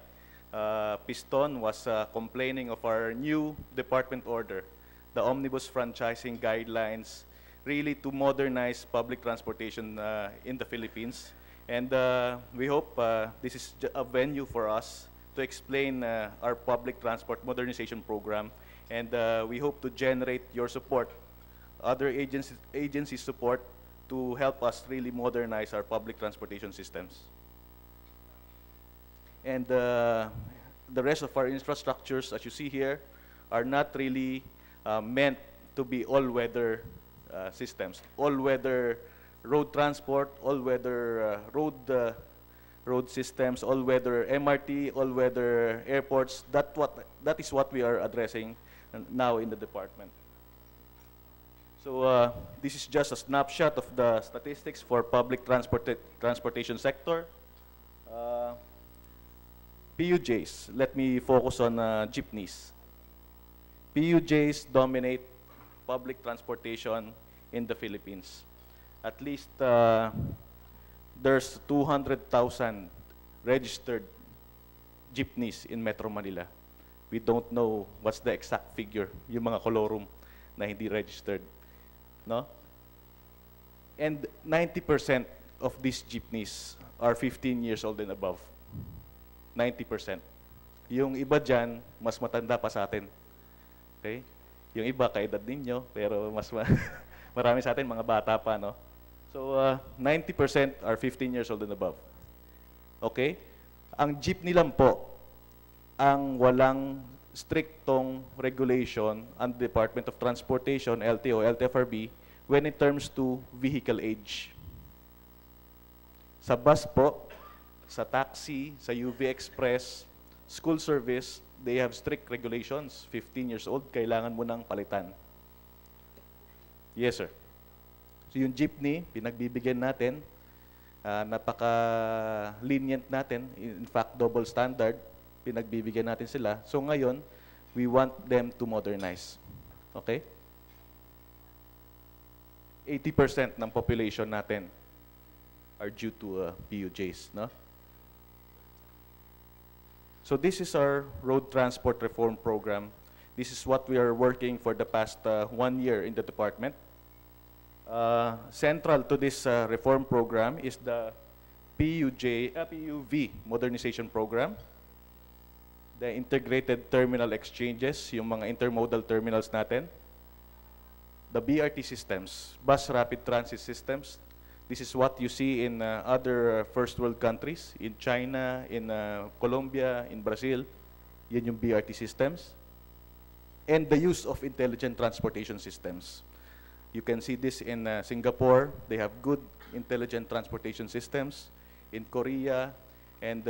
Piston was complaining of our new department order, the omnibus franchising guidelines, really to modernize public transportation in the Philippines. And we hope this is a venue for us to explain our public transport modernization program. And we hope to generate your support, other agencies' support, to help us really modernize our public transportation systems. And the rest of our infrastructures, as you see here, are not really meant to be all-weather systems. All-weather road transport, all-weather road systems, all-weather MRT, all-weather airports. That is what we are addressing now in the department. So this is just a snapshot of the statistics for public transportation sector. PUJs, let me focus on jeepneys. PUJs dominate public transportation in the Philippines. At least there's 200,000 registered jeepneys in Metro Manila. We don't know what's the exact figure, yung mga kolorum na hindi registered. No? And 90% of these jeepneys are 15 years old and above. 90%. Yung iba dyan, mas matanda pa sa atin. Okay? Yung iba, kaedad ninyo, pero mas marami sa atin, mga bata pa, no? So, 90% are 15 years old and above. Okay? Ang jeepney lang po, ang walang strictong regulation ang Department of Transportation, LTO, LTFRB, when it terms to vehicle age. Sa bus po, sa taxi, sa UV Express, school service, they have strict regulations. 15 years old, kailangan mo nang palitan. Yes, sir. So yung jeepney, pinagbibigyan natin, napaka-lenient natin. In fact, double standard, pinagbibigyan natin sila. So ngayon, we want them to modernize. Okay? 80% ng population natin are due to PUJs, no? So this is our road transport reform program. This is what we are working for the past 1 year in the department. Central to this reform program is the PUV modernization program, the integrated terminal exchanges, yung mga intermodal terminals natin, the BRT systems, bus rapid transit systems. This is what you see in other first world countries, in China, in Colombia, in Brazil. Yan yung BRT systems. And the use of intelligent transportation systems. You can see this in Singapore. They have good intelligent transportation systems. In Korea and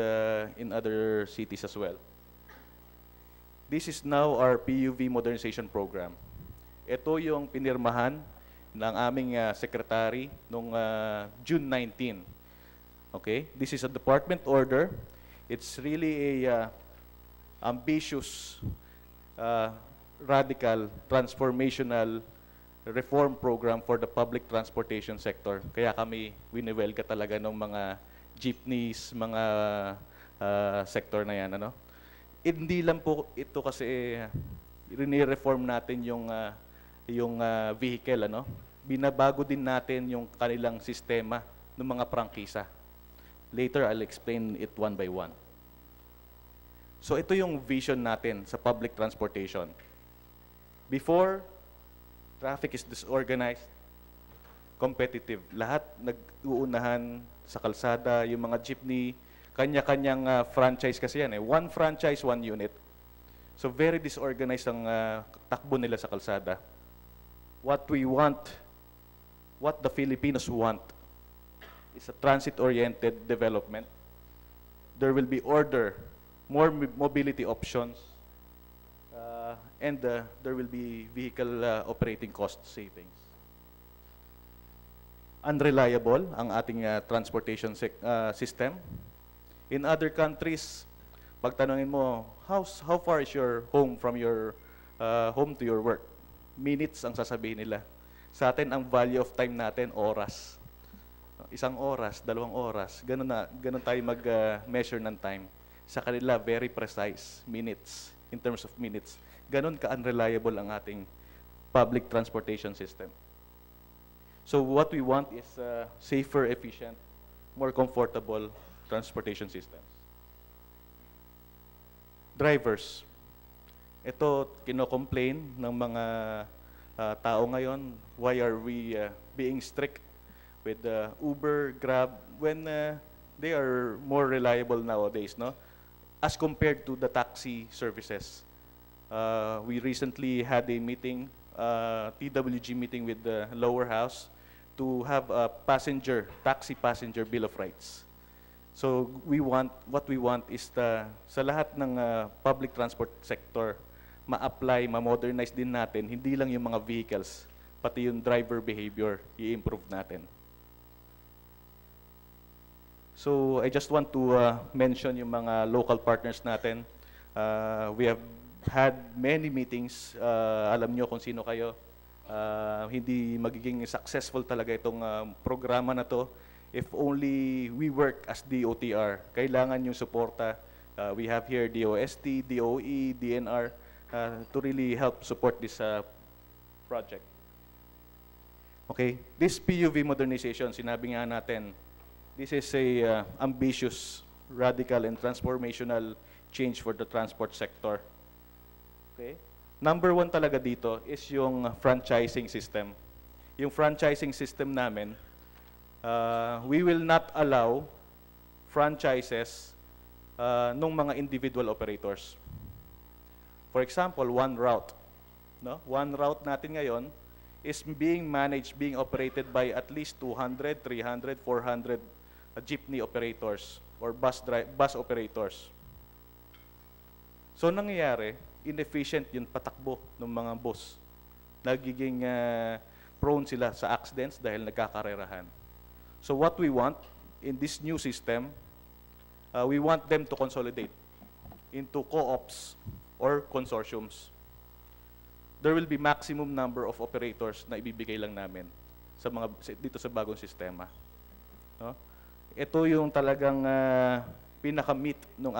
in other cities as well. This is now our PUV modernization program. Ito yung pinirmahan ng aming secretary noong June 19. Okay? This is a department order. It's really a ambitious, radical, transformational reform program for the public transportation sector. Kaya kami winiwelga talaga ng mga jeepneys, mga sector na yan. Ano? Hindi lang po ito kasi rini-reform natin yung vehicle, ano? Binabago din natin yung kanilang sistema ng mga prangkisa. Later, I'll explain it one by one. So ito yung vision natin sa public transportation. Before, traffic is disorganized, competitive. Lahat nag-uunahan sa kalsada, yung mga jeepney, kanya-kanyang franchise kasi yan. One franchise, one unit. So very disorganized ang takbo nila sa kalsada. What we want, what the Filipinos want, is a transit-oriented development. There will be order, more mobility options, and there will be vehicle operating cost savings. Unreliable ang ating transportation system. In other countries, pagtanungin mo, how far is your home from your home to your work? Minutes ang sasabihin nila. Sa atin, ang value of time natin, oras. Isang oras, 2 oras, ganun tayo mag-measure ng time. Sa kanila, very precise, minutes, in terms of minutes. Ganun ka-unreliable ang ating public transportation system. So what we want is safer, efficient, more comfortable transportation systems. Drivers. Ito, kino-complain ng mga tao ngayon, why are we being strict with Uber, Grab, when they are more reliable nowadays, no? As compared to the taxi services. We recently had a meeting, TWG meeting with the lower house to have a taxi passenger bill of rights. So what we want is sa lahat ng public transport sector, ma-apply, ma-modernize din natin, hindi lang yung mga vehicles, pati yung driver behavior, i-improve natin. So I just want to mention yung mga local partners natin. We have had many meetings, alam nyo kung sino kayo. Hindi magiging successful talaga itong programa na to if only we work as DOTR. Kailangan yung suporta. We have here DOST, DOE, DNR to really help support this project. Okay, this PUV modernization, sinabi nga natin, this is a ambitious, radical, and transformational change for the transport sector. Okay? Number 1 talaga dito is yung franchising system. Yung franchising system namin, we will not allow franchises ng mga individual operators. For example, one route. No? One route natin ngayon is being managed, being operated by at least 200, 300, 400 jeepney operators or bus operators. So nangyayari, inefficient yung patakbo ng mga bus. Nagiging prone sila sa accidents dahil nagkakarerahan. So what we want in this new system, we want them to consolidate into co-ops or consortiums. There will be maximum number of operators na ibibigay lang namin dito sa bagong sistema. No? Ito yung talagang pinaka-meat ng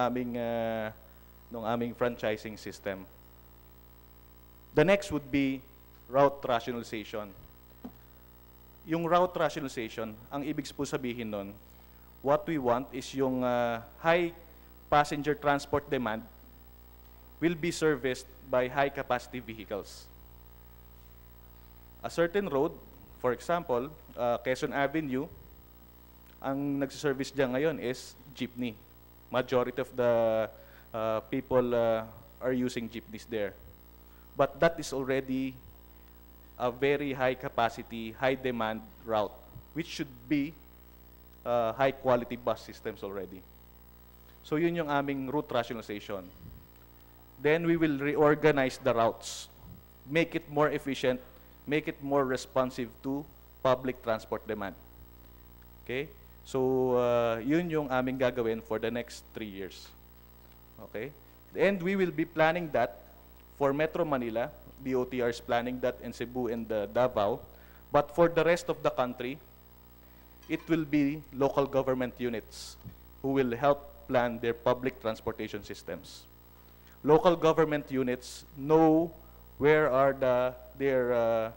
aming franchising system. The next would be route rationalization. Yung route rationalization, ang ibig po sabihin nun, what we want is yung high passenger transport demand will be serviced by high-capacity vehicles. A certain road, for example, Quezon Avenue, ang nagsiservice dyan ngayon is jeepney. Majority of the people are using jeepneys there. But that is already a very high-capacity, high-demand route, which should be high-quality bus systems already. So yun yung aming route rationalization. Then we will reorganize the routes, make it more efficient, make it more responsive to public transport demand. Okay? So yun yung aming gagawin for the next 3 years. Okay? And we will be planning that for Metro Manila. DOTR is planning that in Cebu and Davao. But for the rest of the country, it will be local government units who will help plan their public transportation systems. Local government units know where are their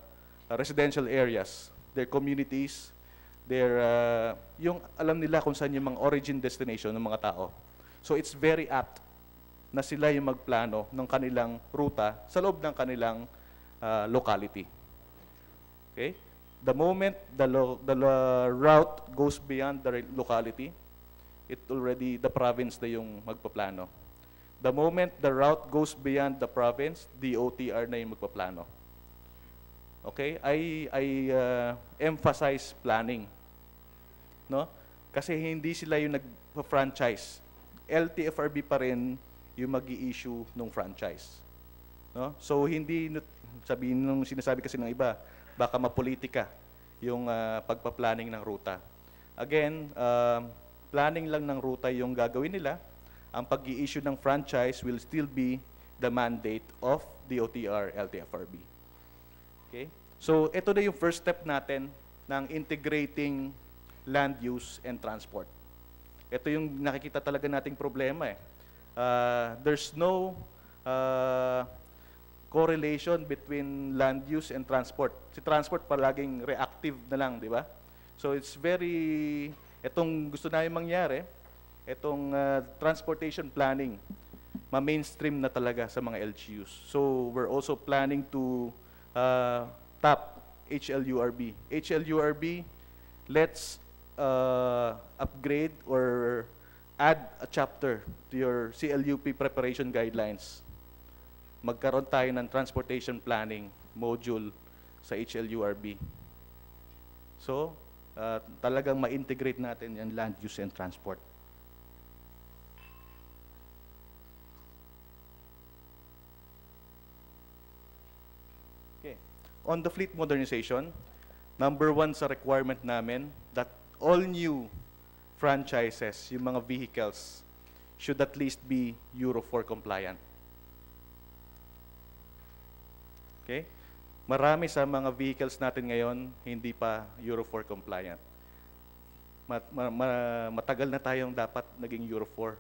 residential areas, their communities, yung alam nila kung saan yung mga origin destination ng mga tao. So it's very apt na sila yung magplano ng kanilang ruta sa loob ng kanilang locality. Okay? The moment the route goes beyond the locality, the province na yung magpaplano. The moment the route goes beyond the province, DOTR na yung magpaplano. Okay? I emphasize planning. No? Kasi hindi sila yung nag-franchise. LTFRB pa rin yung mag-i-issue ng franchise. No? So hindi sabihin nung sinasabi kasi ng iba, baka mapolitika yung pagpa-planning ng ruta. Again, planning lang ng ruta yung gagawin nila. Ang pag-i-issue ng franchise will still be the mandate of DOTR LTFRB. Okay? So, ito na yung first step natin ng integrating land use and transport. Ito yung nakikita talaga nating problema eh. There's no correlation between land use and transport. Si transport palaging reactive na lang, di ba? So it's very, itong gusto namin mangyari, itong transportation planning, ma-mainstream na talaga sa mga LGUs. So we're also planning to tap HLURB. HLURB, let's upgrade or add a chapter to your CLUP preparation guidelines. Magkaroon tayo ng transportation planning module sa HLURB. So, talagang ma-integrate natin yung land use and transport. Okay. On the fleet modernization, number 1 sa requirement namin that all new franchises, yung mga vehicles, should at least be Euro 4 compliant. Okay? Marami sa mga vehicles natin ngayon hindi pa Euro 4 compliant. Matagal na tayong dapat naging Euro 4.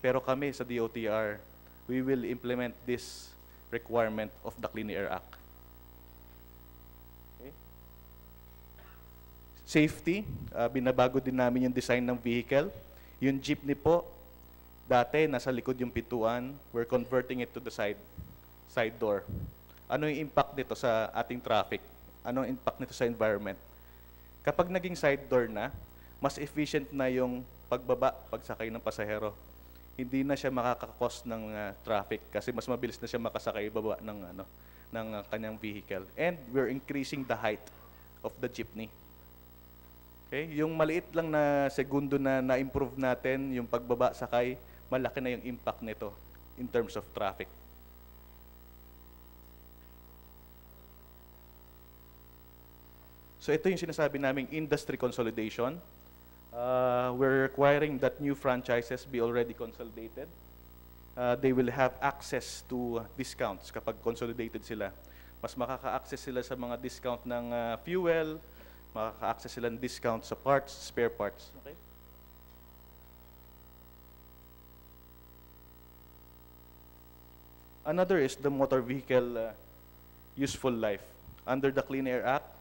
Pero kami sa DOTR, we will implement this requirement of the Clean Air Act. Okay? Safety, binabago din namin yung design ng vehicle. Yung jeepney po, dati nasa likod yung pintuan, we're converting it to the side door. Ano yung impact nito sa ating traffic? Ano yung impact nito sa environment? Kapag naging side door na, mas efficient na yung pagbaba, pagsakay ng pasahero. Hindi na siya makaka-cause ng traffic kasi mas mabilis na siya makasakay baba ng kanyang vehicle. And we're increasing the height of the jeepney. Okay? Yung maliit lang na segundo na na-improve natin, yung pagbaba, sakay, malaki na yung impact nito in terms of traffic. So ito yung sinasabi naming industry consolidation. We're requiring that new franchises be already consolidated. They will have access to discounts kapag consolidated sila. Mas makaka-access sila sa mga discount ng fuel, makaka-access sila ng discount sa parts, spare parts. Okay? Another is the motor vehicle useful life. Under the Clean Air Act,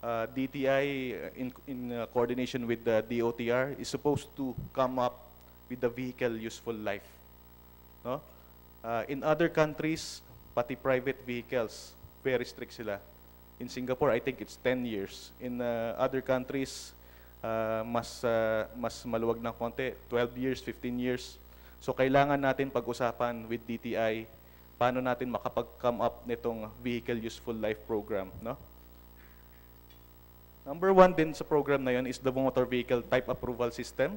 DTI, in coordination with the DOTR, is supposed to come up with the vehicle useful life. No? In other countries, pati private vehicles, very strict sila. In Singapore, I think it's 10 years. In other countries, mas maluwag ng konti, 12 years, 15 years. So kailangan natin pag-usapan with DTI paano natin makapag-come up nitong vehicle useful life program, no? Number 1 din sa program na yun is the motor vehicle type approval system.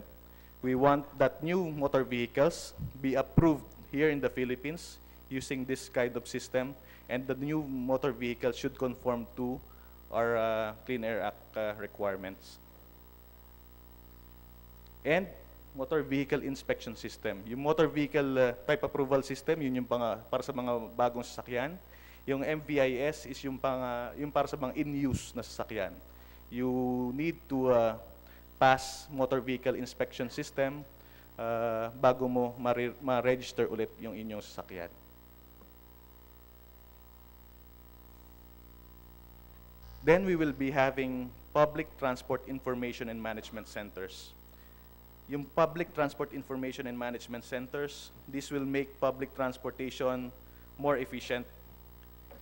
We want that new motor vehicles be approved here in the Philippines using this kind of system, and the new motor vehicle should conform to our Clean Air Act requirements. And motor vehicle inspection system. Yung motor vehicle type approval system, yun yung para sa mga bagong sasakyan. Yung MVIS is yung para sa mga in-use na sasakyan. You need to pass motor vehicle inspection system bago mo ma-register ulit yung inyong sasakyan. Then we will be having public transport information and management centers. Yung public transport information and management centers, this will make public transportation more efficient.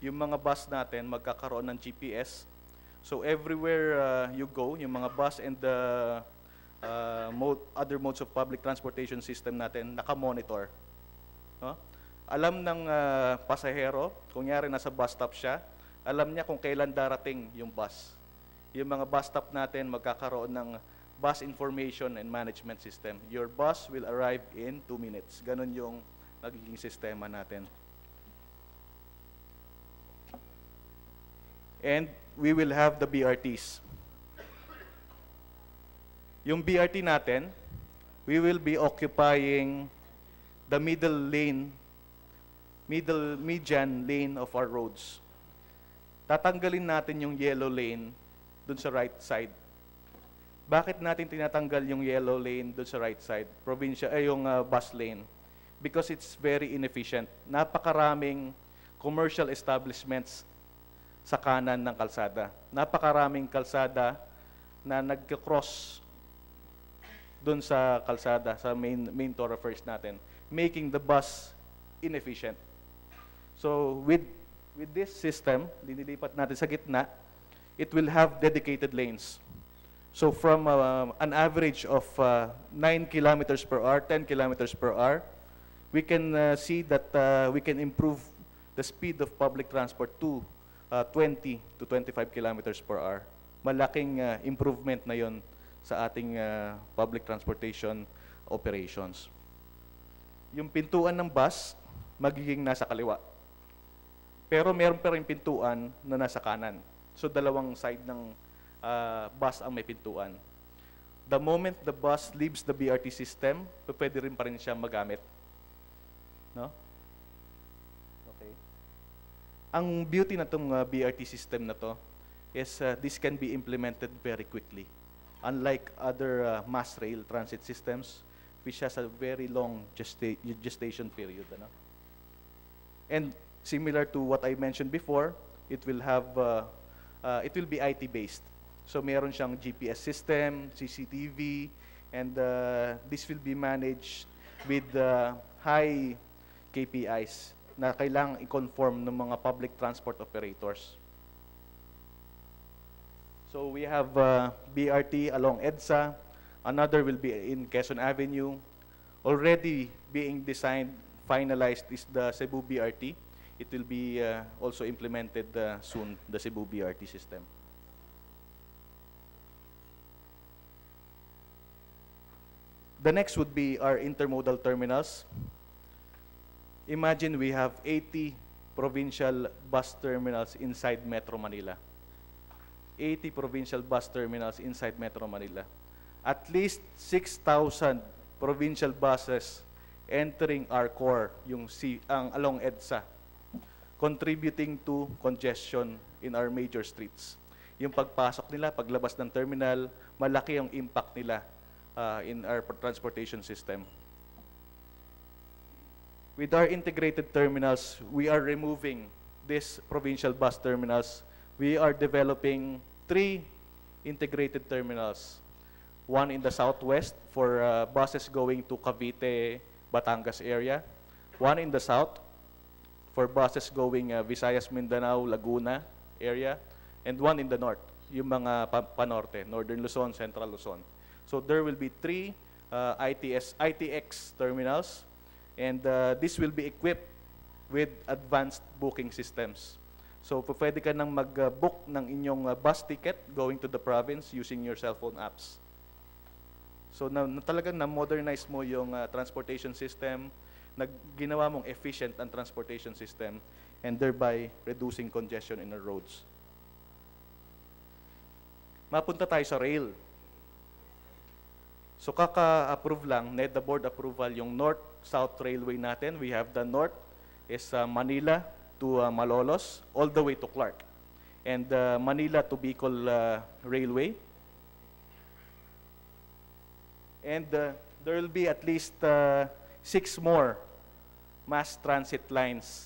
Yung mga bus natin magkakaroon ng GPS. So everywhere you go, yung mga bus and the other modes of public transportation system natin, naka-monitor. No? Alam ng pasahero, kunyari nasa bus stop siya, alam niya kung kailan darating yung bus. Yung mga bus stop natin magkakaroon ng bus information and management system. Your bus will arrive in 2 minutes. Ganon yung nagiging sistema natin. And we will have the BRTs. Yung BRT natin, we will be occupying the median lane of our roads. Tatanggalin natin yung yellow lane dun sa right side. Bakit natin tinatanggal yung yellow lane dun sa right side? Yung bus lane. Because it's very inefficient. Napakaraming commercial establishments sa kanan ng kalsada. Napakaraming kalsada na nagka-cross dun sa kalsada, sa main thoroughfares natin, making the bus inefficient. So with this system, linilipat natin sa gitna, it will have dedicated lanes. So from an average of 9 kilometers per hour, 10 kilometers per hour, we can see that we can improve the speed of public transport to 20 to 25 kilometers per hour. Malaking improvement na yon sa ating public transportation operations. Yung pintuan ng bus, magiging nasa kaliwa. Pero meron pa rin pintuan na nasa kanan. So dalawang side ng bus ang may pintuan. The moment the bus leaves the BRT system, pwede rin pa rin siya magamit. No? Okay. Ang beauty na itong BRT system na to is this can be implemented very quickly. Unlike other mass rail transit systems, which has a very long gestation period. Ano? And similar to what I mentioned before, it will be IT-based. So meron siyang GPS system, CCTV, and this will be managed with high KPIs na kailangang i-conform ng mga public transport operators. So we have BRT along EDSA. Another will be in Quezon Avenue. Already being designed, finalized is the Cebu BRT. It will be also implemented soon, the Cebu BRT system. The next would be our intermodal terminals. Imagine we have 80 provincial bus terminals inside Metro Manila. 80 provincial bus terminals inside Metro Manila. At least 6,000 provincial buses entering our core, along EDSA, contributing to congestion in our major streets. Yung pagpasok nila, paglabas ng terminal, malaki ang impact nila in our transportation system. With our integrated terminals, we are removing these provincial bus terminals. We are developing 3 integrated terminals. One in the southwest for buses going to Cavite, Batangas area. One in the south for buses going Visayas, Mindanao, Laguna area. And one in the north, yung mga panorte, Northern Luzon, Central Luzon. So there will be 3 ITX terminals, and this will be equipped with advanced booking systems. So pwede ka nang mag-book ng inyong bus ticket going to the province using your cell phone apps. So talagang na-modernize mo yung transportation system, ginawa mong efficient ang transportation system, and thereby reducing congestion in our roads. Mapunta tayo sa rail. So kaka-approve lang, NEDA board approval yung North-South Railway natin. We have the North is Manila to Malolos, all the way to Clark. And Manila to Bicol Railway. And there will be at least 6 more mass transit lines.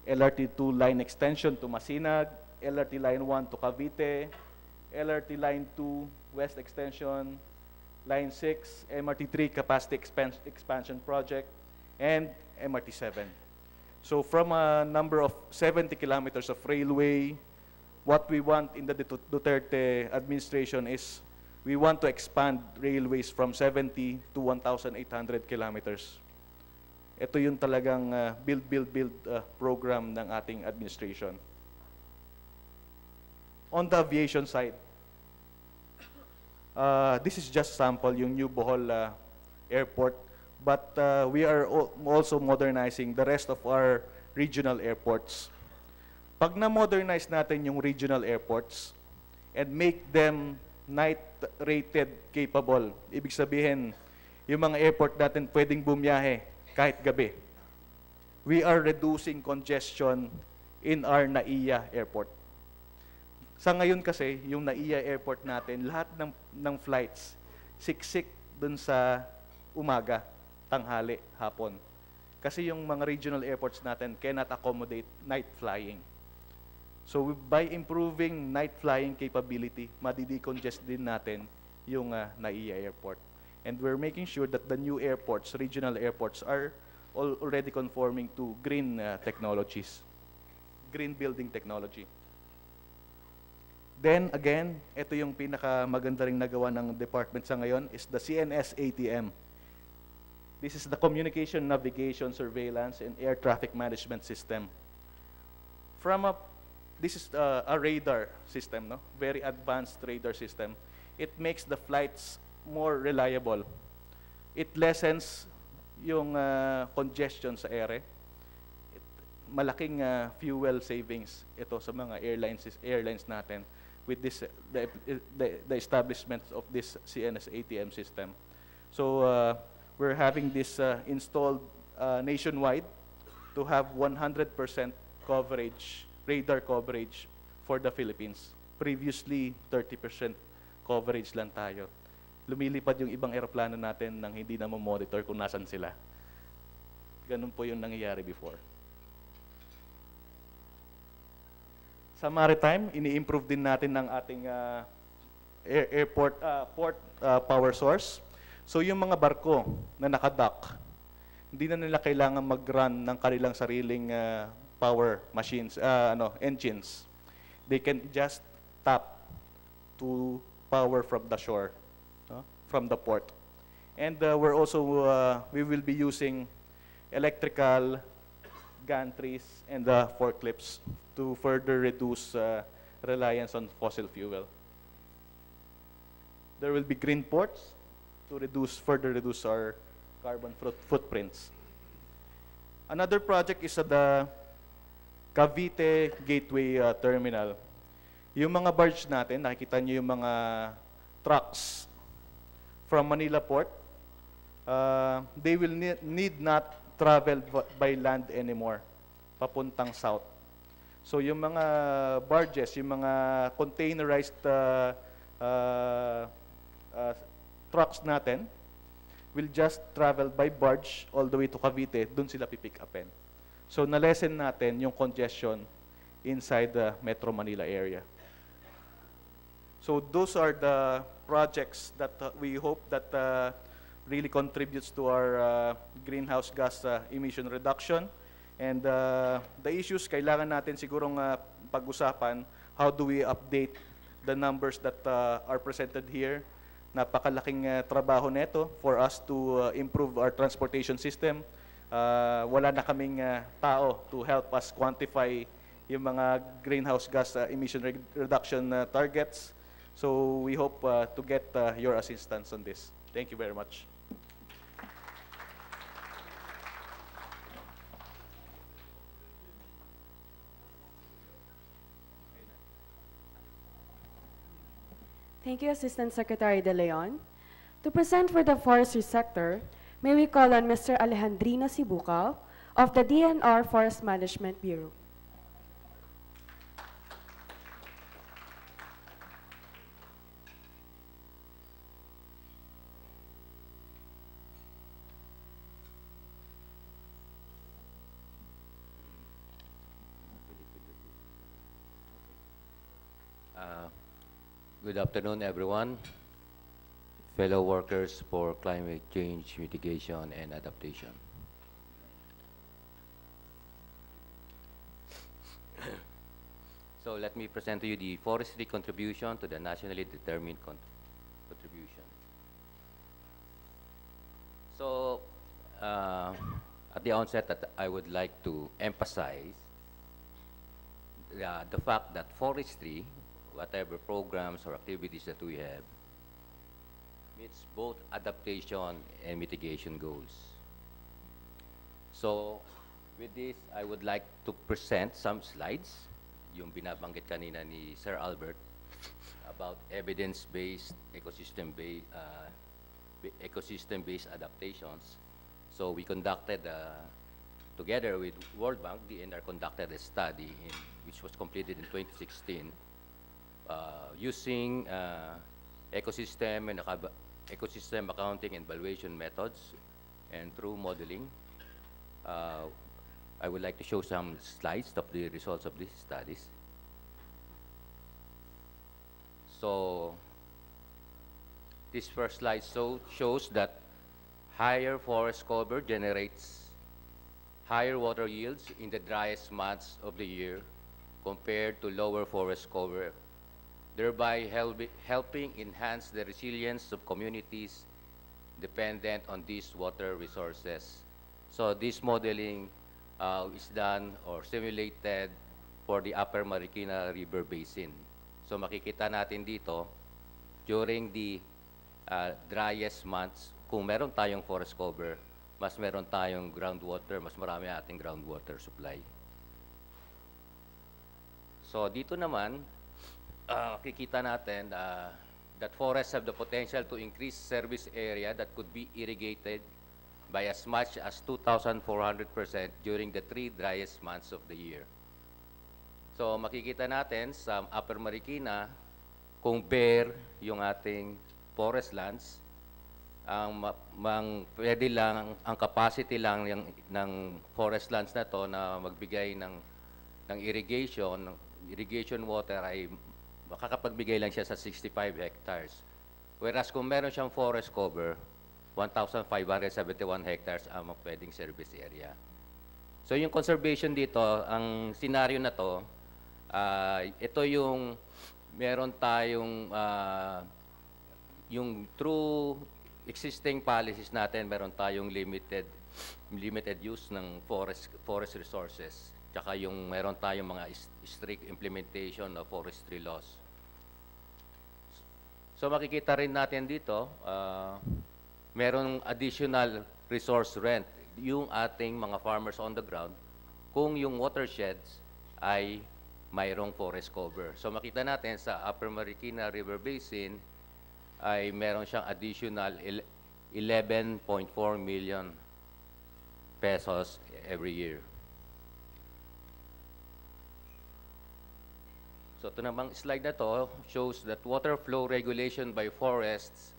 LRT2 line extension to Masinag, LRT line 1 to Cavite, LRT line 2 West Extension, line 6, MRT3 capacity expansion project, and MRT7. So from a number of 70 kilometers of railway, what we want in the Duterte administration is we want to expand railways from 70 to 1,800 kilometers. Ito yung talagang build program ng ating administration. On the aviation side, this is just sample yung New Bohol Airport, but we are also modernizing the rest of our regional airports. Pag na-modernize natin yung regional airports and make them night rated capable. Ibig sabihin, yung mga airport natin pwedeng bumiyahe kahit gabi. We are reducing congestion in our NAIA airport. Sa ngayon kasi, yung NAIA airport natin, lahat ng flights, siksik dun sa umaga, tanghali, hapon. Kasi yung mga regional airports natin cannot accommodate night flying. So by improving night flying capability, madi-decongest din natin yung NAIA airport. And we're making sure that the new airports, regional airports, are already conforming to green technologies, green building technology. Then again, ito yung pinakamaganda ring nagawa ng department sa ngayon is the CNS ATM. This is the Communication, Navigation, Surveillance, and Air Traffic Management System. This is a radar system, no? Very advanced radar system. It makes the flights more reliable. It lessens yung congestion sa ere. Malaking fuel savings ito sa mga airlines natin with this the establishment of this CNS ATM system. So we're having this installed nationwide to have 100% coverage, radar coverage for the Philippines. Previously, 30% coverage lang tayo. Lumilipad yung ibang eroplano natin nang hindi na monitor kung nasan sila. Ganun po yung nangyayari before. Sa maritime, ini-improve din natin ng ating port power source. So yung mga barko na nakadock, hindi na nila kailangan mag-run ng kanilang sariling power machines, engines. They can just tap to power from the shore, from the port. And we will be using electrical gantries and forklifts to further reduce reliance on fossil fuel. There will be green ports to further reduce our carbon footprints. Another project is the Cavite Gateway Terminal. Yung mga barge natin, nakikita niyo yung mga trucks from Manila Port, they will need not travel by land anymore, papuntang south. So yung mga barges, yung mga containerized trucks natin will just travel by barge all the way to Cavite, dun sila pipick upin. So na-lessen natin yung congestion inside the Metro Manila area. So those are the projects that we hope that really contributes to our greenhouse gas emission reduction. And the issues kailangan natin sigurong pag-usapan, how do we update the numbers that are presented here. Napakalaking trabaho neto for us to improve our transportation system. Wala na kaming tao to help us quantify yung mga greenhouse gas emission reduction targets. So we hope to get your assistance on this. Thank you very much. Thank you, Assistant Secretary De Leon. To present for the forestry sector, may we call on Mr. Alejandrino Sibucal of the DNR Forest Management Bureau. Good afternoon, everyone. Fellow workers for climate change mitigation and adaptation. So let me present to you the forestry contribution to the nationally determined contribution. So at the onset, that I would like to emphasize the fact that forestry, whatever programs or activities that we have, meets both adaptation and mitigation goals. So with this, I would like to present some slides, yung binabanggit kanina ni Sir Albert about evidence-based ecosystem-based adaptations. So we conducted, together with World Bank, DNR conducted a study which was completed in 2016 using ecosystem accounting and valuation methods and through modeling. I would like to show some slides of the results of these studies. So this first slide shows that higher forest cover generates higher water yields in the driest months of the year compared to lower forest cover, thereby helping enhance the resilience of communities dependent on these water resources. So this modeling is done or simulated for the Upper Marikina River Basin. So makikita natin dito, during the driest months, kung meron tayong forest cover, mas meron tayong groundwater, mas marami ating groundwater supply. So dito naman, makikita natin that forests have the potential to increase service area that could be irrigated by as much as 2,400% during the 3 driest months of the year. So makikita natin sa Upper Marikina, kung bare yung ating forest lands, pwede lang, ang capacity lang ng forest lands na to na magbigay ng irrigation water ay makakapagbigay lang siya sa 65 hectares. Whereas kung meron siyang forest cover, 1,571 hectares ang pwedeng service area. So yung conservation dito, ang scenario na to, ito yung meron tayong yung through existing policies natin, meron tayong limited use ng forest resources. Tsaka yung meron tayong mga strict implementation of forestry laws. So makikita rin natin dito, merong additional resource rent yung ating mga farmers on the ground kung yung watersheds ay mayroong forest cover. So makita natin sa Upper Marikina River Basin ay meron siyang additional 11.4 million pesos every year. So ito namang slide na to shows that water flow regulation by forests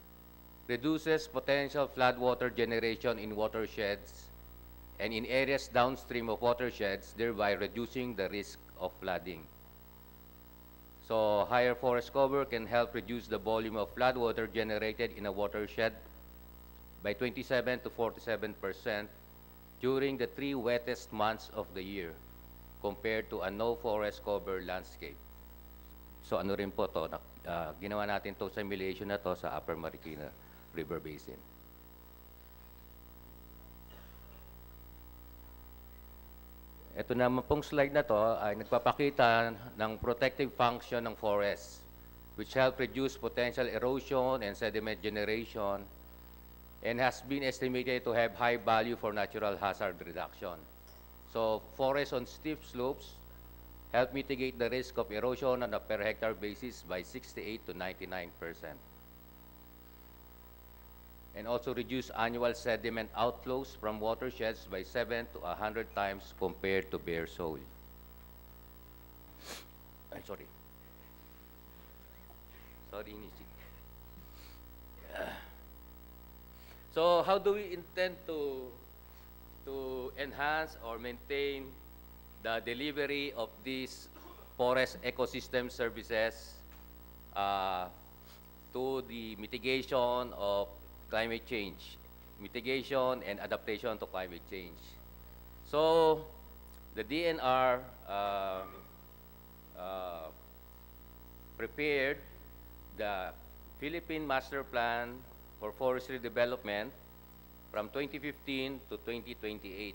reduces potential floodwater generation in watersheds and in areas downstream of watersheds, thereby reducing the risk of flooding. So higher forest cover can help reduce the volume of floodwater generated in a watershed by 27 to 47% during the 3 wettest months of the year compared to a no forest cover landscape. So ano rin po to, ginawa natin to simulation na to sa Upper Marikina River Basin. Ito naman pong slide na to ay nagpapakita ng protective function ng forests, which help reduce potential erosion and sediment generation and has been estimated to have high value for natural hazard reduction. So forests on steep slopes help mitigate the risk of erosion on a per hectare basis by 68 to 99%. And also reduce annual sediment outflows from watersheds by 7 to 100 times compared to bare soil. Sorry, Nisi. So how do we intend to enhance or maintain the delivery of these forest ecosystem services to the mitigation of climate change, mitigation and adaptation to climate change? So the DNR prepared the Philippine Master Plan for Forestry Development from 2015 to 2028.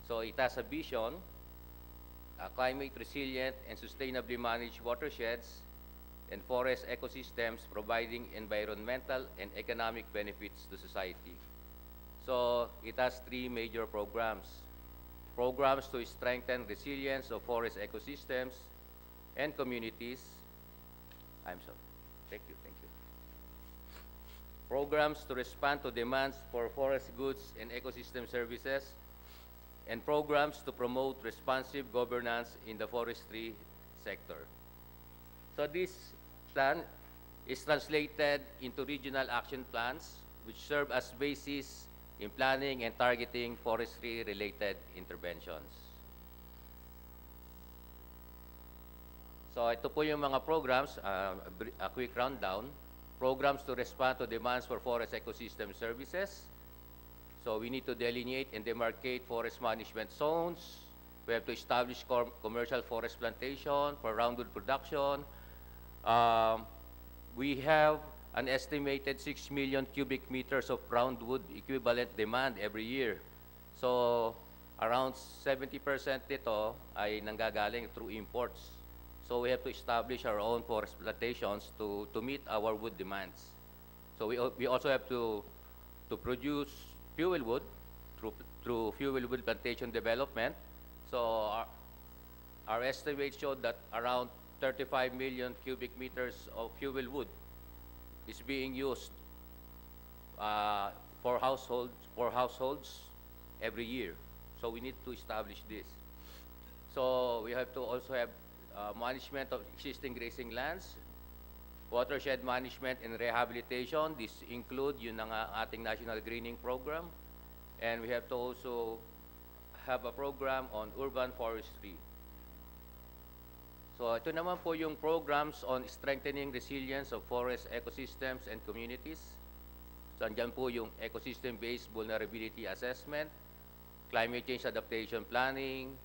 So it has a vision, climate resilient and sustainably managed watersheds and forest ecosystems providing environmental and economic benefits to society. So it has 3 major programs. Programs to strengthen resilience of forest ecosystems and communities, I'm sorry. Thank you, thank you. Programs to respond to demands for forest goods and ecosystem services, and programs to promote responsive governance in the forestry sector. So this plan is translated into regional action plans, which serve as basis in planning and targeting forestry-related interventions. So ito po yung mga programs, a quick rundown. Programs to respond to demands for forest ecosystem services. So we need to delineate and demarcate forest management zones. We have to establish commercial forest plantation for roundwood production. We have an estimated 6 million cubic meters of roundwood equivalent demand every year. So around 70% nito ay nanggagaling through imports. So we have to establish our own forest plantations to meet our wood demands. So we also have to produce fuel wood through fuel wood plantation development. So our estimates showed that around 35 million cubic meters of fuel wood is being used for households every year. So we need to establish this. So we have to also have management of existing grazing lands, watershed management and rehabilitation. This include yun ang ating national greening program. And we have to also have a program on urban forestry. So ito naman po yung programs on strengthening resilience of forest ecosystems and communities. So andyan po yung ecosystem-based vulnerability assessment, climate change adaptation planning,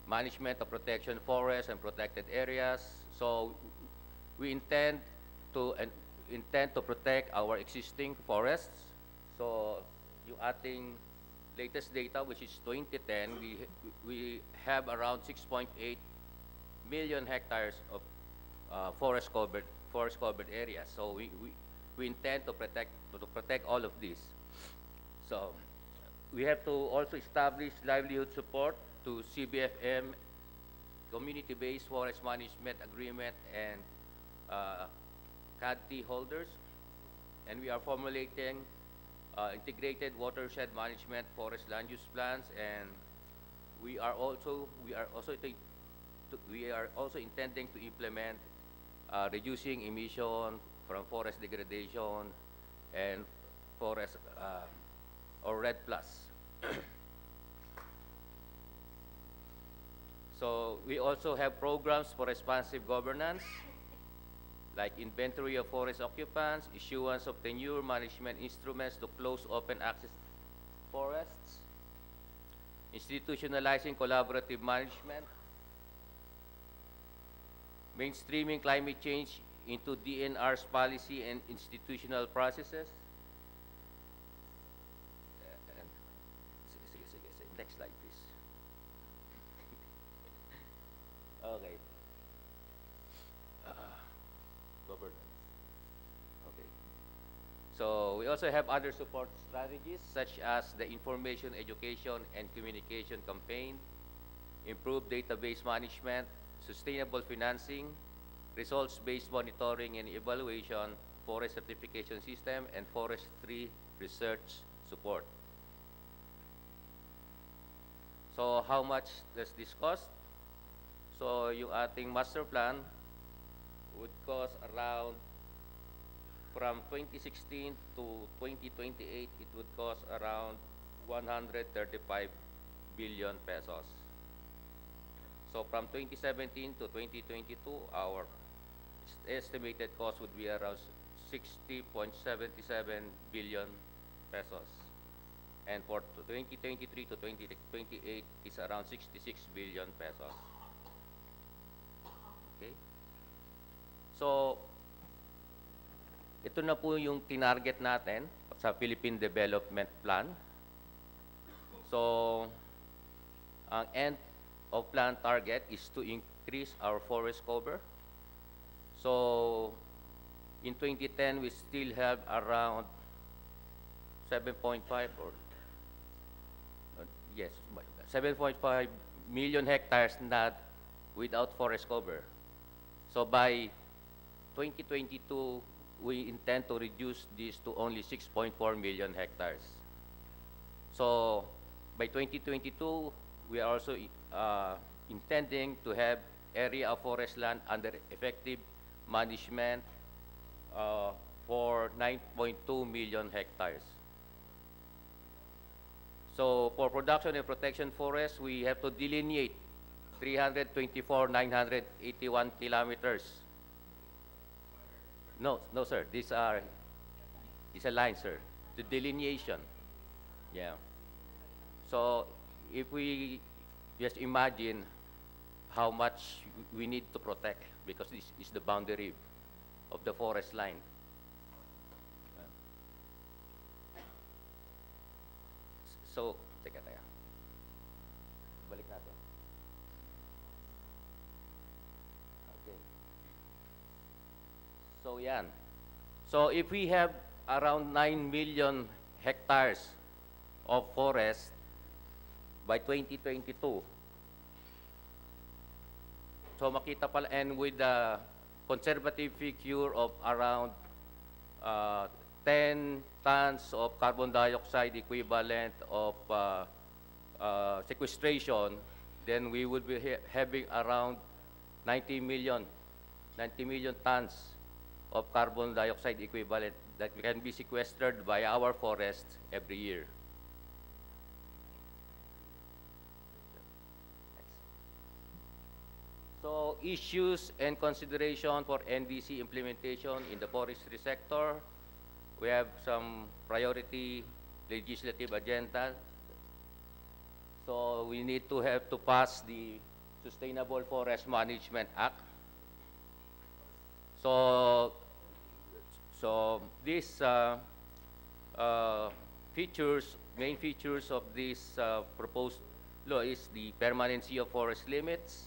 management of protection forests and protected areas. So we intend to protect our existing forests. So yung ating latest data, which is 2010, we have around 6.8 million hectares of forest covered areas. So we intend to protect all of this. So we have to also establish livelihood support to CBFM, community-based forest management agreement, and CADT holders. And we are formulating integrated watershed management forest land use plans, and we are also intending to implement reducing emission from forest degradation and forest or RED plus. So we also have programs for responsive governance, like inventory of forest occupants, issuance of tenure management instruments to close open access forests, institutionalizing collaborative management, mainstreaming climate change into DNR's policy and institutional processes. Next slide, please. Okay. Governance. Okay. So we also have other support strategies such as the information, education, and communication campaign, improved database management, sustainable financing, results-based monitoring and evaluation, forest certification system, and forestry research support. So how much does this cost? So yung ating master plan would cost around, from 2016 to 2028, it would cost around 135 billion pesos. So from 2017 to 2022, our estimated cost would be around 60.77 billion pesos. And for 2023 to 2028, is around 66 billion pesos. Okay? So, ito na po yung tinarget natin sa Philippine Development Plan. So, ang end of plan target is to increase our forest cover. So, in 2010, we still have around 7.5 or yes, 7.5 million hectares not without forest cover. So by 2022, we intend to reduce this to only 6.4 million hectares. So by 2022, we are also intending to have area of forest land under effective management for 9.2 million hectares. So for production and protection forests, we have to delineate 324,981 kilometers. No, no, sir. These are, it's a line, sir. The delineation. Yeah. So if we just imagine how much we need to protect, because this is the boundary of the forest line. So, teka. Balik natin. Okay. So, yan. So, if we have around 9 million hectares of forest by 2022, so makita pala, and with the conservative figure of around 10 tons of carbon dioxide equivalent of sequestration, then we would be having around 90 million tons of carbon dioxide equivalent that can be sequestered by our forests every year. So issues and consideration for NDC implementation in the forestry sector. We have some priority legislative agenda. So we need to have to pass the Sustainable Forest Management Act. So these main features of this proposed law is the permanency of forest limits.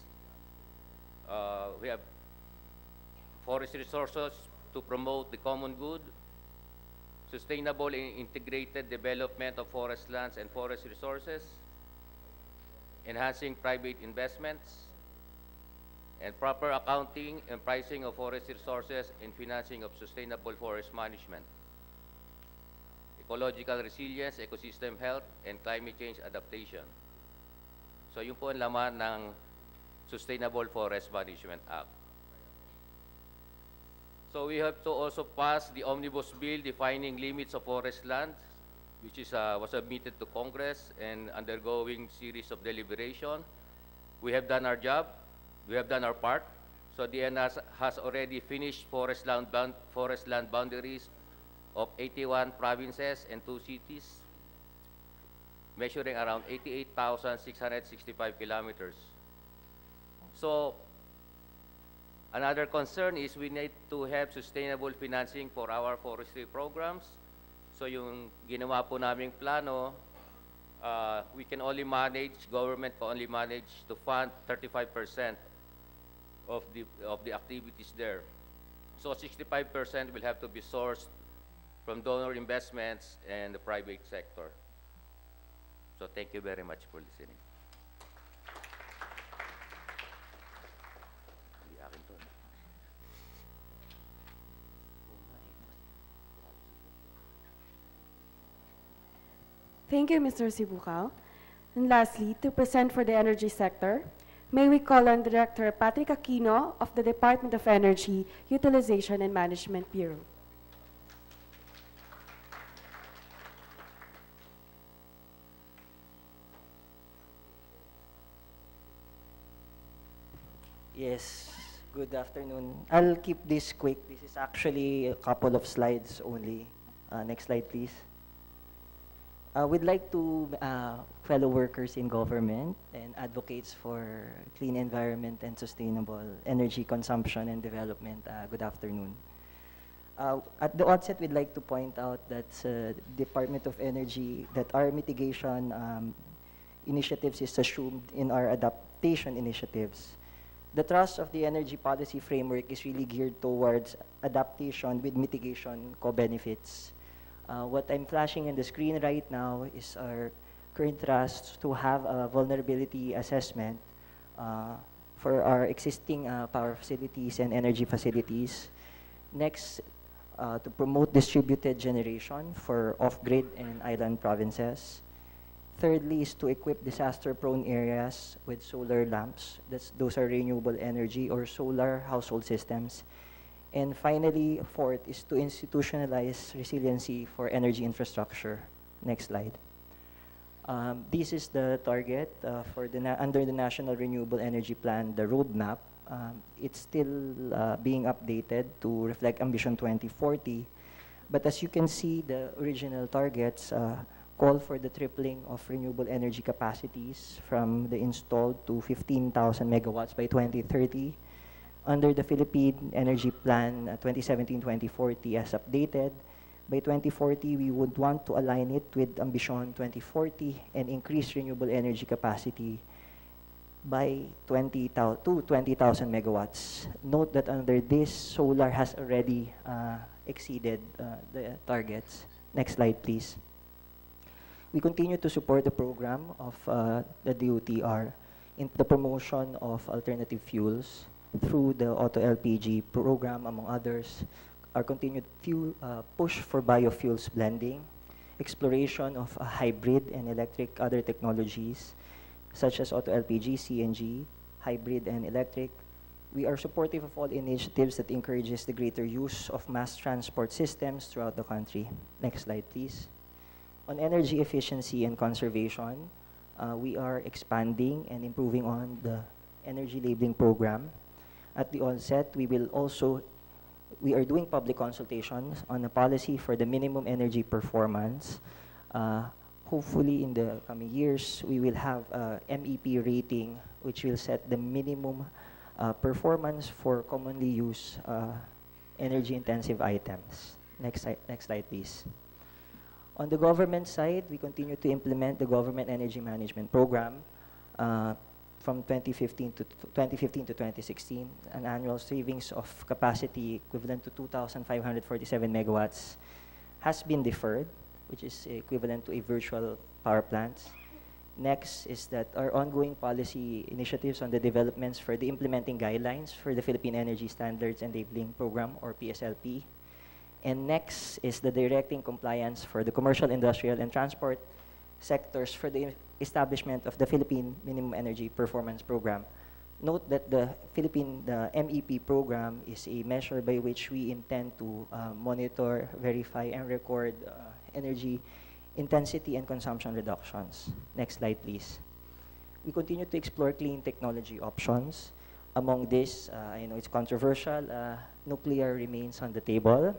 We have forest resources to promote the common good, sustainable and integrated development of forest lands and forest resources, enhancing private investments, and proper accounting and pricing of forest resources and financing of sustainable forest management, ecological resilience, ecosystem health, and climate change adaptation. So yun po ang laman ng Sustainable Forest Management Act. So we have to also pass the omnibus bill defining limits of forest land, which is, was submitted to Congress and undergoing series of deliberation. We have done our job. We have done our part. So the DNR has already finished forest land boundaries of 81 provinces and 2 cities, measuring around 88,665 kilometers. So another concern is we need to have sustainable financing for our forestry programs. So yung ginawa po naming plano, we can only manage, government can only manage to fund 35% of the activities there. So 65% will have to be sourced from donor investments and the private sector. So thank you very much for listening. Thank you, Mr. Sibucal. And lastly, to present for the energy sector, may we call on Director Patrick Aquino of the Department of Energy, Utilization and Management Bureau. Yes, good afternoon. I'll keep this quick. This is actually a couple of slides only. Next slide, please. We'd like to, fellow workers in government and advocates for clean environment and sustainable energy consumption and development, good afternoon. At the outset, we'd like to point out that Department of Energy, that our mitigation initiatives is assumed in our adaptation initiatives. The thrust of the energy policy framework is really geared towards adaptation with mitigation co-benefits. What I'm flashing in the screen right now is our current thrust to have a vulnerability assessment for our existing power facilities and energy facilities. Next, to promote distributed generation for off-grid and island provinces. Thirdly is to equip disaster-prone areas with solar lamps. Those are renewable energy or solar household systems. And finally, fourth is to institutionalize resiliency for energy infrastructure. Next slide. This is the target for under the National Renewable Energy Plan, the roadmap. It's still being updated to reflect Ambition 2040. But as you can see, the original targets call for the tripling of renewable energy capacities from the installed to 15,000 megawatts by 2030. Under the Philippine Energy Plan 2017-2040 as updated, by 2040, we would want to align it with Ambition 2040 and increase renewable energy capacity by 20,000 to 20,000 megawatts. Note that under this, solar has already exceeded the targets. Next slide, please. We continue to support the program of the DOTR in the promotion of alternative fuels through the Auto LPG program, among others, our continued push for biofuels blending, exploration of hybrid and electric other technologies, such as Auto LPG, CNG, hybrid and electric. We are supportive of all initiatives that encourages the greater use of mass transport systems throughout the country. Next slide, please. On energy efficiency and conservation, we are expanding and improving on the energy labeling program. At the onset, we are doing public consultations on a policy for the minimum energy performance. Hopefully, in the coming years, we will have a MEP rating, which will set the minimum performance for commonly used energy-intensive items. Next slide, please. On the government side, we continue to implement the Government Energy Management Program from 2015 to 2016, an annual savings of capacity equivalent to 2,547 megawatts has been deferred, which is equivalent to a virtual power plant. Next is that our ongoing policy initiatives on the developments for the implementing guidelines for the Philippine Energy Standards and Labeling Program, or PSLP. And next is the directing compliance for the commercial, industrial, and transport sectors for the establishment of the Philippine Minimum Energy Performance Program. Note that the MEP program is a measure by which we intend to monitor, verify, and record energy intensity and consumption reductions. Next slide, please. We continue to explore clean technology options. Among this, I know it's controversial, nuclear remains on the table,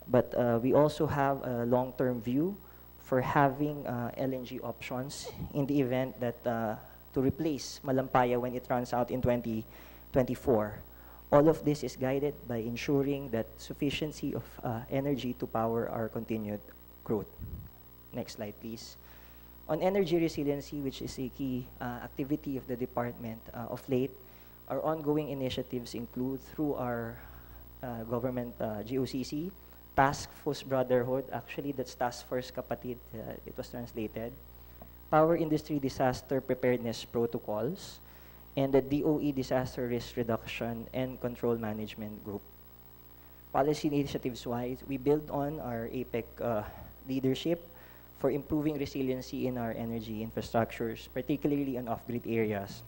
but we also have a long-term view for having LNG options in the event that to replace Malampaya when it runs out in 2024. All of this is guided by ensuring that sufficiency of energy to power our continued growth. Next slide, please. On energy resiliency, which is a key activity of the department of late, our ongoing initiatives include through our government GOCC, Task Force Brotherhood, actually that's Task Force Kapatid, it was translated, Power Industry Disaster Preparedness Protocols, and the DOE Disaster Risk Reduction and Control Management Group. Policy initiatives-wise, we build on our APEC leadership for improving resiliency in our energy infrastructures, particularly on off-grid areas.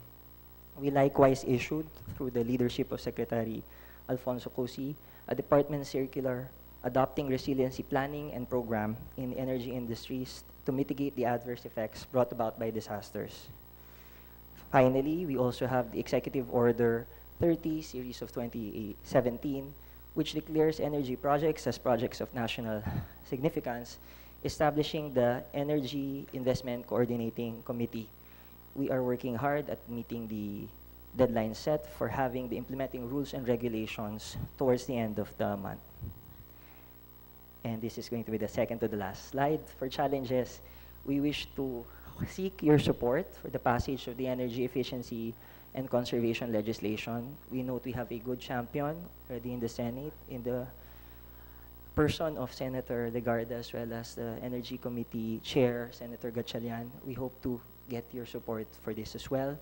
We likewise issued, through the leadership of Secretary Alfonso Cosi, a department circular adopting resiliency planning and program in energy industries to mitigate the adverse effects brought about by disasters. Finally, we also have the Executive Order 30, Series of 2017, which declares energy projects as projects of national significance, establishing the Energy Investment Coordinating Committee. We are working hard at meeting the deadline set for having the implementing rules and regulations towards the end of the month. And this is going to be the second to the last slide. For challenges, we wish to seek your support for the passage of the energy efficiency and conservation legislation. We note we have a good champion already in the Senate, in the person of Senator Legarda, as well as the Energy Committee Chair, Senator Gatchalian. We hope to get your support for this as well.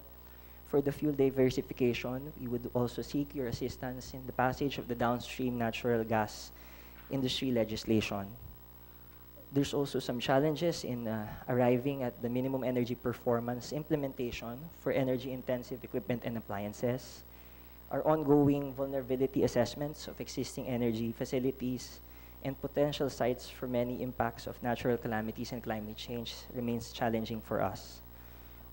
For the fuel diversification, we would also seek your assistance in the passage of the downstream natural gas industry legislation. There's also some challenges in arriving at the minimum energy performance implementation for energy-intensive equipment and appliances. Our ongoing vulnerability assessments of existing energy facilities and potential sites for many impacts of natural calamities and climate change remains challenging for us.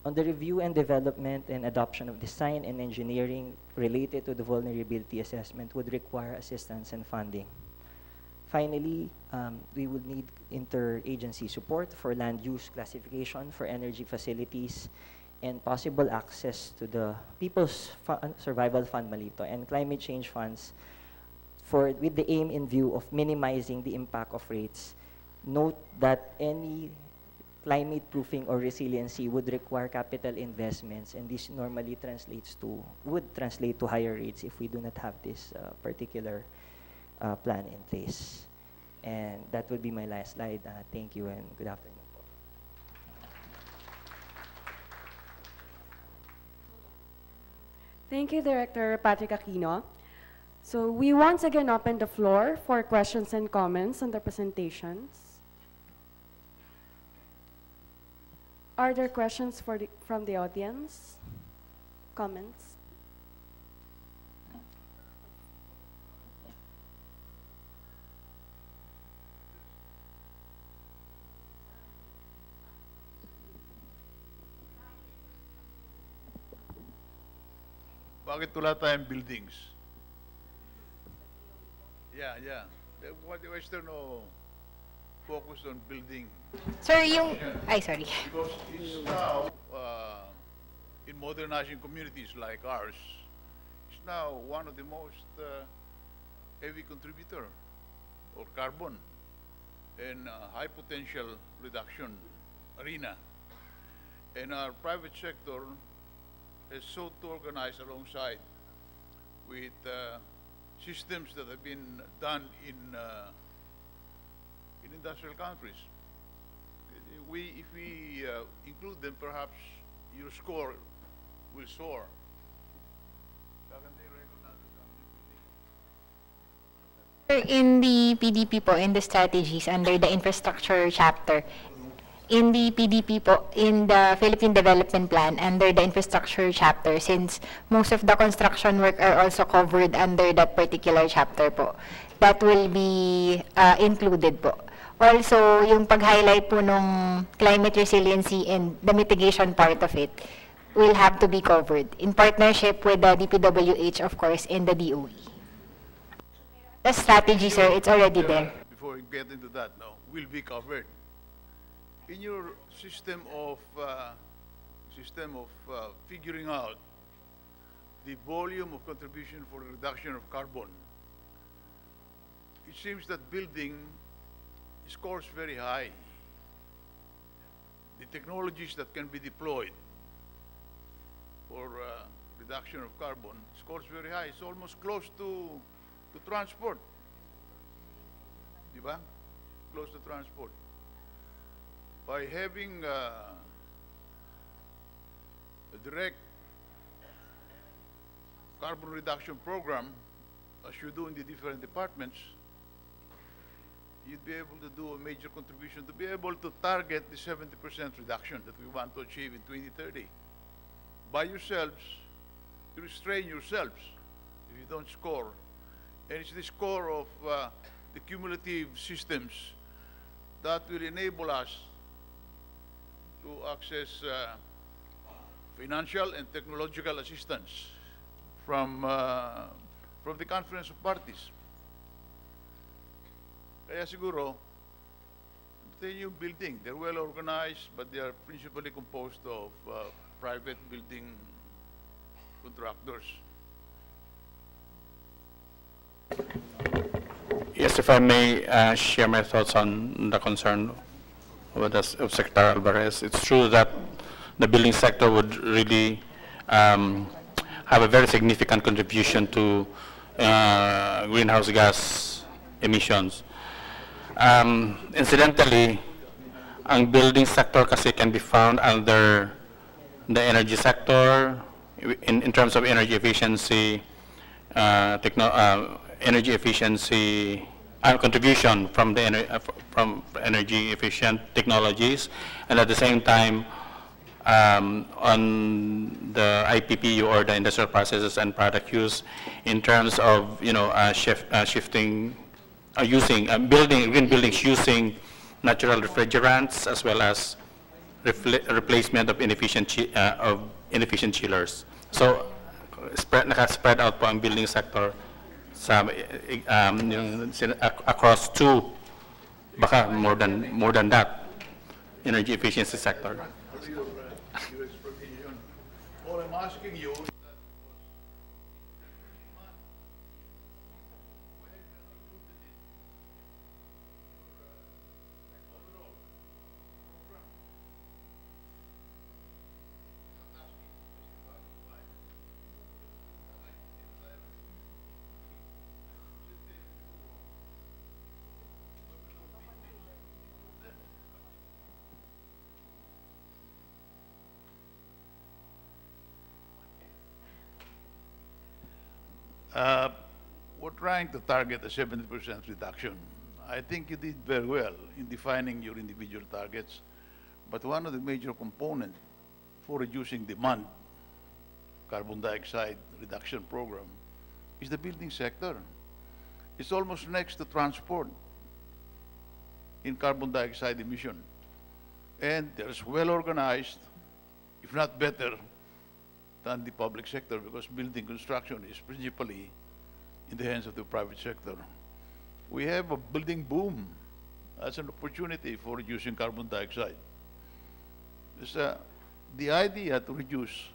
On the review and development and adoption of design and engineering related to the vulnerability assessment would require assistance and funding. Finally, we would need interagency support for land use classification for energy facilities and possible access to the People's Survival Fund Malito and climate change funds with the aim in view of minimizing the impact of rates. Note that any climate proofing or resiliency would require capital investments, and this normally would translate to higher rates if we do not have this particular plan in place. And that would be my last slide. Thank you and good afternoon. Thank you, Director Patrick Aquino. So we once again open the floor for questions and comments on the presentations. Are there questions from the audience? Comments? Bakit wala tayong buildings? Yeah. What the Western focus on building. Sir, sorry. Because it's now, in modernizing communities like ours, it's now one of the most heavy contributor of carbon and high potential reduction arena. And our private sector has sought to organize alongside with systems that have been done in industrial countries. If we include them, perhaps your score will soar. In the PDP po, in the strategies under the infrastructure chapter, in the PDP po, in the Philippine Development Plan, under the infrastructure chapter, since most of the construction work are also covered under that particular chapter po, that will be included po. Also, yung pag-highlight po nung climate resiliency and the mitigation part of it will have to be covered in partnership with the DPWH, of course, and the DOE. The strategy, sir, it's already there. Before we get into that, will be covered. In your system of figuring out the volume of contribution for reduction of carbon, it seems that building scores very high. The technologies that can be deployed for reduction of carbon scores very high. It's almost close to transport. Diba? Close to transport. By having a direct carbon reduction program, as you do in the different departments, you'd be able to do a major contribution to be able to target the 70% reduction that we want to achieve in 2030. By yourselves, you restrain yourselves if you don't score. And it's the score of the cumulative systems that will enable us to access financial and technological assistance from the Conference of Parties. Kaya siguro, yung building, they're well organized, but they are principally composed of private building contractors. Yes, if I may share my thoughts on the concern of Secretary Alvarez. It's true that the building sector would really have a very significant contribution to greenhouse gas emissions. Incidentally, ang building sector kasi can be found under the energy sector, in terms of energy efficiency, energy efficiency contribution from the from energy efficient technologies, and at the same time on the IPPU, or the industrial processes and product use, in terms of shifting building green buildings using natural refrigerants, as well as replacement of inefficient chillers. So naka-spread out po ang building sector sa across two, baka more than that, energy efficiency sector. Your explanation. All I'm asking you is that we're trying to target a 70% reduction. I think you did very well in defining your individual targets, but one of the major components for reducing demand, carbon dioxide reduction program, is the building sector. It's almost next to transport in carbon dioxide emission. And there's well organized, if not better, than the public sector, because building construction is principally in the hands of the private sector. We have a building boom as an opportunity for reducing carbon dioxide. The idea to reduce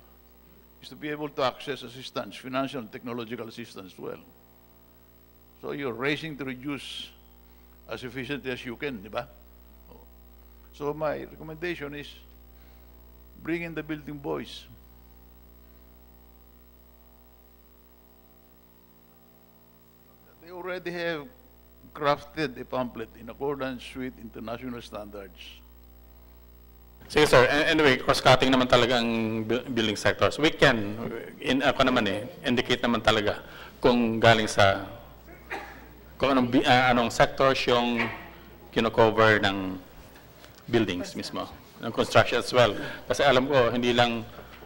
is to be able to access assistance, financial and technological assistance as well. So you're racing to reduce as efficiently as you can, di ba? So my recommendation is bring in the building boys. They already have crafted a pamphlet in accordance with international standards. Sige sir, anyway, cross-cutting naman talaga ang building sectors. We can, indicate naman talaga kung galing sa, kung anong sectors yung kino-cover ng buildings mismo, ng construction as well. Kasi alam ko, hindi lang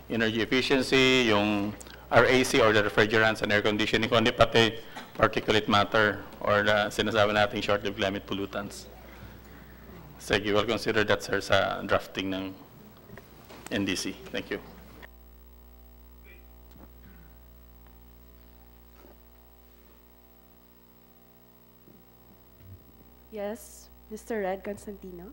energy efficiency, yung RAC or the refrigerants and air conditioning, kundi pati particulate matter or the sinasabi nating short-lived climate pollutants. Sige, we'll consider that, sir, sa drafting ng NDC. Thank you. Yes, Mr. Red Constantino.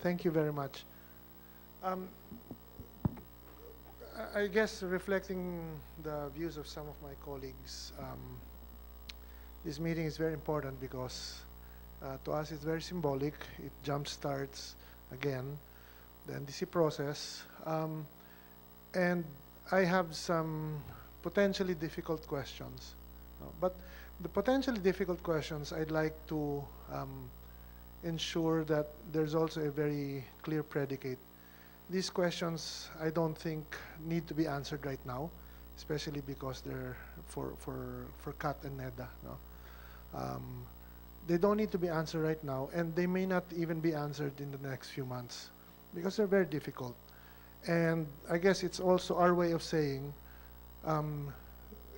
Thank you very much. I guess reflecting the views of some of my colleagues, this meeting is very important because to us it's very symbolic. It jumpstarts again the NDC process. And I have some potentially difficult questions. But the potentially difficult questions, I'd like to ensure that there's also a very clear predicate. These questions, I don't think, need to be answered right now, especially because they're for CAT and NEDA. No? They don't need to be answered right now, and they may not even be answered in the next few months because they're very difficult. And I guess it's also our way of saying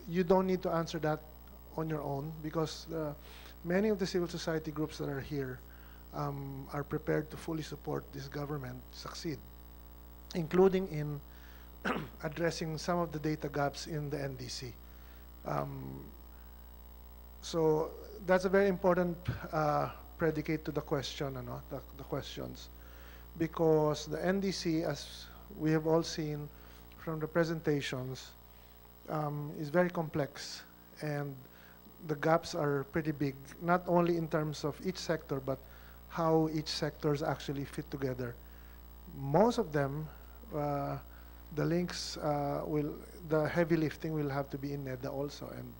you don't need to answer that on your own, because many of the civil society groups that are here are prepared to fully support this government succeed, including in addressing some of the data gaps in the NDC. So that's a very important predicate to the question, the questions, because the NDC, as we have all seen from the presentations, is very complex, and the gaps are pretty big, not only in terms of each sector, but how each sectors actually fit together. Most of them, the links the heavy lifting will have to be in NEDA also, and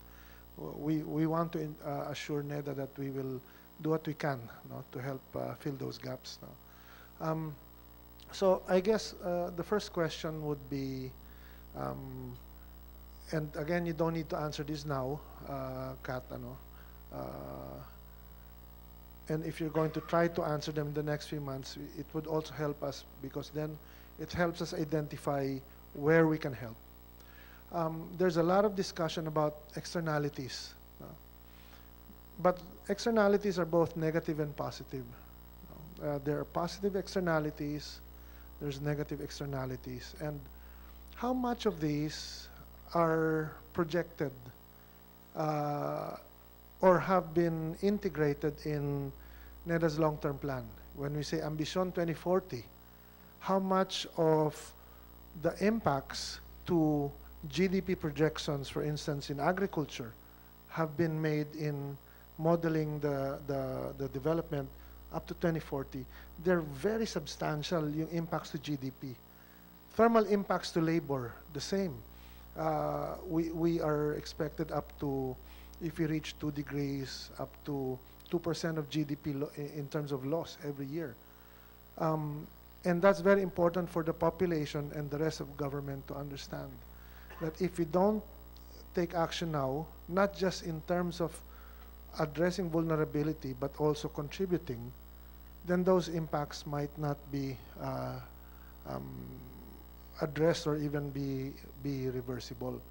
we want to assure NEDA that we will do what we can, no, to help fill those gaps. No. So I guess the first question would be, and again, you don't need to answer this now, Kat, and if you're going to try to answer them in the next few months, it would also help us, because then it helps us identify where we can help. There's a lot of discussion about externalities, but externalities are both negative and positive. There are positive externalities, there's negative externalities, and how much of these are projected or have been integrated in NEDA's long-term plan? When we say Ambition 2040, how much of the impacts to GDP projections, for instance, in agriculture, have been made in modeling the development up to 2040? They're very substantial, yung impacts to GDP. Thermal impacts to labor, the same. We are expected up to, if we reach 2 degrees, up to 2% of GDP in terms of loss every year. And that's very important for the population and the rest of government to understand that if we don't take action now, not just in terms of addressing vulnerability, but also contributing, then those impacts might not be addressed or even be reversible.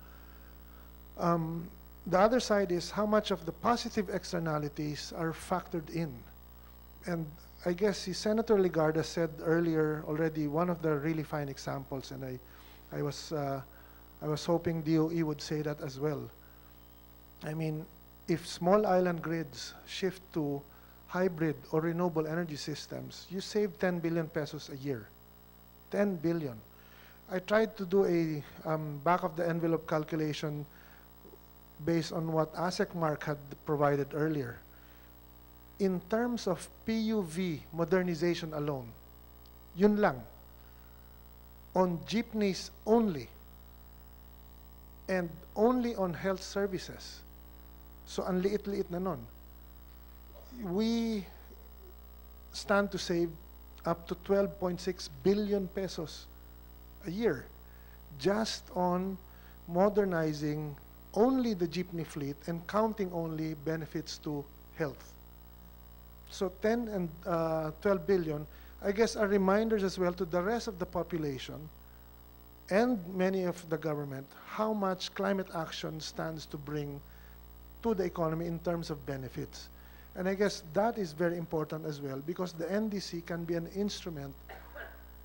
The other side is how much of the positive externalities are factored in. And I guess Senator Legarda said earlier already one of the really fine examples, and I was hoping DOE would say that as well. I mean, if small island grids shift to hybrid or renewable energy systems, you save 10 billion pesos a year. 10 billion. I tried to do a back-of-the-envelope calculation based on what ASECMARC had provided earlier. In terms of PUV modernization alone, yun lang, on jeepneys only, and only on health services. So, ang liit-liit na nun. We stand to save up to 12.6 billion pesos a year just on modernizing only the jeepney fleet and counting only benefits to health. So 10 and 12 billion, I guess, are reminders as well to the rest of the population and many of the government how much climate action stands to bring to the economy in terms of benefits. And I guess that is very important as well, because the NDC can be an instrument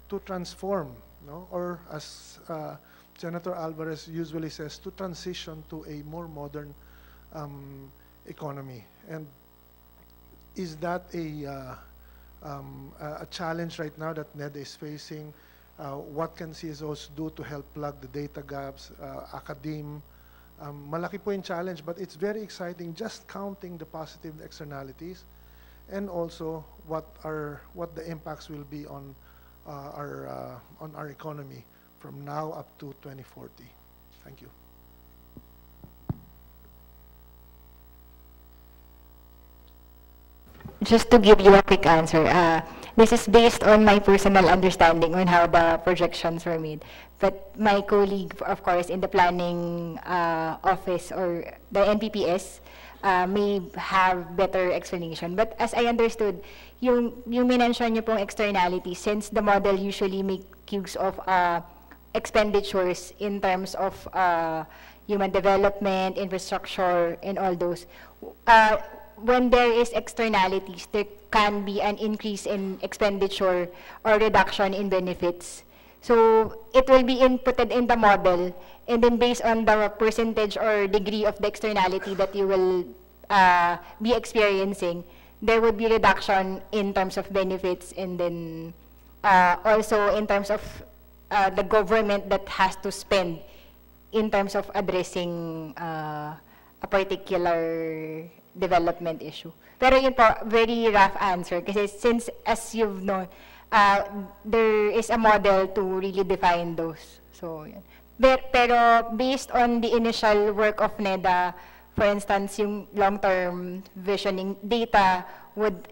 to transform, no? Or as Senator Alvarez usually says, to transition to a more modern economy. And is that a challenge right now that NEDA is facing? What can CSOs do to help plug the data gaps? Academe, malaki po yung challenge, but it's very exciting just counting the positive externalities and also what the impacts will be on our economy from now up to 2040. Thank you. Just to give you a quick answer, this is based on my personal understanding on how the projections were made. But my colleague, of course, in the planning office or the NPPS may have better explanation. But as I understood, yung minention niyo pong externalities, since the model usually make use of expenditures in terms of human development, infrastructure, and all those, when there is externalities, there can be an increase in expenditure or reduction in benefits. So it will be inputted in the model, and then based on the percentage or degree of the externality that you will be experiencing, there would be reduction in terms of benefits, and then also in terms of the government that has to spend in terms of addressing a particular development issue. Pero yun po, very rough answer, kasi since, as you've known, there is a model to really define those. So, yun. Pero based on the initial work of NEDA for instance, yung long-term visioning data would,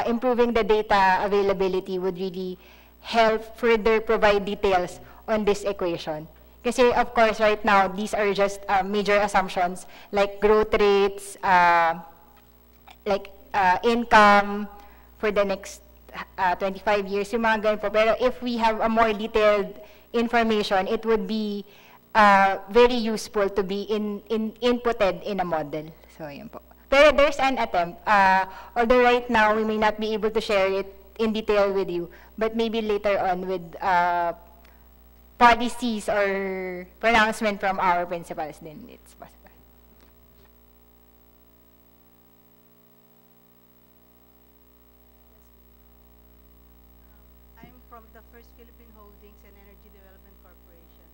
improving the data availability would really help further provide details on this equation. Kasi of course, right now, these are just major assumptions like growth rates, income for the next 25 years, yung mga ganun po. Pero if we have a more detailed information, it would be very useful to be inputted in a model. So, yun po. Pero there's an attempt. Although right now, we may not be able to share it in detail with you, but maybe later on with policies or pronouncement from our principals, then it's possible. I'm from the First Philippine Holdings and Energy Development Corporation.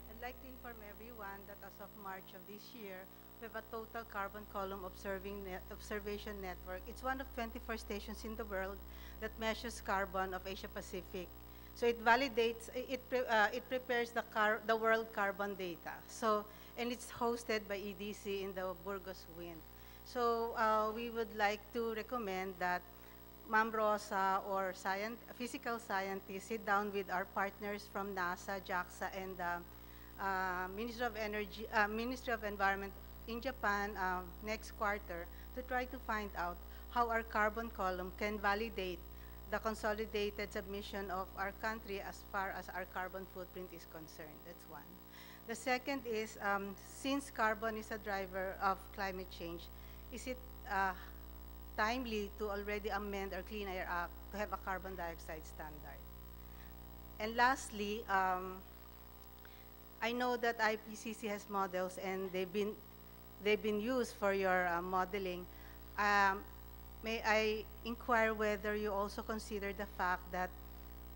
I'd like to inform everyone that as of March of this year, we have a total carbon column observation network. It's one of 24 stations in the world that measures carbon of Asia Pacific. So it validates, it prepares the world carbon data. So, and it's hosted by EDC in the Burgos Wind. So we would like to recommend that Ma'am Rosa or physical scientists sit down with our partners from NASA, JAXA, and Ministry of Energy, Ministry of Environment in Japan next quarter to try to find out how our carbon column can validate the consolidated submission of our country as far as our carbon footprint is concerned. That's one. The second is, since carbon is a driver of climate change, is it timely to already amend our Clean Air Act to have a carbon dioxide standard? And lastly, I know that IPCC has models and they've been used for your modeling. May I inquire whether you also consider the fact that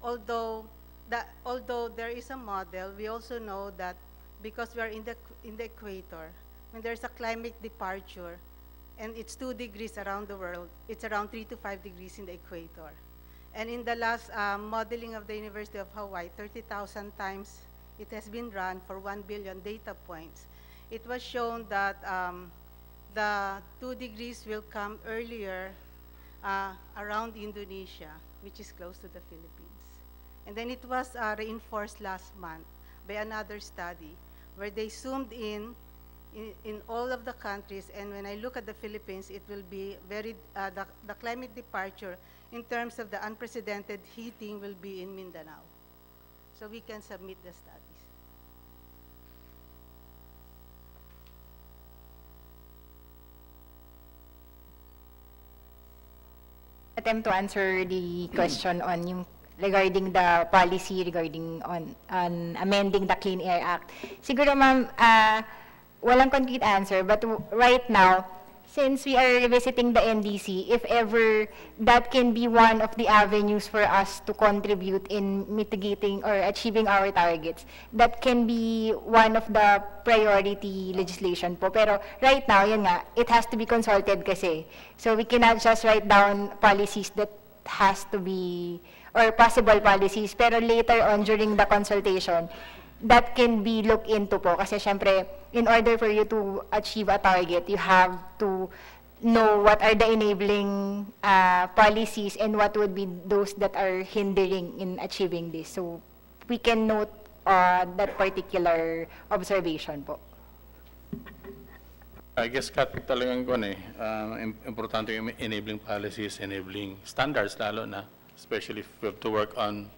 although there is a model, we also know that because we are in the equator, when there's a climate departure, and it's 2 degrees around the world, it's around 3 to 5 degrees in the equator. And in the last modeling of the University of Hawaii, 30,000 times it has been run for 1 billion data points. It was shown that the 2 degrees will come earlier around Indonesia, which is close to the Philippines. And then it was reinforced last month by another study where they zoomed in all of the countries, and when I look at the Philippines, it will be very, the climate departure in terms of the unprecedented heating will be in Mindanao. So we can submit the studies. Attempt to answer the question on yung regarding the policy regarding on amending the Clean Air Act. Siguro ma'am, walang concrete answer, but right now, since we are revisiting the NDC, if ever that can be one of the avenues for us to contribute in mitigating or achieving our targets, that can be one of the priority legislation po. Pero right now, yun nga, it has to be consulted kasi. So we cannot just write down policies that has to be, or possible policies, pero later on during the consultation, that can be looked into po. Kasi syempre, in order for you to achieve a target, you have to know what are the enabling policies and what would be those that are hindering in achieving this. So we can note that particular observation po. I guess talagang importante yung enabling policies, enabling standards lalo na, especially if we have to work on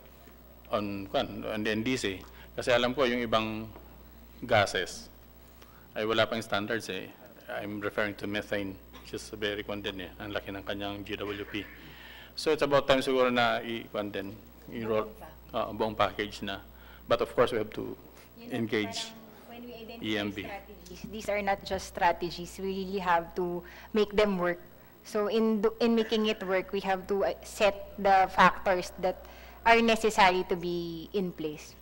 the NDC. Kasi alam ko yung ibang gases ay wala pang standards eh. I'm referring to methane, which is very din eh. Ang laki ng kanyang GWP. So it's about time siguro na i-roll buong package na. But of course we have to engage when we identify EMB. strategies, these are not just strategies. We really have to make them work. So in making it work, we have to set the factors that are necessary to be in place.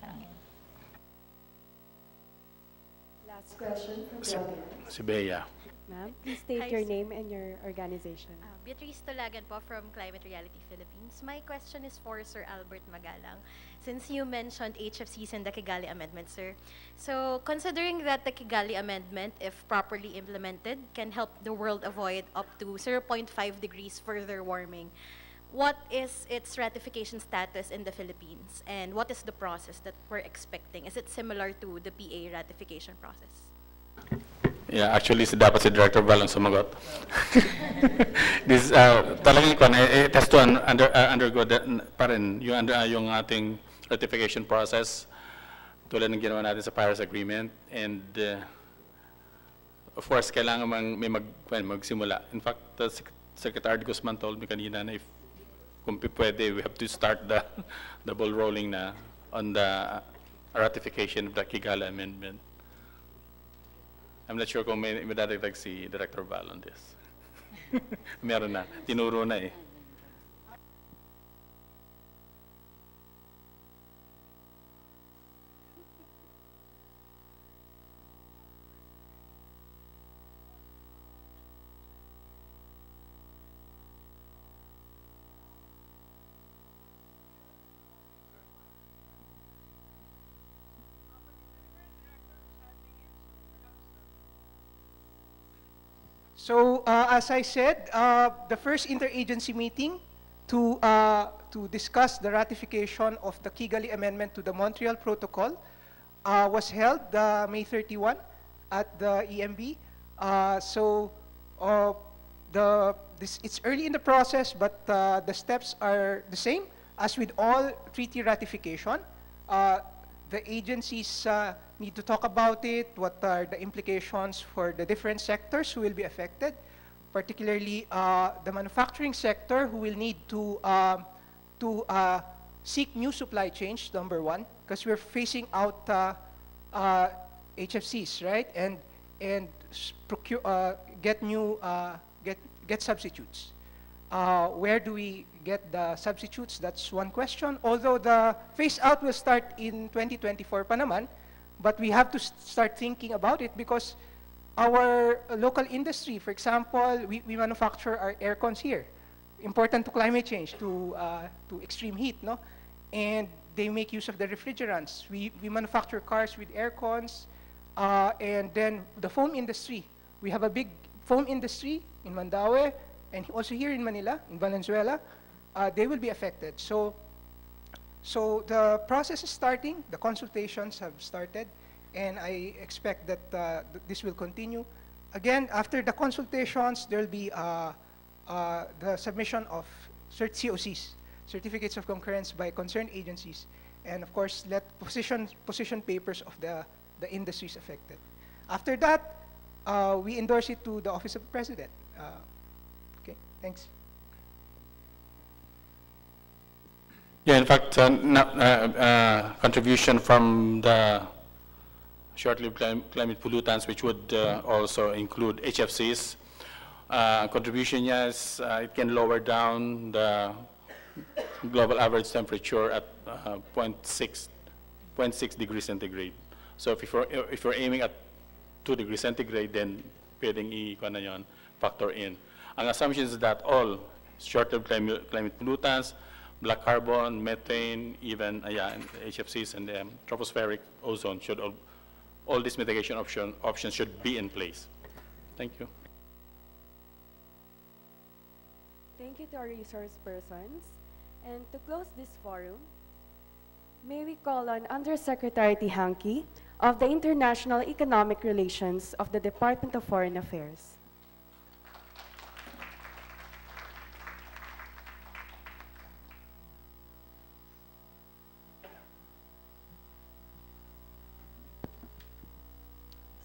Last question from the audience. Si Bea. Ma'am, please state Hi, your sir. name and your organization. Beatrice Tolagan po from Climate Reality Philippines. My question is for Sir Albert Magalang. Since you mentioned HFCs and the Kigali Amendment, sir. So, considering that the Kigali Amendment, if properly implemented, can help the world avoid up to 0.5 degrees further warming, what is its ratification status in the Philippines? And what is the process that we're expecting? Is it similar to the PA ratification process? Yeah, actually, dapat si Director Val ang sumagot. This, talagang it has to undergo pa rin yung ating ratification process tulad ng ginawa natin sa Paris Agreement. And, of course, kailangan magsimula. In fact, Secretary Guzman told me kanina na if kung pwede, we have to start the ball rolling na on the ratification of the Kigali Amendment. I'm not sure kung may dadagdag si Director Val on this. Meron na. Tinuro na eh. So, as I said, the first interagency meeting to discuss the ratification of the Kigali Amendment to the Montreal Protocol was held May 31 at the EMB. It's early in the process, but the steps are the same as with all treaty ratification. The agencies need to talk about it, what are the implications for the different sectors who will be affected, particularly the manufacturing sector who will need to seek new supply chains, number one, because we're phasing out HFCs, right? And procure, get substitutes. Where do we get the substitutes? That's one question. Although the phase out will start in 2024 pa naman, but we have to start thinking about it because our local industry, for example, we manufacture our air cons here. Important to climate change, to extreme heat, no? And they make use of the refrigerants. We manufacture cars with air cons, and then the foam industry. We have a big foam industry in Mandaue, and also here in Manila, in Valenzuela. They will be affected. So the process is starting, the consultations have started, and I expect that this will continue. Again, after the consultations, there will be the submission of COCs, Certificates of Concurrence by concerned agencies, and of course, position papers of the industries affected. After that, we endorse it to the Office of the President. Okay, thanks. Yeah, in fact, contribution from the short-lived climate pollutants, which would also include HFCs. Contribution, yes, it can lower down the global average temperature at 0.6 degrees centigrade. So if you're aiming at 2 degrees centigrade, then pwedeng factor in. Ang assumption is that all short-lived climate pollutants, black carbon, methane, even HFCs and tropospheric ozone should all these mitigation options should be in place. Thank you. Thank you to our resource persons. And to close this forum, may we call on Undersecretary Tihanki of the International Economic Relations of the Department of Foreign Affairs.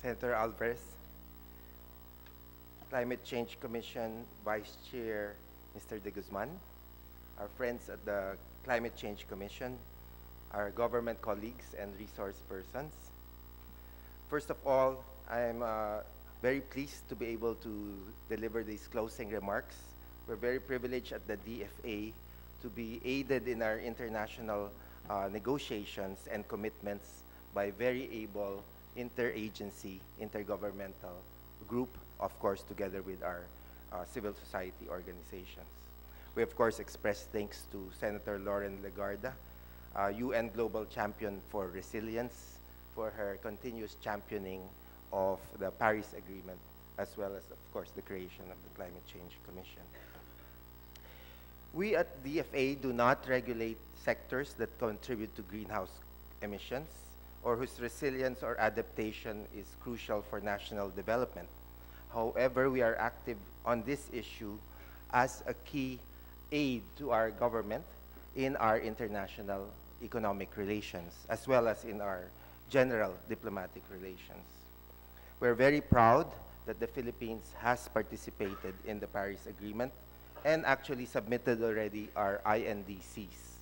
Senator Alvarez, Climate Change Commission Vice Chair, Mr. De Guzman, our friends at the Climate Change Commission, our government colleagues and resource persons. First of all, I'm very pleased to be able to deliver these closing remarks. We're very privileged at the DFA to be aided in our international negotiations and commitments by very able interagency, intergovernmental group of course, together with our civil society organizations. We, of course, express thanks to Senator Lauren Legarda, UN Global Champion for Resilience, for her continuous championing of the Paris Agreement, as well as, of course, the creation of the Climate Change Commission. We at DFA do not regulate sectors that contribute to greenhouse emissions or whose resilience or adaptation is crucial for national development. However, we are active on this issue as a key aid to our government in our international economic relations, as well as in our general diplomatic relations. We're very proud that the Philippines has participated in the Paris Agreement and actually submitted already our INDCs.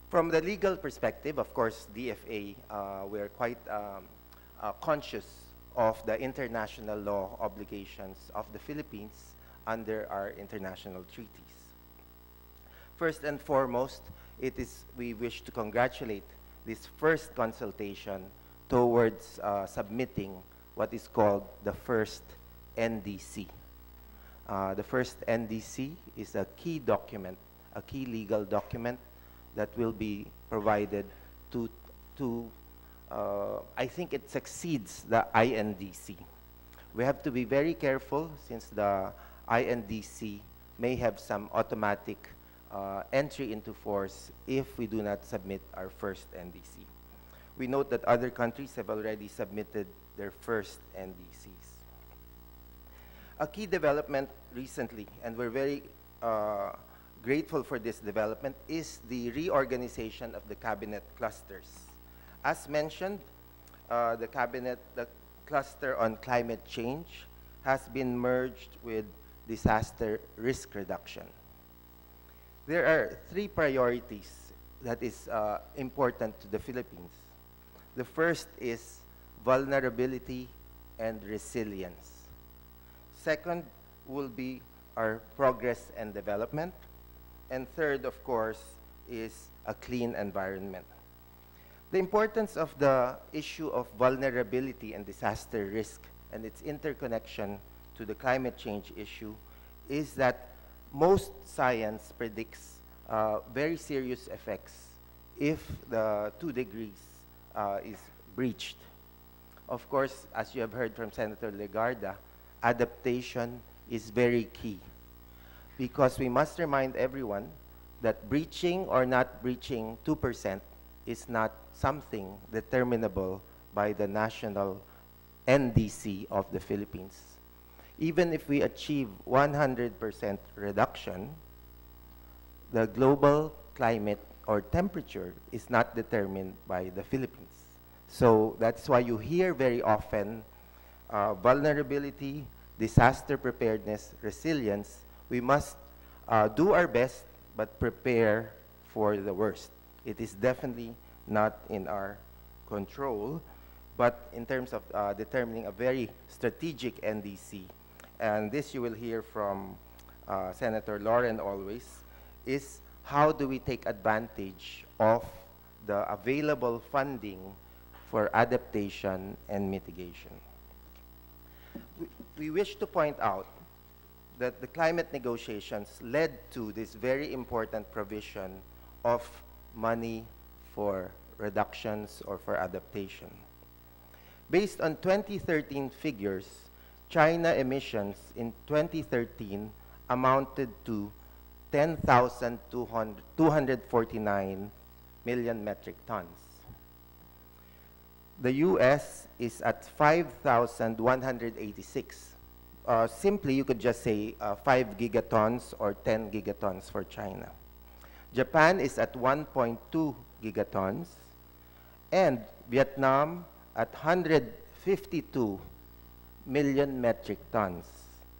From the legal perspective, of course, DFA, we're quite conscious of the international law obligations of the Philippines under our international treaties. First and foremost, we wish to congratulate this first consultation towards submitting what is called the first NDC. The first NDC is a key document, a key legal document that will be provided to I think it succeeds the INDC. We have to be very careful since the INDC may have some automatic entry into force if we do not submit our first NDC. We note that other countries have already submitted their first NDCs. A key development recently, and we're very grateful for this development, is the reorganization of the cabinet clusters. As mentioned, the cluster on climate change has been merged with disaster risk reduction. There are three priorities that is important to the Philippines. The first is vulnerability and resilience. Second will be our progress and development. And third, of course, is a clean environment. The importance of the issue of vulnerability and disaster risk and its interconnection to the climate change issue is that most science predicts very serious effects if the 2 degrees is breached. Of course, as you have heard from Senator Legarda, adaptation is very key, because we must remind everyone that breaching or not breaching 2% is not something determinable by the national NDC of the Philippines. Even if we achieve 100% reduction, the global climate or temperature is not determined by the Philippines. So that's why you hear very often vulnerability, disaster preparedness, resilience. We must do our best, but prepare for the worst. It is definitely not in our control, but in terms of determining a very strategic NDC, and this you will hear from Senator Lauren always, is how do we take advantage of the available funding for adaptation and mitigation. We wish to point out that the climate negotiations led to this very important provision of money for reductions or for adaptation. Based on 2013 figures, China emissions in 2013 amounted to 10,249 million metric tons. The US is at 5,186. Simply, you could just say 5 gigatons or 10 gigatons for China. Japan is at 1.2 gigatons, and Vietnam at 152 million metric tons.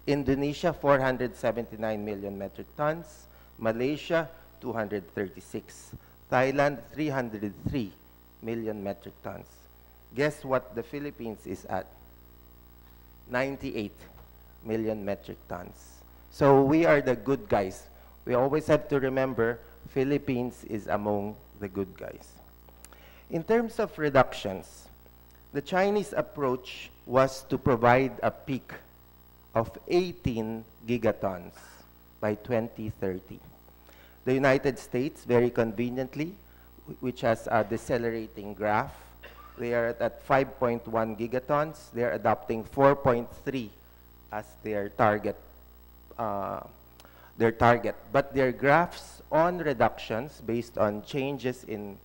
Indonesia, 479 million metric tons. Malaysia, 236. Thailand, 303 million metric tons. Guess what the Philippines is at? 98 million metric tons. So we are the good guys. We always have to remember Philippines is among the good guys. In terms of reductions, the Chinese approach was to provide a peak of 18 gigatons by 2030. The United States, very conveniently, which has a decelerating graph, they are at 5.1 gigatons. They are adopting 4.3 as their target. But their graphs on reductions based on changes in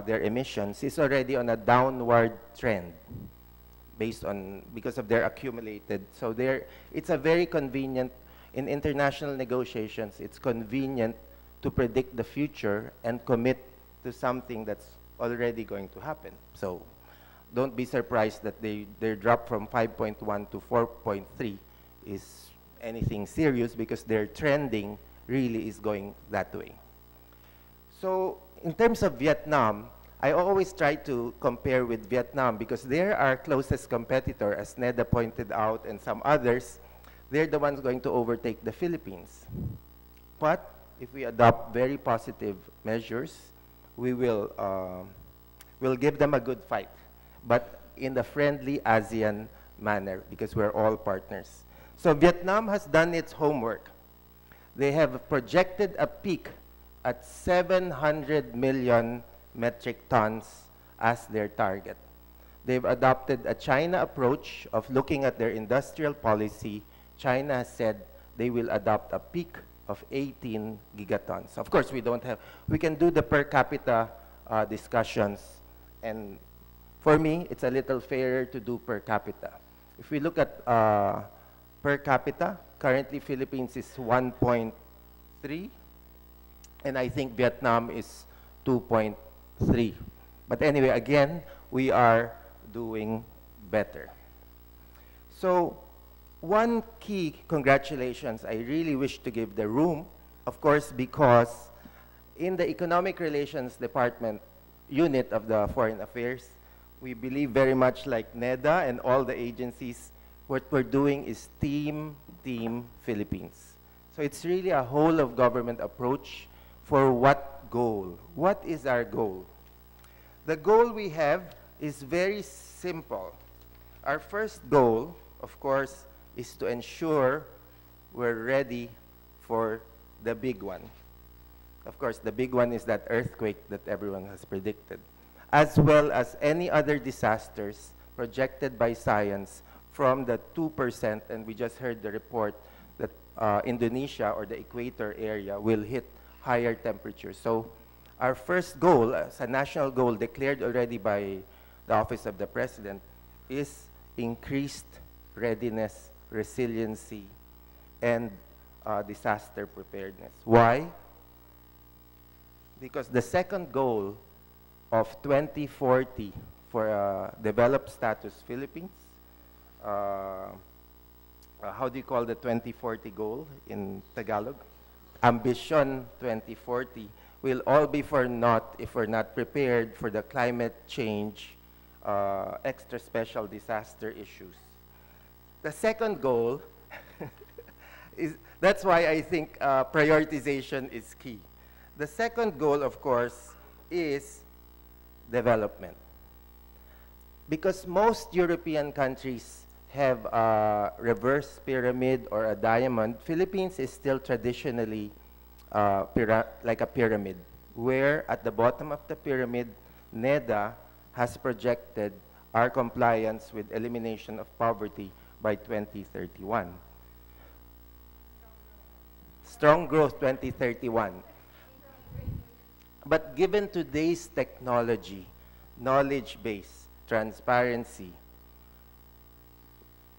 their emissions is already on a downward trend because of their accumulated. So it's a very convenient, in international negotiations, it's convenient to predict the future and commit to something that's already going to happen. So don't be surprised that their drop from 5.1 to 4.3 is anything serious, because their trending really is going that way. So in terms of Vietnam, I always try to compare with Vietnam because they're our closest competitor, as Neda pointed out, and some others. They're the ones going to overtake the Philippines. But if we adopt very positive measures, we will we'll give them a good fight, but in the friendly ASEAN manner, because we're all partners. So Vietnam has done its homework. They have projected a peak at 700 million metric tons as their target. They've adopted a China approach of looking at their industrial policy. China has said they will adopt a peak of 18 gigatons. Of course, we can do the per capita discussions, and for me, it's a little fairer to do per capita. If we look at per capita, currently Philippines is 1.3, and I think Vietnam is 2.3. But anyway, again, we are doing better. So one key congratulations I really wish to give the room, of course, because in the Economic Relations Department unit of the Foreign Affairs, we believe very much like NEDA and all the agencies, what we're doing is Team Philippines. So it's really a whole of government approach for what goal? What is our goal? The goal we have is very simple. Our first goal, of course, is to ensure we're ready for the big one. Of course, the big one is that earthquake that everyone has predicted, as well as any other disasters projected by science from the 2%, and we just heard the report that Indonesia or the equator area will hit higher temperatures. So our first goal, as a national goal declared already by the Office of the President, is increased readiness, resiliency, and disaster preparedness. Why? Because the second goal of 2040 for developed status Philippines, how do you call the 2040 goal in Tagalog? Ambition 2040 will all be for naught if we're not prepared for the climate change, extra special disaster issues. The second goal is, that's why I think prioritization is key. The second goal, of course, is development. Because most European countries have a reverse pyramid or a diamond, Philippines is still traditionally like a pyramid, where at the bottom of the pyramid, NEDA has projected our compliance with elimination of poverty by 2031. Strong growth 2031. But given today's technology, knowledge base, transparency,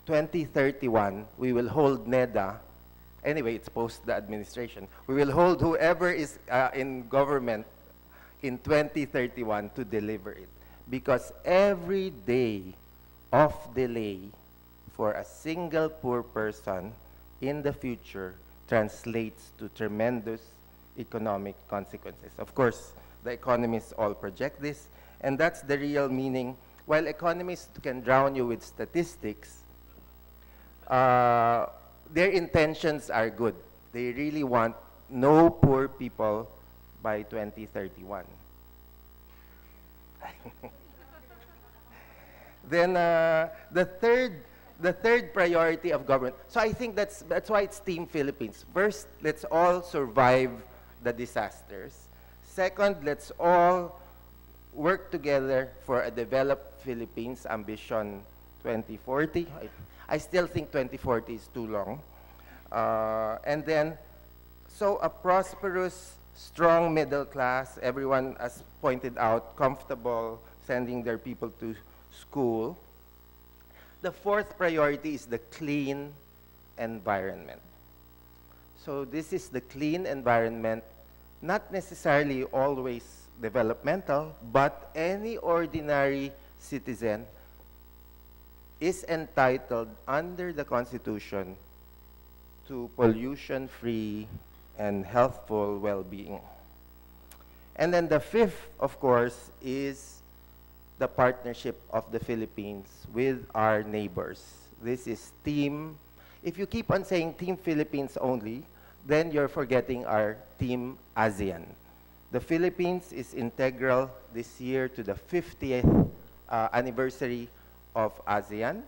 2031, we will hold NEDA. Anyway, it's post the administration. We will hold whoever is in government in 2031 to deliver it. Because every day of delay for a single poor person in the future translates to tremendous economic consequences. Of course, the economists all project this, and that's the real meaning. While economists can drown you with statistics, their intentions are good. They really want no poor people by 2031. Then the third the third priority of government. So I think that's why it's Team Philippines. First, let's all survive the disasters. Second, let's all work together for a developed Philippines, Ambition 2040. I still think 2040 is too long. And then, so a prosperous, strong middle class, everyone, as pointed out, comfortable sending their people to school. The fourth priority is the clean environment. So this is the clean environment, not necessarily always developmental, but any ordinary citizen is entitled under the Constitution to pollution-free and healthful well-being. And then the fifth, of course, is the partnership of the Philippines with our neighbors. This is Team, if you keep on saying Team Philippines only, then you're forgetting our Team ASEAN. The Philippines is integral this year to the 50th anniversary of ASEAN.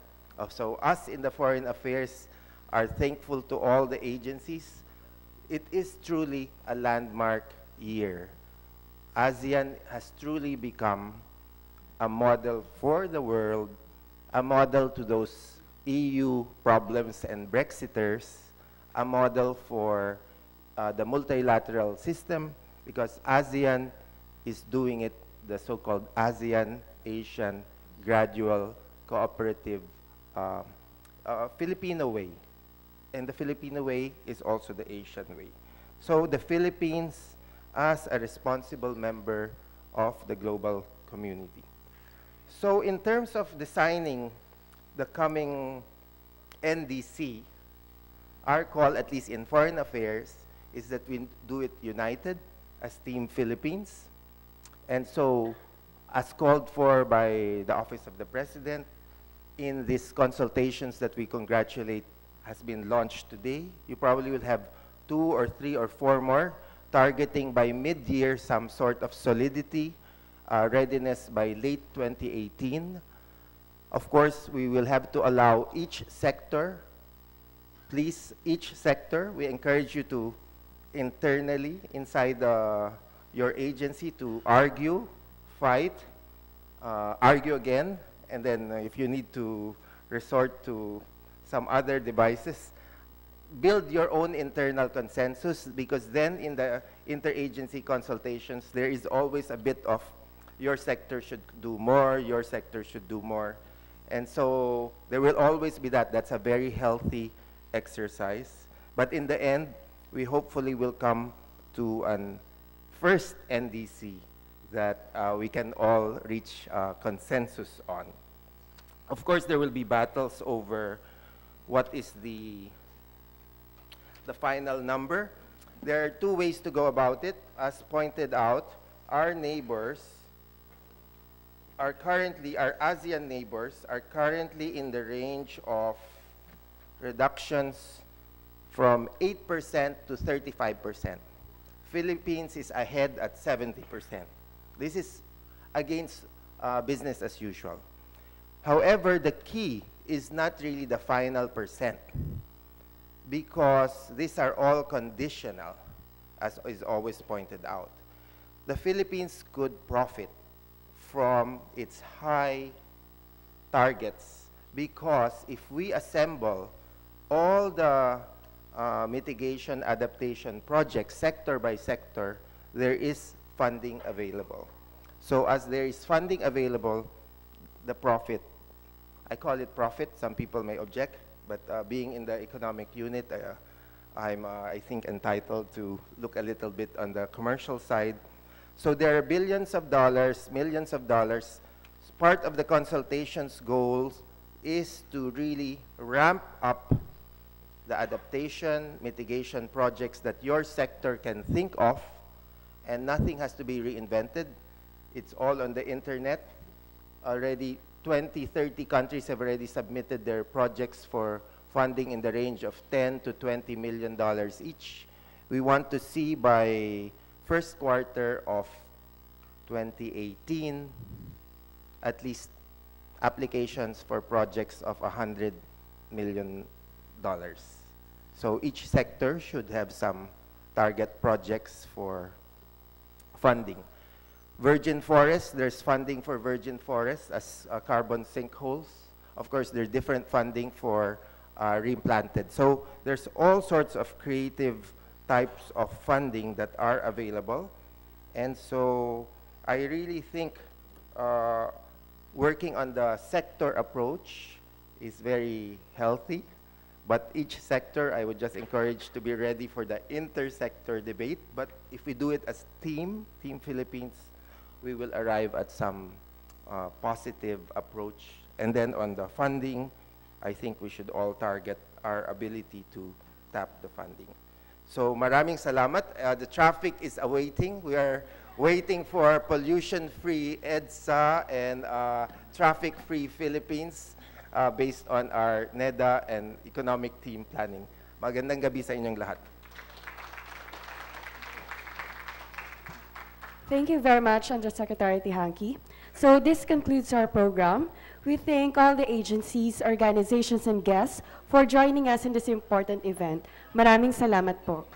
So us in the Foreign Affairs are thankful to all the agencies. It is truly a landmark year. ASEAN has truly become a model for the world, a model to those EU problems and Brexiters, a model for the multilateral system, because ASEAN is doing it the so-called ASEAN-Asian gradual cooperative Filipino way. And the Filipino way is also the Asian way. So the Philippines as a responsible member of the global community. So in terms of designing the coming NDC, our call, at least in foreign affairs, is that we do it united as Team Philippines. And so, as called for by the Office of the President, in these consultations that we congratulate has been launched today, you probably will have 2 or 3 or 4 more, targeting by mid-year some sort of solidity, readiness by late 2018. Of course, we will have to allow each sector, please, each sector, we encourage you to internally, inside your agency, to argue, fight, argue again, and then if you need to resort to some other devices, build your own internal consensus, because then in the interagency consultations, there is always a bit of your sector should do more, your sector should do more. And so there will always be that. That's a very healthy exercise. But in the end, we hopefully will come to an first NDC that we can all reach consensus on. Of course, there will be battles over what is the final number. There are 2 ways to go about it. As pointed out, our neighbors are currently, our ASEAN neighbors are currently in the range of reductions from 8% to 35%. Philippines is ahead at 70%. This is against business as usual. However, the key is not really the final percent, because these are all conditional, as is always pointed out. The Philippines could profit from its high targets, because if we assemble all the mitigation adaptation projects sector by sector, there is funding available. So as there is funding available, the profit, I call it profit, some people may object, but being in the economic unit, I'm, I think, entitled to look a little bit on the commercial side. So there are billions of dollars, millions of dollars. Part of the consultation's goals is to really ramp up the adaptation, mitigation projects that your sector can think of, and nothing has to be reinvented. It's all on the internet. Already 20, 30 countries have already submitted their projects for funding in the range of $10 to $20 million each. We want to see by first quarter of 2018 at least applications for projects of $100 million. So each sector should have some target projects for funding. Virgin forests, there's funding for virgin forests as carbon sinkholes. Of course, there's different funding for reimplanted. So there's all sorts of creative types of funding that are available. And so I really think working on the sector approach is very healthy. But each sector, I would just encourage to be ready for the inter-sector debate. But if we do it as Team Philippines, we will arrive at some positive approach. And then on the funding, I think we should all target our ability to tap the funding. So maraming salamat. The traffic is awaiting. We are waiting for pollution-free EDSA and traffic-free Philippines based on our NEDA and economic team planning. Magandang gabi sa inyong lahat. Thank you very much, Undersecretary Tihanki. So this concludes our program. We thank all the agencies, organizations, and guests for joining us in this important event. Maraming salamat po.